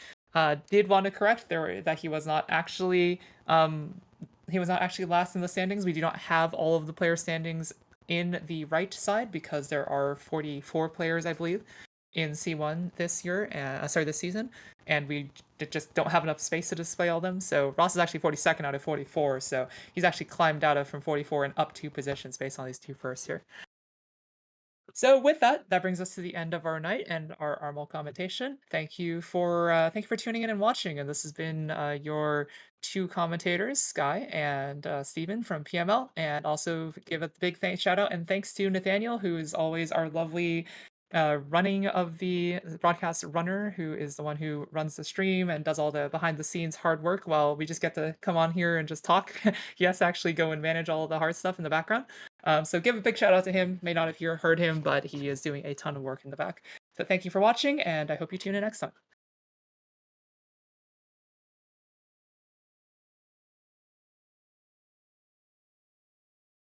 Did want to correct there that he was not actually last in the standings. We do not have all of the player standings in the right side because there are 44 players, I believe, in C1 this year. This season, and we just don't have enough space to display all them. So Ross is actually 42nd out of 44. So he's actually climbed out of from 44 and up 2 positions based on these two firsts here. So with that, that brings us to the end of our night and our Armel commentation. Thank you for tuning in and watching. And this has been your two commentators, Sky and Steven from PML. And also give a big shout out and thanks to Nathaniel, who is always our lovely running of the broadcast runner, who is the one who runs the stream and does all the behind the scenes hard work while we just get to come on here and just talk. He has to actually go and manage all the hard stuff in the background. So give a big shout out to him. May not have heard him, but he is doing a ton of work in the back. So thank you for watching, and I hope you tune in next time.